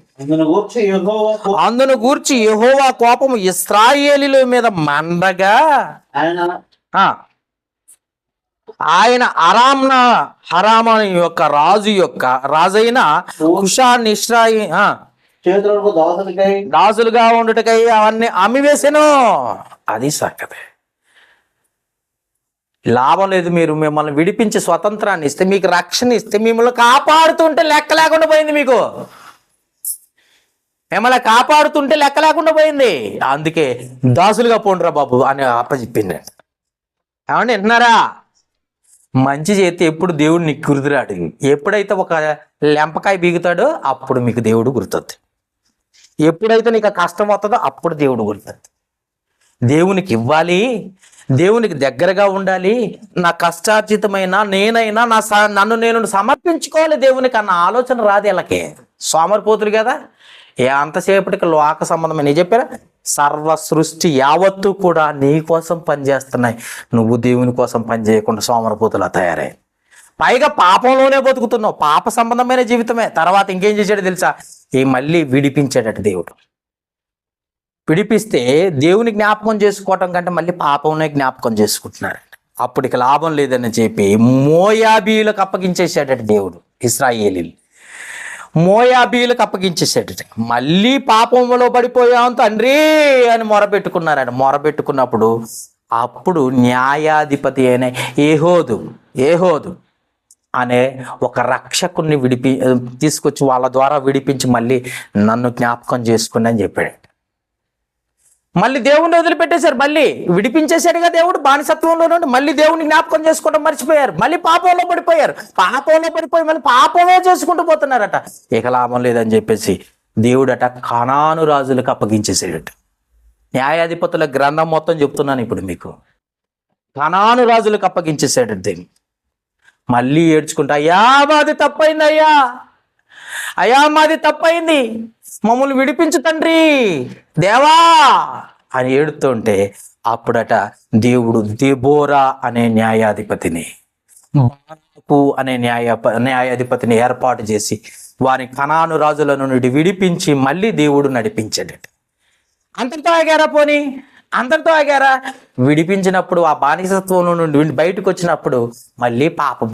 అందును గూర్చి యెహోవా కోపము ఇశ్రాయేలీయుల మీద మండగా ఆయన హరామ యొక్క రాజైన కుషాన్ దాసులుగా ఉండుటకై అవన్నీ అమ్మివేసెను. అది సంగతి. లాభం లేదు. మీరు మిమ్మల్ని విడిపించి స్వతంత్రాన్ని ఇస్తే, మీకు రక్షణ ఇస్తే, మిమ్మల్ని కాపాడుతుంటే లెక్క లేకుండా పోయింది. మిమ్మల్ని కాపాడుతుంటే లెక్క లేకుండా పోయింది. అందుకే దాసులుగా పోండిరా బాబు అని అప్పచెప్పింది. ఏమండి వింటున్నారా? మంచి చేస్తే ఎప్పుడు దేవుడు నీకు గుర్తురాడు. ఎప్పుడైతే ఒక లెంపకాయ బీగుతాడో అప్పుడు మీకు దేవుడు గుర్తుంది. ఎప్పుడైతే నీకు కష్టం వస్తుందో అప్పుడు దేవుడు గుర్తుంది. దేవునికి ఇవ్వాలి, దేవునికి దగ్గరగా ఉండాలి. నా కష్టార్జితమైన నేనైనా నన్ను నేను సమర్పించుకోవాలి దేవునికి అన్న ఆలోచన రాదు వీళ్ళకి. సోమరిపోతులు కదా. అంతసేపటికి లోక సంబంధమైన చెప్పారా? సర్వ సృష్టి యావత్తు కూడా నీ కోసం పనిచేస్తున్నాయి. నువ్వు దేవుని కోసం పని చేయకుండా సోమరిపోతులా తయారై పైగా పాపంలోనే బతుకుతున్నావు. పాప సంబంధమైన జీవితమే. తర్వాత ఇంకేం చేశాడు తెలుసా? మళ్ళీ విడిపించాడట దేవుడు. విడిపిస్తే దేవుని జ్ఞాపకం చేసుకోవటం కంటే మళ్ళీ పాపంనే జ్ఞాపకం చేసుకుంటున్నాడు. అప్పటికి లాభం లేదని చెప్పి మోయాబీలకు అప్పగించేసాడట దేవుడు ఇశ్రాయేలీయులు. మోయాబీలకు అప్పగించేసాడు. మళ్ళీ పాపంలో పడిపోయాం తండ్రి అని మొరపెట్టుకున్నారట. మొరపెట్టుకున్నప్పుడు అప్పుడు న్యాయాధిపతి అయిన ఏహోదు అనే ఒక రక్షకుణ్ణి తీసుకొచ్చి వాళ్ళ ద్వారా విడిపించి మళ్ళీ నన్ను జ్ఞాపకం చేసుకుని అని చెప్పాడు. మళ్ళీ దేవుణ్ణి వదిలిపెట్టేశారు. మళ్ళీ విడిపించేశాడుగా దేవుడు బానిసత్వంలో నుండి. మళ్ళీ దేవుని జ్ఞాపకం చేసుకోవడం మర్చిపోయారు. మళ్ళీ పాపంలో పడిపోయారు. పాపంలో పడిపోయి మళ్ళీ పాపమే చేసుకుంటూ పోతున్నారట. ఇక లాభం లేదని చెప్పేసి దేవుడట కనాను రాజులకు అప్పగించేసాడట. న్యాయాధిపతుల గ్రంథం మొత్తం చెప్తున్నాను ఇప్పుడు మీకు. కనాను రాజులకు అప్పగించేసాడు దీన్ని. మళ్ళీ ఏడ్చుకుంటా, అయ్యా మాది తప్పైంది, అయ్యా మాది తప్పైంది, మమ్మల్ని విడిపించు తండ్రి దేవా అని ఏడుతుంటే అప్పుడట దేవుడు దెబోరా అనే న్యాయాధిపతిని, బారాకు అనే న్యాయాధిపతిని ఏర్పాటు చేసి వారి కనాను రాజుల నుండి విడిపించి మళ్ళీ దేవుడు నడిపించాడట. అంతటితో ఆగారా? పోనీ అందరితో ఆగారా? విడిపించినప్పుడు ఆ బానిసత్వం నుండి బయటకు వచ్చినప్పుడు మళ్ళీ పాపం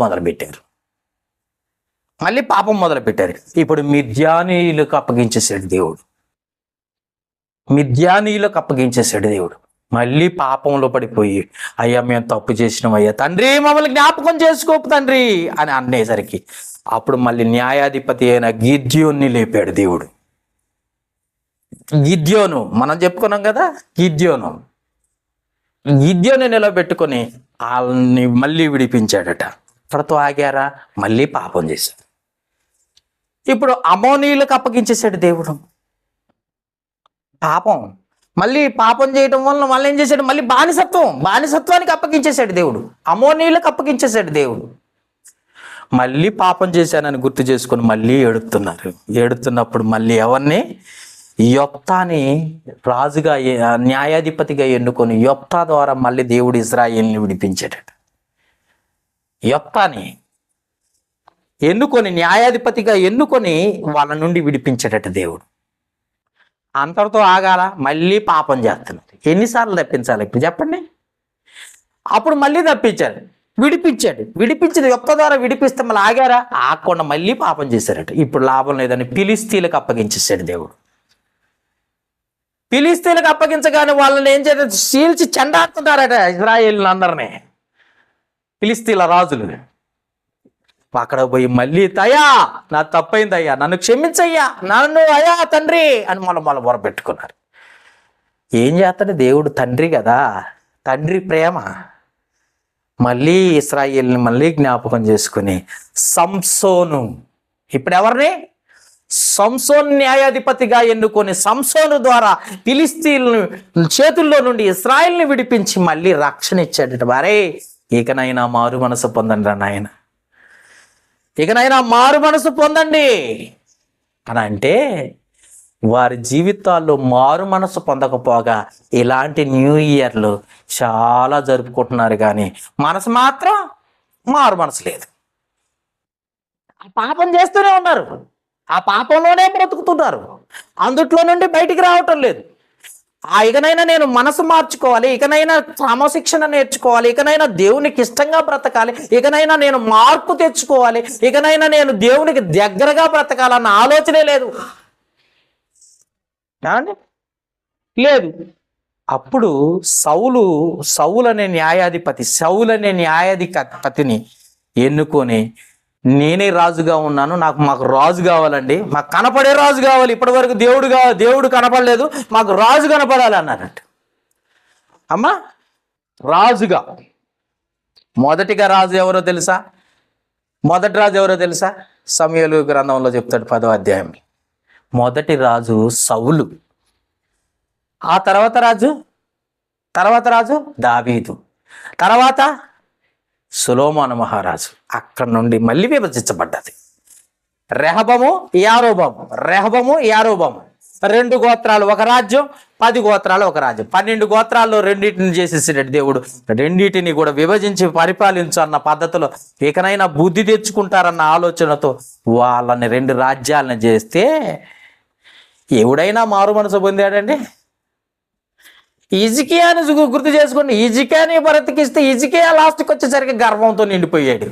మొదలుపెట్టారు. ఇప్పుడు మిద్యానీయులకు అప్పగించేసాడు దేవుడు. మళ్ళీ పాపంలో పడిపోయి, అయ్యా మేము తప్పు చేసినాం అయ్యా తండ్రి, మమ్మల్ని జ్ఞాపకం చేసుకోపు తండ్రి అని అనేసరికి అప్పుడు మళ్ళీ న్యాయాధిపతి అయిన గిద్యోన్ని లేపాడు దేవుడు. గిద్యోను మనం చెప్పుకున్నాం కదా, గిద్యోను నిలబెట్టుకొని వాళ్ళని మళ్ళీ విడిపించాడట. అక్కడతో ఆగారా? మళ్ళీ పాపం చేశాడు. ఇప్పుడు అమోనీయులకు అప్పగించేశాడు దేవుడు. మళ్ళీ పాపం చేయడం వలన మళ్ళీ ఏం చేశాడు? మళ్ళీ బానిసత్వానికి అప్పగించేశాడు దేవుడు. అమోనీయులకు అప్పగించేశాడు దేవుడు. మళ్ళీ పాపం చేశానని గుర్తు చేసుకొని మళ్ళీ ఏడుతున్నప్పుడు మళ్ళీ ఎవరిని? యొప్తాని రాజుగా న్యాయాధిపతిగా ఎన్నుకొని యొప్తా ద్వారా మళ్ళీ దేవుడు ఇశ్రాయేలుని విడిపించాడట. యొప్తాని న్యాయాధిపతిగా ఎన్నుకొని వాళ్ళ నుండి విడిపించాడట దేవుడు. అంతటితో ఆగాల? మళ్ళీ పాపం చేస్తున్నారు. ఎన్నిసార్లు తప్పించాలి ఇప్పుడు చెప్పండి? అప్పుడు మళ్ళీ విడిపించింది యొప్త ద్వారా విడిపిస్తే మళ్ళీ ఆగారా? ఆగకుండా మళ్ళీ పాపం చేశారట. ఇప్పుడు లాభం లేదని ఫిలిస్తీన్లకు అప్పగించేశాడు దేవుడు. ఫిలిస్తీన్లకు అప్పగించగానే వాళ్ళని ఏం చేయాలి? చీల్చి చెండాడుతున్నారట ఇశ్రాయేలుని అందరినీ, ఫిలిస్తీన్ల రాజులు. అక్కడ పోయి మళ్ళీ, అయ్యా నా తప్పైంది అయ్యా, నన్ను క్షమించయ్యా, అయ్యా తండ్రి అని మళ్ళీ మొరపెట్టుకున్నారు. ఏం చేస్తాడు దేవుడు? తండ్రి కదా, తండ్రి ప్రేమ. మళ్ళీ ఇశ్రాయేలుని మళ్ళీ జ్ఞాపకం చేసుకుని సంసోను, ఇప్పుడు ఎవరిని? సంసోను న్యాయాధిపతిగా ఎన్నుకొని సంసోను ద్వారా ఫిలిస్తీన్ల చేతుల్లో నుండి ఇశ్రాయేలుని విడిపించి మళ్ళీ రక్షణ ఇచ్చాడట. వారే ఇకనైనా మారు మనసు పొందండి రా నాయన, ఇకనైనా మారు మనసు పొందండి అని అంటే, వారి జీవితాల్లో మారు మనసు పొందకపోగా ఇలాంటి న్యూ ఇయర్లు చాలా జరుపుకుంటున్నారు, కానీ మనసు మాత్రం మారు మనసు లేదు. ఆ పాపం చేస్తూనే ఉన్నారు, ఆ పాపంలోనే బ్రతుకుతున్నారు, అందుట్లో నుండి బయటికి రావటం లేదు. ఇకనైనా నేను మనసు మార్చుకోవాలి, ఇకనైనా క్రమశిక్షణ నేర్చుకోవాలి, ఇకనైనా దేవునికి ఇష్టంగా బ్రతకాలి, ఇకనైనా నేను మార్పు తెచ్చుకోవాలి, ఇకనైనా నేను దేవునికి దగ్గరగా బ్రతకాలన్న ఆలోచనే లేదు. లేదు. అప్పుడు సౌలు అనే న్యాయాధిపతిని ఎన్నుకొని, నేనే రాజుగా ఉన్నాను, మాకు రాజు కావాలండి, మాకు కనపడే రాజు కావాలి, ఇప్పటి వరకు దేవుడు కనపడలేదు, మాకు రాజు కనపడాలి అన్నారట. అమ్మా, రాజుగా మొదటి రాజు ఎవరో తెలుసా? సమూయేలు గ్రంథంలో చెప్తాడు 10వ అధ్యాయంలో. మొదటి రాజు సౌలు, ఆ తర్వాత రాజు దావీదు, తర్వాత సొలొమోను మహారాజు. అక్కడ నుండి మళ్ళీ విభజించబడ్డది. రెహబము యారోబాము 2 గోత్రాలు ఒక రాజ్యం, 10 గోత్రాలు ఒక రాజ్యం. 12 గోత్రాల్లో రెండింటిని చేసేసాడు దేవుడు. రెండింటిని కూడా విభజించి పరిపాలించు అన్న పద్ధతిలో, ఇకనైనా బుద్ధి తెచ్చుకుంటారన్న ఆలోచనతో వాళ్ళని 2 రాజ్యాలను చేస్తే ఎవడైనా మారు మనసు పొందాడండి? హిజ్కియాని గుర్తు చేసుకోండి. హిజ్కియాని బ్రతికిస్తే హిజ్కియా లాస్ట్కి వచ్చేసరికి గర్వంతో నిండిపోయాడు.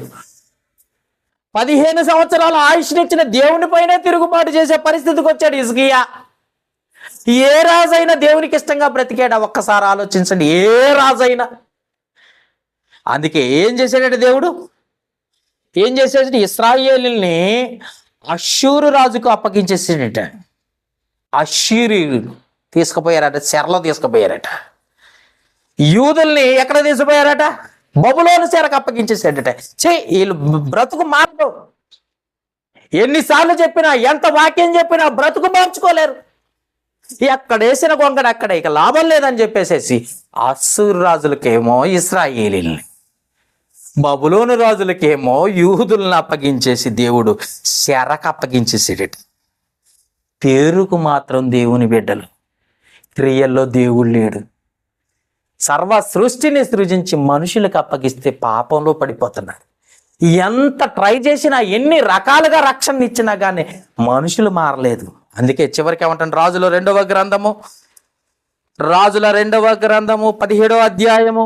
15 సంవత్సరాల ఆయుష్నిచ్చిన దేవుని పైన తిరుగుబాటు చేసే పరిస్థితికి వచ్చాడు హిజ్కియా. ఏ రాజైనా దేవునికి ఇష్టంగా బ్రతికాడా? ఒక్కసారి ఆలోచించండి. ఏ రాజైనా. అందుకే ఏం చేశాడంటే దేవుడు ఏం చేశాడు? ఇశ్రాయేలుని అష్షూరు రాజుకు అప్పగించేసాడట. అష్షూరీయులు తీసుకుపోయారట, చెరలో తీసుకుపోయారట. యూదుల్ని ఎక్కడ తీసుకుపోయారట? బబులోను చెరకు అప్పగించేసాడట. వీళ్ళు బ్రతుకు మార్పు. ఎన్నిసార్లు చెప్పినా, ఎంత వాక్యం చెప్పినా బ్రతుకు మార్చుకోలేరు. ఎక్కడ వేసిన గొంగడ అక్కడ, ఇక లాభం లేదని చెప్పేసేసి అష్షూరు రాజులకేమో ఇశ్రాయేలీల్ని, బబులోను రాజులకేమో యూదులను అప్పగించేసి దేవుడు చెరకు అప్పగించేసాడట. పేరుకు మాత్రం దేవుని బిడ్డలు, క్రియల్లో దేవుడు లేడు. సర్వ సృష్టిని సృజించి మనుషులకు అప్పగిస్తే పాపంలో పడిపోతున్నారు. ఎంత ట్రై చేసినా, ఎన్ని రకాలుగా రక్షణ ఇచ్చినా కానీ మనుషులు మారలేదు. అందుకే చివరికి ఏమంటారు? రాజుల రెండవ గ్రంథము 17వ అధ్యాయము.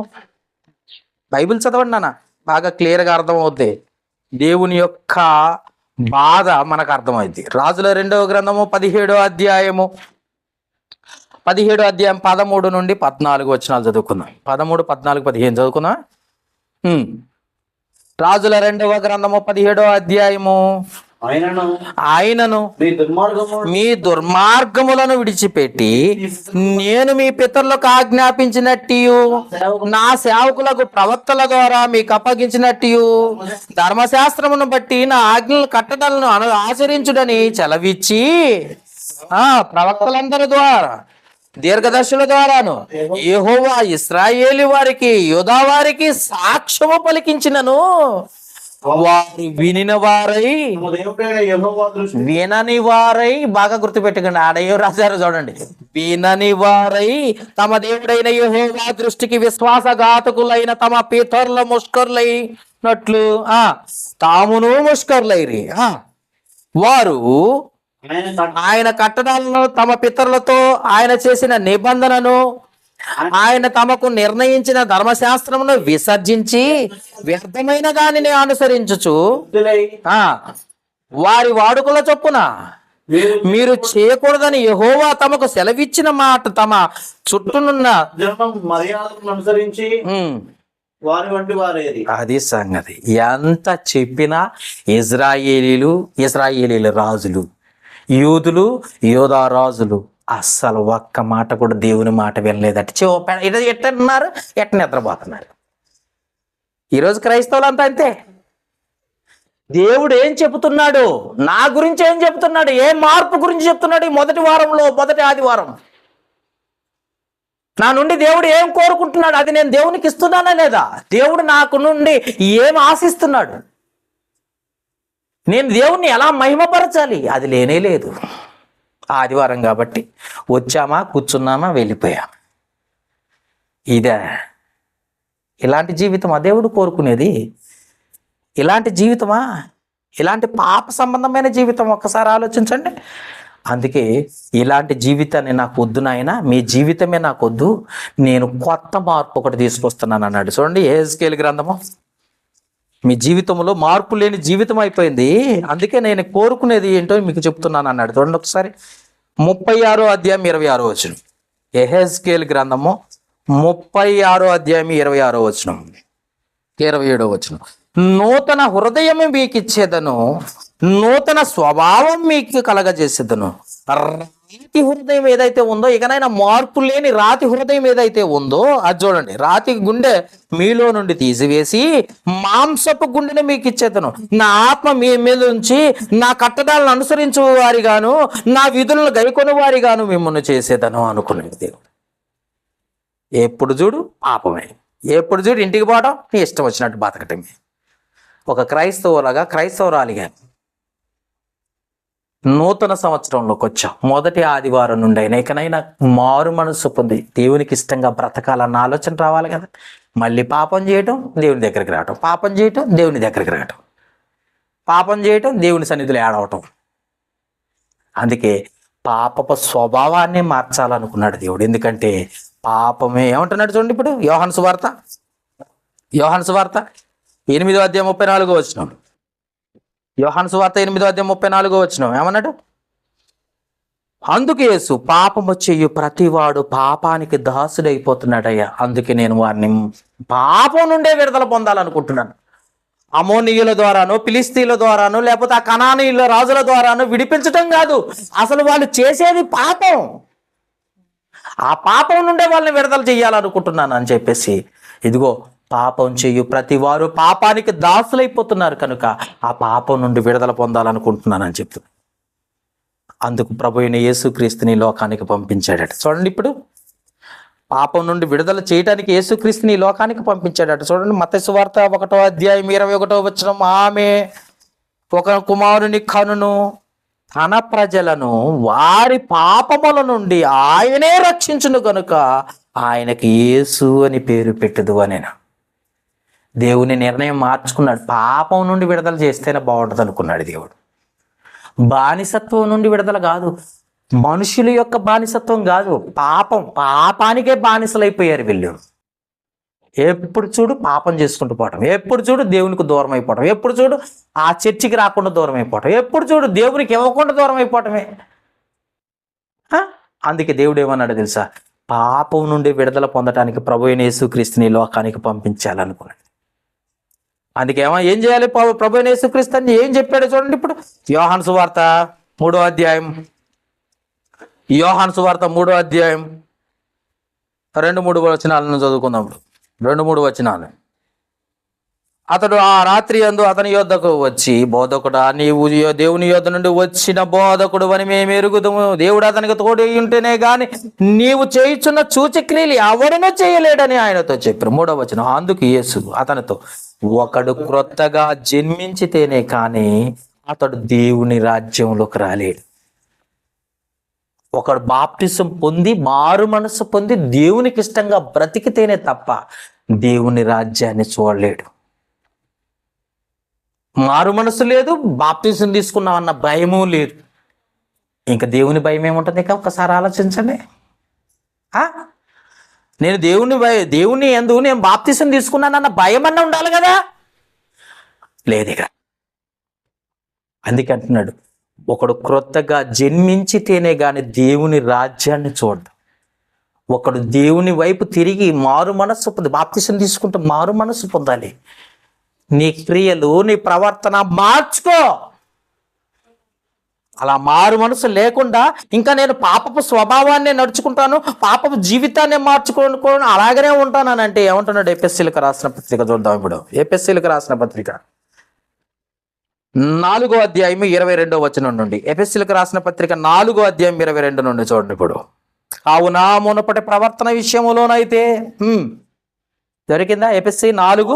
బైబిల్ చదవండి నాన్న, బాగా క్లియర్గా అర్థమవుద్ది. దేవుని యొక్క బాధ మనకు అర్థమైంది. రాజుల 2వ గ్రంథము 17వ అధ్యాయము 13 నుండి 14 వచనాలు చదువుకుందాం. 13, 14, 15 చదువుకుందాం. రాజుల 2వ గ్రంథము 17వ అధ్యాయము. ఆయనను మీ దుర్మార్గములను విడిచిపెట్టి నేను మీ పితరులకు ఆజ్ఞాపించినట్టు నా సేవకులకు ప్రవక్తల ద్వారా మీకు అప్పగించినట్టు ధర్మశాస్త్రమును బట్టి నా ఆజ్ఞలు కట్టడలను ఆచరించుడని చెలవిచ్చి ప్రవక్తలందరి ద్వారా దీర్ఘదర్శుల ద్వారాను యెహోవా ఇశ్రాయేలు వారికి యూదా వారికి సాక్ష్యము పలికించినను వారు వినని వారై బాగా గుర్తుపెట్టుకోండి. ఆడయ్యో రాశారు చూడండి. వినని వారై తమ దేవుడైన యెహోవా దృష్టికి విశ్వాసఘాతకులైన తమ పితరుల ముష్కరులైనట్లు తామును ముష్కరులైరి. వారు ఆయన కట్టడాలను, తమ పితరులతో ఆయన చేసిన నిబంధనను, ఆయన తమకు నిర్ణయించిన ధర్మశాస్త్రమును విసర్జించి వ్యర్థమైన దానిని అనుసరించుచు వారి వాడుకల చొప్పున మీరు చేయకూడదని యెహోవా తమకు సెలవిచ్చిన మాట తమ చుట్టూనున్న మర్యాదలను అనుసరించి వారి వంటి వారేది. అది సంగతి. ఎంత చెప్పినా ఇశ్రాయేలీల రాజులు, యూదులు, యోధా రాజులు అస్సలు ఒక్క మాట కూడా దేవుని మాట వినలేదట. ఎట్టన్నారు, ఎట్ట నిద్రపోతున్నారు. ఈరోజు క్రైస్తవులు అంతా అంతే. దేవుడు ఏం చెబుతున్నాడు, నా గురించి ఏం చెబుతున్నాడు, ఏ మార్పు గురించి చెప్తున్నాడు? ఈ మొదటి ఆదివారం నా నుండి దేవుడు ఏం కోరుకుంటున్నాడు, అది నేను దేవునికి ఇస్తున్నానా లేదా? దేవుడు నాకు నుండి ఏం ఆశిస్తున్నాడు, నేను దేవుణ్ణి ఎలా మహిమపరచాలి, అది లేనే లేదు. ఆదివారం కాబట్టి వచ్చామా, కూర్చున్నామా, వెళ్ళిపోయామా. ఇలాంటి జీవితమా దేవుడు కోరుకునేది? ఇలాంటి జీవితమా? ఇలాంటి పాప సంబంధమైన జీవితం ఒక్కసారి ఆలోచించండి. అందుకే ఇలాంటి జీవితాన్ని నాకు వద్దు నాయన, మీ జీవితమే నాకు వద్దు, నేను కొత్త మార్పు ఒకటి తీసుకొస్తున్నాను అన్నాడు. చూడండి యెహెజ్కేలు గ్రంథము. మీ జీవితంలో మార్పు లేని జీవితం అయిపోయింది, అందుకే నేను కోరుకునేది ఏంటో మీకు చెప్తున్నాను అన్నాడు. చూడండి ఒకసారి 36వ అధ్యాయం 26వ వచనం. యెహెజ్కేలు గ్రంథము 36వ అధ్యాయం 26వ వచనం, 27వ వచనం. నూతన హృదయమే మీకు ఇచ్చేదను, నూతన స్వభావం మీకు కలగజేసేదను. రాతి హృదయం ఏదైతే ఉందో, ఇకనైనా మార్పు లేని రాతి హృదయం ఏదైతే ఉందో అది చూడండి. రాతి గుండె మీలో నుండి తీసివేసి మాంసపు గుండెని మీకు ఇచ్చేదను. నా ఆత్మ మీ మీద ఉంచి నా కట్టడాలను అనుసరించు వారిగాను, నా విధులను గైకొని వారిగాను మిమ్మల్ని చేసేదను అనుకున్నాడు దేవుడు. ఎప్పుడు చూడు పాపమే, ఎప్పుడు చూడు ఇంటికి పోవడం, నీ ఇష్టం వచ్చినట్టు బతకటమే. ఒక క్రైస్తవురాలిగా నూతన సంవత్సరంలోకి వచ్చాం. మొదటి ఆదివారం నుండి అయినా ఇకనైనా మారు మనసు పొంది దేవునికి ఇష్టంగా బ్రతకాలన్న ఆలోచన రావాలి కదా. మళ్ళీ పాపం చేయటం, దేవుని దగ్గరికి రావటం, పాపం చేయటం, దేవుని దగ్గరికి రావటం, పాపం చేయటం, దేవుని సన్నిధిలో ఏడవటం. అందుకే పాపపు స్వభావాన్ని మార్చాలనుకున్నాడు దేవుడు. ఎందుకంటే పాపమే ఏమంటున్నాడు చూడండి. ఇప్పుడు యోహాను సువార్త 8వ అధ్యాయం 34వ వచనం. యోహాను సువార్త 8:34 ఏమన్నాడు? అందుకు యేసు, పాపము చెయ్యు ప్రతివాడు పాపానికి దాసుడైపోతున్నాడయ్యా, అందుకే నేను వారిని పాపం నుండే విడుదల పొందాలనుకుంటున్నాను. అమోనీయుల ద్వారాను, ఫిలిస్తీన్ల ద్వారాను, లేకపోతే ఆ కనానీయుల రాజుల ద్వారాను విడిపించటం కాదు, అసలు వాళ్ళు చేసేది పాపం. ఆ పాపం నుండే వాళ్ళని విడుదల చెయ్యాలనుకుంటున్నాను అని చెప్పేసి, ఇదిగో పాపం చెయ్యు ప్రతి వారు పాపానికి దాసులైపోతున్నారు కనుక ఆ పాపం నుండి విడుదల పొందాలనుకుంటున్నానని చెప్తున్నాను. అందుకు ప్రభువైన యేసుక్రీస్తుని లోకానికి పంపించాడట. చూడండి, ఇప్పుడు పాపం నుండి విడుదల చేయడానికి యేసుక్రీస్తుని లోకానికి పంపించాడట. చూడండి, మత్తయి సువార్త 1:21 ఆమె ఒక కుమారుని కనును, తన ప్రజలను వారి పాపముల నుండి ఆయనే రక్షించును కనుక ఆయనకి యేసు అని పేరు పెట్టుదు అని. దేవుని నిర్ణయం మార్చుకున్నాడు. పాపం నుండి విడుదల చేస్తేనే బాగుంటుంది అనుకున్నాడు దేవుడు. బానిసత్వం నుండి విడుదల కాదు, మనుషుల యొక్క బానిసత్వం కాదు, పాపానికే బానిసలైపోయారు వీళ్ళు. ఎప్పుడు చూడు పాపం చేసుకుంటూ పోవటం, ఎప్పుడు చూడు దేవునికి దూరం అయిపోవటం, ఎప్పుడు చూడు ఆ చర్చికి రాకుండా దూరం అయిపోవటం, ఎప్పుడు చూడు దేవునికి ఇవ్వకుండా దూరం అయిపోవటమే. అందుకే దేవుడు ఏమన్నాడు తెలుసా? పాపం నుండి విడుదల పొందడానికి ప్రభువైన యేసుక్రీస్తుని లోకానికి పంపించాలనుకున్నాడు. అందుకే ఏం చేయాలి? ప్రభువైన యేసుక్రీస్తు అని ఏం చెప్పాడు చూడండి. ఇప్పుడు యోహాను సువార్త 3:2-3 చదువుకుందాం. 2-3 వచనాలు. అతడు ఆ రాత్రి యందు అతని యొద్దకు వచ్చి, బోధకుడా, నీవు దేవుని యొద్ద నుండి వచ్చిన బోధకుడు అని మేము ఎరుగుదుము. దేవుడు అతనికి తోడు ఉంటేనే గాని నీవు చేయుచున్న సూచక్రియలు ఎవడనూ చేయలేడని ఆయనతో చెప్పారు. 3వ వచనం. అందుకు యేసు అతనితో, ఒకడు క్రొత్తగా జన్మించితేనే కానీ అతడు దేవుని రాజ్యంలోకి రాలేడు. ఒకడు బాప్టిజం పొంది మారు మనసు పొంది దేవునికి ఇష్టంగా బ్రతికితేనే తప్ప దేవుని రాజ్యాన్ని చూడలేడు. మారు మనసు లేదు, బాప్టిజం తీసుకున్నామన్న భయము లేదు, ఇంకా దేవుని భయం ఏముంటుంది? ఇక ఒకసారి ఆలోచించండి. నేను దేవుని యందు నేను బాప్తిసం తీసుకున్నానన్న భయం అన్న ఉండాలి కదా, లేదుగా. అందుకే అంటున్నాడు, ఒకడు క్రొత్తగా జన్మించితేనే గాని దేవుని రాజ్యాన్ని చూడడు. ఒకడు దేవుని వైపు తిరిగి మారు మనస్సు పొంది, బాప్తిసం తీసుకుంటే మారు మనస్సు పొందాలి. నీ క్రియలు, నీ ప్రవర్తన మార్చుకో. అలా మారు మనసు లేకుండా ఇంకా నేను పాపపు స్వభావాన్ని నడుచుకుంటాను, పాపపు జీవితాన్ని మార్చుకోను, అలాగనే ఉంటాను అంటే ఏమంటున్నాడు? ఎఫెసీయులకు రాసిన పత్రిక చూద్దాం. ఇప్పుడు ఎఫెసీయులకు రాసిన పత్రిక 4:22 నుండి, ఎఫెసీయులకు రాసిన పత్రిక 4:22 నుండి చూడండి. ఇప్పుడు కావున మునుపటి ప్రవర్తన విషయములోనైతే దొరికిందా? ఎఫెసీ 4.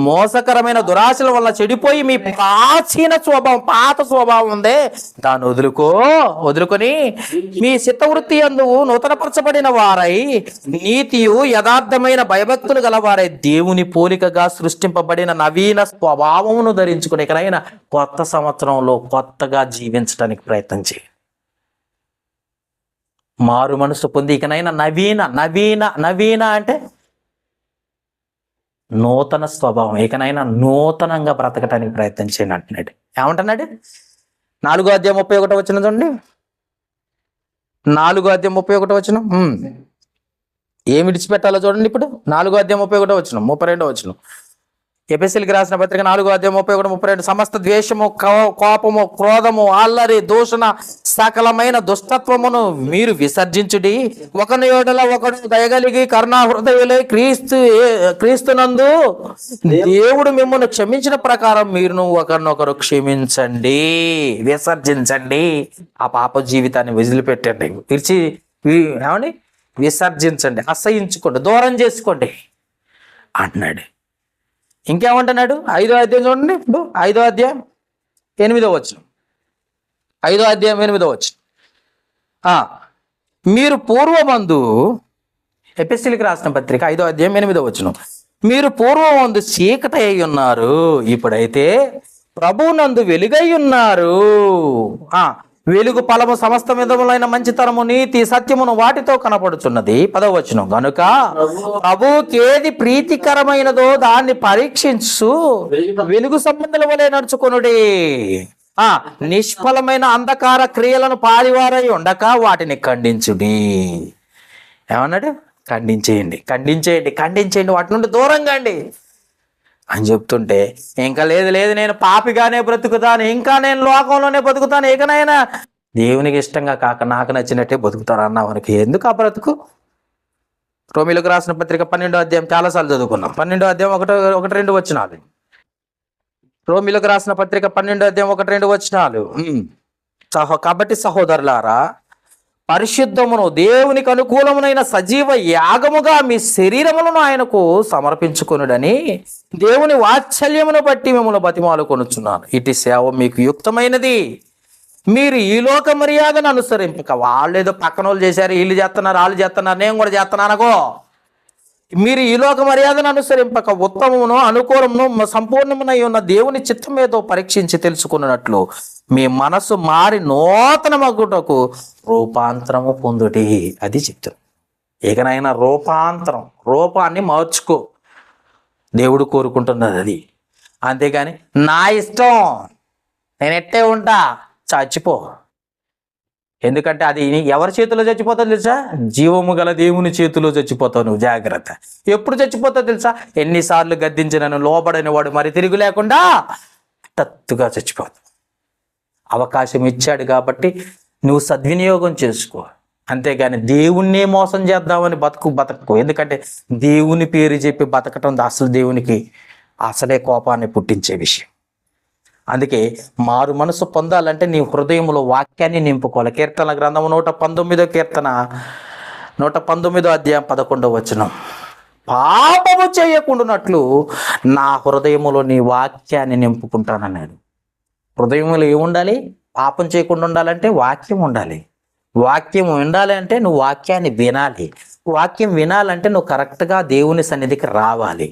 మోసకరమైన దురాశల వల్ల చెడిపోయి మీ ప్రాచీన స్వభావం, పాత స్వభావం ఉందే, దాన్ని వదులుకొని మీ చిత్తవృత్తి యందు నూతనపరచబడిన వారై నీతియు యథార్థమైన భయభక్తులు గలవారై దేవుని పోలికగా సృష్టింపబడిన నవీన స్వభావమును ధరించుకుని ఇకనైనా కొత్త సంవత్సరంలో కొత్తగా జీవించడానికి ప్రయత్నం చేయి. మారు మనసు పొంది ఇకనైనా నవీన అంటే నూతన స్వభావం, ఇకనైనా నూతనంగా బ్రతకటానికి ప్రయత్నం చేయండి అంటున్నాడు. ఏమంటున్నాడు? 4:31 చూడండి. 4:31 ఏమి విడిచిపెట్టాలో చూడండి. ఇప్పుడు 4:31 32 ఎఫెసీయులకు రాసిన పత్రిక 4:31-32 సమస్త ద్వేషము, కోపము, క్రోధము, అల్లరి, దూషణ, సకలమైన దుష్టత్వమును మీరు విసర్జించుడి. ఒకని యెడల ఒకడు దయగలిగి కరుణా హృదయులై క్రీస్తునందు దేవుడు మిమ్మల్ని క్షమించిన ప్రకారం మీరును ఒకరినొకరు క్షమించండి, విసర్జించండి. ఆ పాప జీవితాన్ని వదిలిపెట్టండి, ఏమండి విసర్జించండి, అసహించుకోండి, దూరం చేసుకోండి అంటున్నాడు. ఇంకేమంటున్నాడు? 5వ అధ్యాయం చూడండి. ఇప్పుడు 5వ అధ్యాయం 8వ వచనం. 5వ అధ్యాయం 8వ వచనం. మీరు పూర్వమందు, ఎఫెసీయులకు రాసిన పత్రిక 5వ అధ్యాయం 8వ వచనం, మీరు పూర్వమందు చీకటి అయి ఉన్నారు, ఇప్పుడైతే ప్రభువునందు వెలుగై ఉన్నారు. వెలుగు ఫలము సమస్త విధములైన మంచితనము నీతి సత్యమును వాటితో కనపడుచున్నది. 10వ వచనం, గనుక ప్రభువుకి ఏది ప్రీతికరమైనదో దాన్ని పరీక్షించు వెలుగు సంబంధుల వలె నడుచుకొనుడి. నిష్ఫలమైన అంధకార క్రియలను పారివారై ఉండక వాటిని ఖండించుడి. ఏమన్నాడు? ఖండించేయండి, ఖండించేయండి, ఖండించేయండి, వాటి నుండి దూరంగా అండి అని చెప్తుంటే, ఇంకా లేదు లేదు నేను పాపిగానే బ్రతుకుతాను, ఇంకా నేను లోకంలోనే బతుకుతాను, ఇకనైనా దేవునికి ఇష్టంగా కాక నాకు నచ్చినట్టే బతుకుతాను అన్న మనకి ఎందుకు ఆ బ్రతుకు? రోమీలకు రాసిన పత్రిక 12వ అధ్యాయం చాలాసార్లు చదువుకున్నాం. 12వ అధ్యాయం 1-2 వచనాలు. రోమీలకు రాసిన పత్రిక 12వ అధ్యాయం 1-2 వచనాలు. కాబట్టి సహోదరులారా, పరిశుద్ధమును దేవునికి అనుకూలమునైన సజీవ యాగముగా మీ శరీరములను ఆయనకు సమర్పించుకొనుడని దేవుని వాత్సల్యమును బట్టి మిమ్మల్ని బతిమాలుకొనుచున్నాను. ఇటు సేవ మీకు యుక్తమైనది. మీరు ఈ లోక మర్యాదను అనుసరింపక, వాళ్ళు ఏదో పక్కన వాళ్ళు చేశారు, వీళ్ళు చేస్తున్నారు, వాళ్ళు చేస్తున్నారు, నేను కూడా చేస్తున్నానగో, మీరు ఈ లోక మర్యాదను అనుసరింపక ఉత్తమమును అనుకూలమును సంపూర్ణమునై ఉన్న దేవుని చిత్తం ఏదో పరీక్షించి తెలుసుకున్నట్లు మీ మనసు మారి నూతన మగుటకు రూపాంతరము పొందుటి. అది చెప్తారు. ఇకనైనా రూపాంతరం, రూపాన్ని మార్చుకో, దేవుడు కోరుకుంటున్నది అది. అంతేగాని నా ఇష్టం నేను ఎట్టే ఉంటా, చచ్చిపో. ఎందుకంటే అది ఎవరి చేతిలో చచ్చిపోతావు తెలుసా? జీవము గల దేవుని చేతిలో చచ్చిపోతావు నువ్వు, జాగ్రత్త. ఎప్పుడు చచ్చిపోతావు తెలుసా? ఎన్నిసార్లు గద్దించినను లోబడని వాడు మరి తిరిగి లేకుండా టత్తుగా చచ్చిపోతావు. అవకాశం ఇచ్చాడు కాబట్టి నువ్వు సద్వినియోగం చేసుకో, అంతేగాని దేవుణ్ణే మోసం చేద్దామని బతకు. ఎందుకంటే దేవుని పేరు చెప్పి బతకటం అసలు దేవునికి అసలే కోపాన్ని పుట్టించే విషయం. అందుకే మారు మనసు పొందాలంటే నీ హృదయంలో వాక్యాన్ని నింపుకోవాలి. కీర్తన గ్రంథము 119వ కీర్తన 119వ అధ్యాయం 11వ వచనం, పాపము చేయకుండానట్లు నా హృదయములో నీ వాక్యాన్ని నింపుకుంటానన్నాడు. హృదయంలో ఏముండాలి? పాపం చేయకుండా ఉండాలంటే వాక్యం ఉండాలి. వాక్యం ఉండాలి అంటే నువ్వు వాక్యాన్ని వినాలి. వాక్యం వినాలంటే నువ్వు కరెక్ట్గా దేవుని సన్నిధికి రావాలి.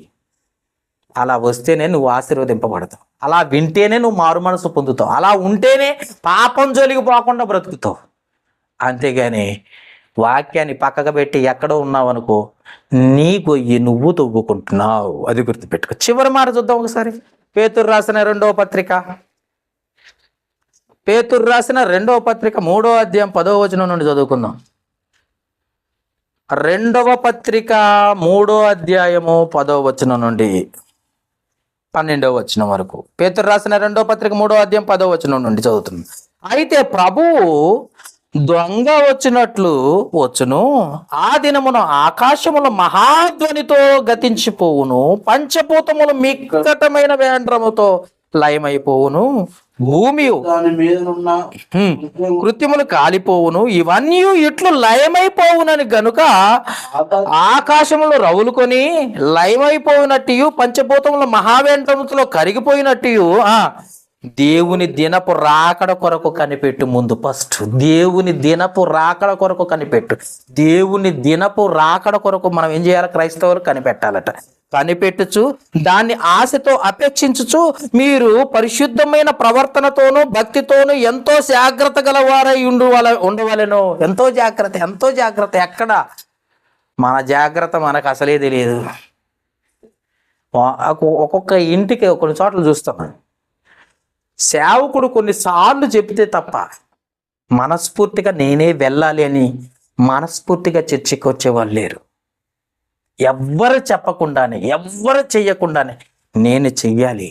అలా వస్తేనే నువ్వు ఆశీర్వదింపబడతావు. అలా వింటేనే నువ్వు మారు మనసు పొందుతావు. అలా ఉంటేనే పాపం జోలికి పోకుండా బ్రతుకుతావు. అంతేగాని వాక్యాన్ని పక్కకు పెట్టి ఎక్కడో ఉన్నావు అనుకో, నీ గొయ్యి నువ్వు తవ్వుకుంటున్నావు. అది గుర్తుపెట్టుకో. చివరి మాట చూద్దాం ఒకసారి. పేతురు రాసిన 2వ పత్రిక 3వ అధ్యాయం 10వ వచనం నుండి చదువుకుందాం. 2వ పత్రిక 3వ అధ్యాయము 10వ వచనం నుండి 12వ వచనం వరకు. పేతురు రాసిన 2వ పత్రిక 3వ అధ్యాయం 10వ వచనం నుండి చదువుతుంది. అయితే ప్రభువు దొంగ వచ్చినట్లు వచ్చును, ఆ దినమున ఆకాశముల మహాధ్వనితో గతించిపోవును, పంచభూతములు మిక్కటమైన వేండ్రముతో లయమైపోవును, భూమి దాని మీదనున్న కృత్యములు కాలిపోవును, ఇవన్నీ ఇట్లు లయమైపోవునని గనుక ఆకాశములు రవులుకొని లయమైపోయినట్టు, పంచభూతముల మహావేంద్రముతో కరిగిపోయినట్టు దేవుని దినపు రాకడ కొరకు కనిపెట్టు. ముందు ఫస్ట్ దేవుని దినపు రాకడ కొరకు కనిపెట్టు. దేవుని దినపు రాకడ కొరకు మనం ఏం చేయాలి? క్రైస్తవులు కనిపెట్టాలట. కనిపెట్టుచు దాన్ని ఆశతో అపేక్షించుచు మీరు పరిశుద్ధమైన ప్రవర్తనతోనూ భక్తితోనూ ఎంతో జాగ్రత్త గలవారై ఉండవలెను. ఎంతో జాగ్రత్త. ఎక్కడ మన జాగ్రత్త మనకు అసలే తెలియదు. ఒక్కొక్క ఇంటికి కొన్ని చోట్ల చూస్తాం, సేవకుడు కొన్నిసార్లు చెప్తే తప్ప మనస్ఫూర్తిగా నేనే వెళ్ళాలి అని మనస్ఫూర్తిగా చర్చకి వచ్చేవాళ్ళు లేరు. ఎవ్వరు చెప్పకుండానే, ఎవ్వరు చెయ్యకుండానే నేనే చెయ్యాలి,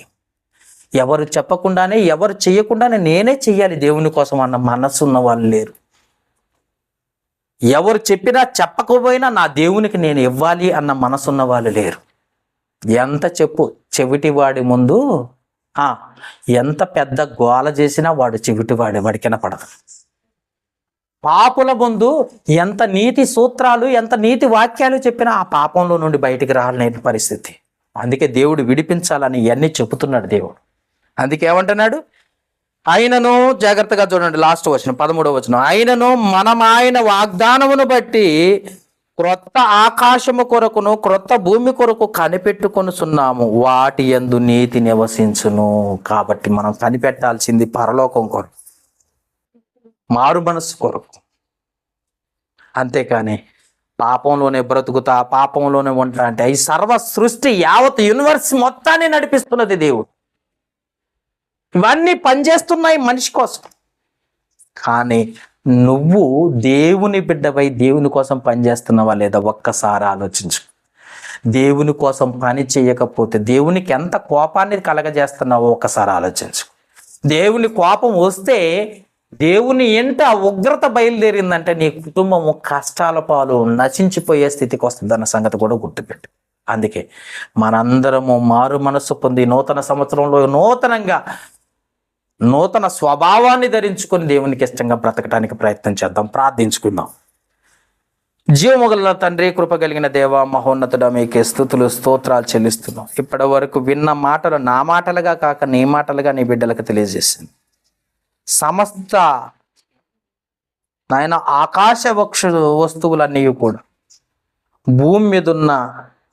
ఎవరు చెప్పకుండానే, ఎవరు చెయ్యకుండానే నేనే చెయ్యాలి దేవుని కోసం అన్న మనస్సు ఉన్న వాళ్ళు లేరు. ఎవరు చెప్పినా చెప్పకపోయినా నా దేవునికి నేను ఇవ్వాలి అన్న మనసు ఉన్న వాళ్ళు లేరు. ఎంత చెప్పు, చెవిటివాడి ముందు ఎంత పెద్ద గోల చేసినా వాడు చెవిటివాడే, వాడికి వినపడదు. పాపుల ముందు ఎంత నీతి సూత్రాలు, ఎంత నీతి వాక్యాలు చెప్పినా ఆ పాపంలో నుండి బయటికి రాలేని పరిస్థితి. అందుకే దేవుడు విడిపించాలని ఇవన్నీ చెబుతున్నాడు దేవుడు. అందుకే ఏమంటున్నాడు? ఆయనను, జాగ్రత్తగా చూడండి లాస్ట్ వచనం 13వ వచనం, ఆయనను మనం ఆయన వాగ్దానమును బట్టి క్రొత్త ఆకాశము కొరకును క్రొత్త భూమి కొరకు కనిపెట్టుకొనుచున్నాము, వాటి యందు నీతి నివసించును. కాబట్టి మనం కనిపెట్టాల్సింది పరలోకం కొరకు. మారు మనసు కొరకు. అంతేకాని పాపంలోనే బ్రతుకుతా, పాపంలోనే ఉంటా అంటే ఈ సర్వ సృష్టి యావత్ యూనివర్స్ మొత్తాన్ని నడిపిస్తున్నది దేవుడు. ఇవన్నీ పనిచేస్తున్నాయి మనిషి కోసం. కానీ నువ్వు దేవుని బిడ్డపై దేవుని కోసం పనిచేస్తున్నావా లేదా ఒక్కసారి ఆలోచించు. దేవుని కోసం పని చేయకపోతే దేవునికి ఎంత కోపాన్ని కలగజేస్తున్నావో ఒక్కసారి ఆలోచించు. దేవుని కోపం వస్తే దేవుని ఎంట ఉగ్రత బయలుదేరిందంటే నీ కుటుంబము కష్టాల పాలు నశించిపోయే స్థితికి వస్తుందన్న సంగతి కూడా గుర్తుపెట్టు. అందుకే మనందరము మారు మనస్సు పొంది నూతన సంవత్సరంలో నూతన స్వభావాన్ని ధరించుకొని దేవునికి ఇష్టంగా బ్రతకడానికి ప్రయత్నం చేద్దాం. ప్రార్థించుకుందాం. జీవముగల తండ్రి, కృప కలిగిన దేవ, మహోన్నతుడ, మీకే స్తుతులు స్తోత్రాలు చెల్లిస్తున్నాం. ఇప్పటి వరకు విన్న మాటలు నా మాటలుగా కాక నీ మాటలుగా నీ బిడ్డలకు తెలియజేసింది. సమస్త నాయన ఆకాశ వస్తువులన్నీ కూడా భూమి మీద ఉన్న,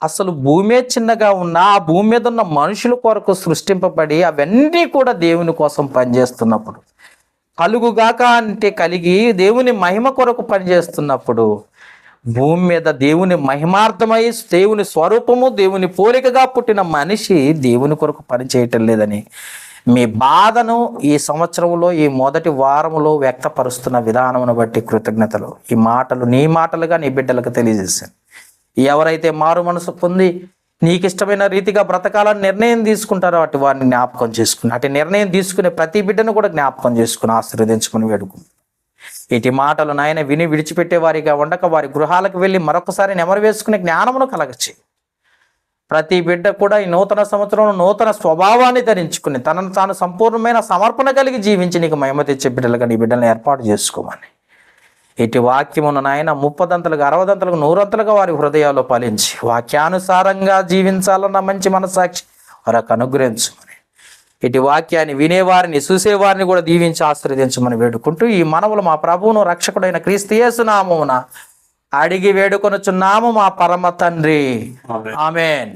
అసలు భూమే చిన్నగా ఉన్న ఆ భూమి మీద ఉన్న మనుషుల కొరకు సృష్టింపబడి అవన్నీ కూడా దేవుని కోసం పనిచేస్తున్నప్పుడు, కలుగుగాక అంటే కలిగి దేవుని మహిమ కొరకు పనిచేస్తున్నప్పుడు, భూమి మీద దేవుని మహిమార్థమై దేవుని స్వరూపము దేవుని పోలికగా పుట్టిన మనిషి దేవుని కొరకు పని చేయటం లేదని మీ బాధను ఈ సంవత్సరంలో ఈ మొదటి వారంలో వ్యక్తపరుస్తున్న విధానమును బట్టి కృతజ్ఞతలు. ఈ మాటలు నీ మాటలుగా నీ బిడ్డలకు తెలియజేశాను. ఎవరైతే మారు మనసు పొంది నీకు ఇష్టమైన రీతిగా బ్రతకాలని నిర్ణయం తీసుకుంటారో అటు వారిని జ్ఞాపకం చేసుకుని, అటు నిర్ణయం తీసుకునే ప్రతి బిడ్డను కూడా జ్ఞాపకం చేసుకుని ఆశీర్వదించుకుని వేడుకుంటాను. ఇటు మాటలు నాయన విని విడిచిపెట్టే వారిగా ఉండక వారి గృహాలకు వెళ్ళి మరొకసారి నెమరు వేసుకునే జ్ఞానమును కలగచి ప్రతి బిడ్డ కూడా ఈ నూతన సంవత్సరంలో నూతన స్వభావాన్ని ధరించుకుని తనను తాను సంపూర్ణమైన సమర్పణ కలిగి జీవించి నీకు మహిమ తెచ్చే బిడ్డలుగా నీ బిడ్డలను ఏర్పాటు చేసుకోమని ఇటు వాక్యమును నాయన 30 60 100 వారి హృదయాల్లో ఫలించి వాక్యానుసారంగా జీవించాలన్న మంచి మనసాక్షి వారికి అనుగ్రహించమని, ఇటు వాక్యాన్ని వినేవారిని చూసేవారిని కూడా దీవించి ఆశీర్వదించమని వేడుకుంటూ ఈ మనవులు మా ప్రభువును రక్షకుడైన క్రీస్తు యేసు నామమున అడిగి వేడుకొనుచున్నాము మా పరమ తండ్రి. ఆమేన్.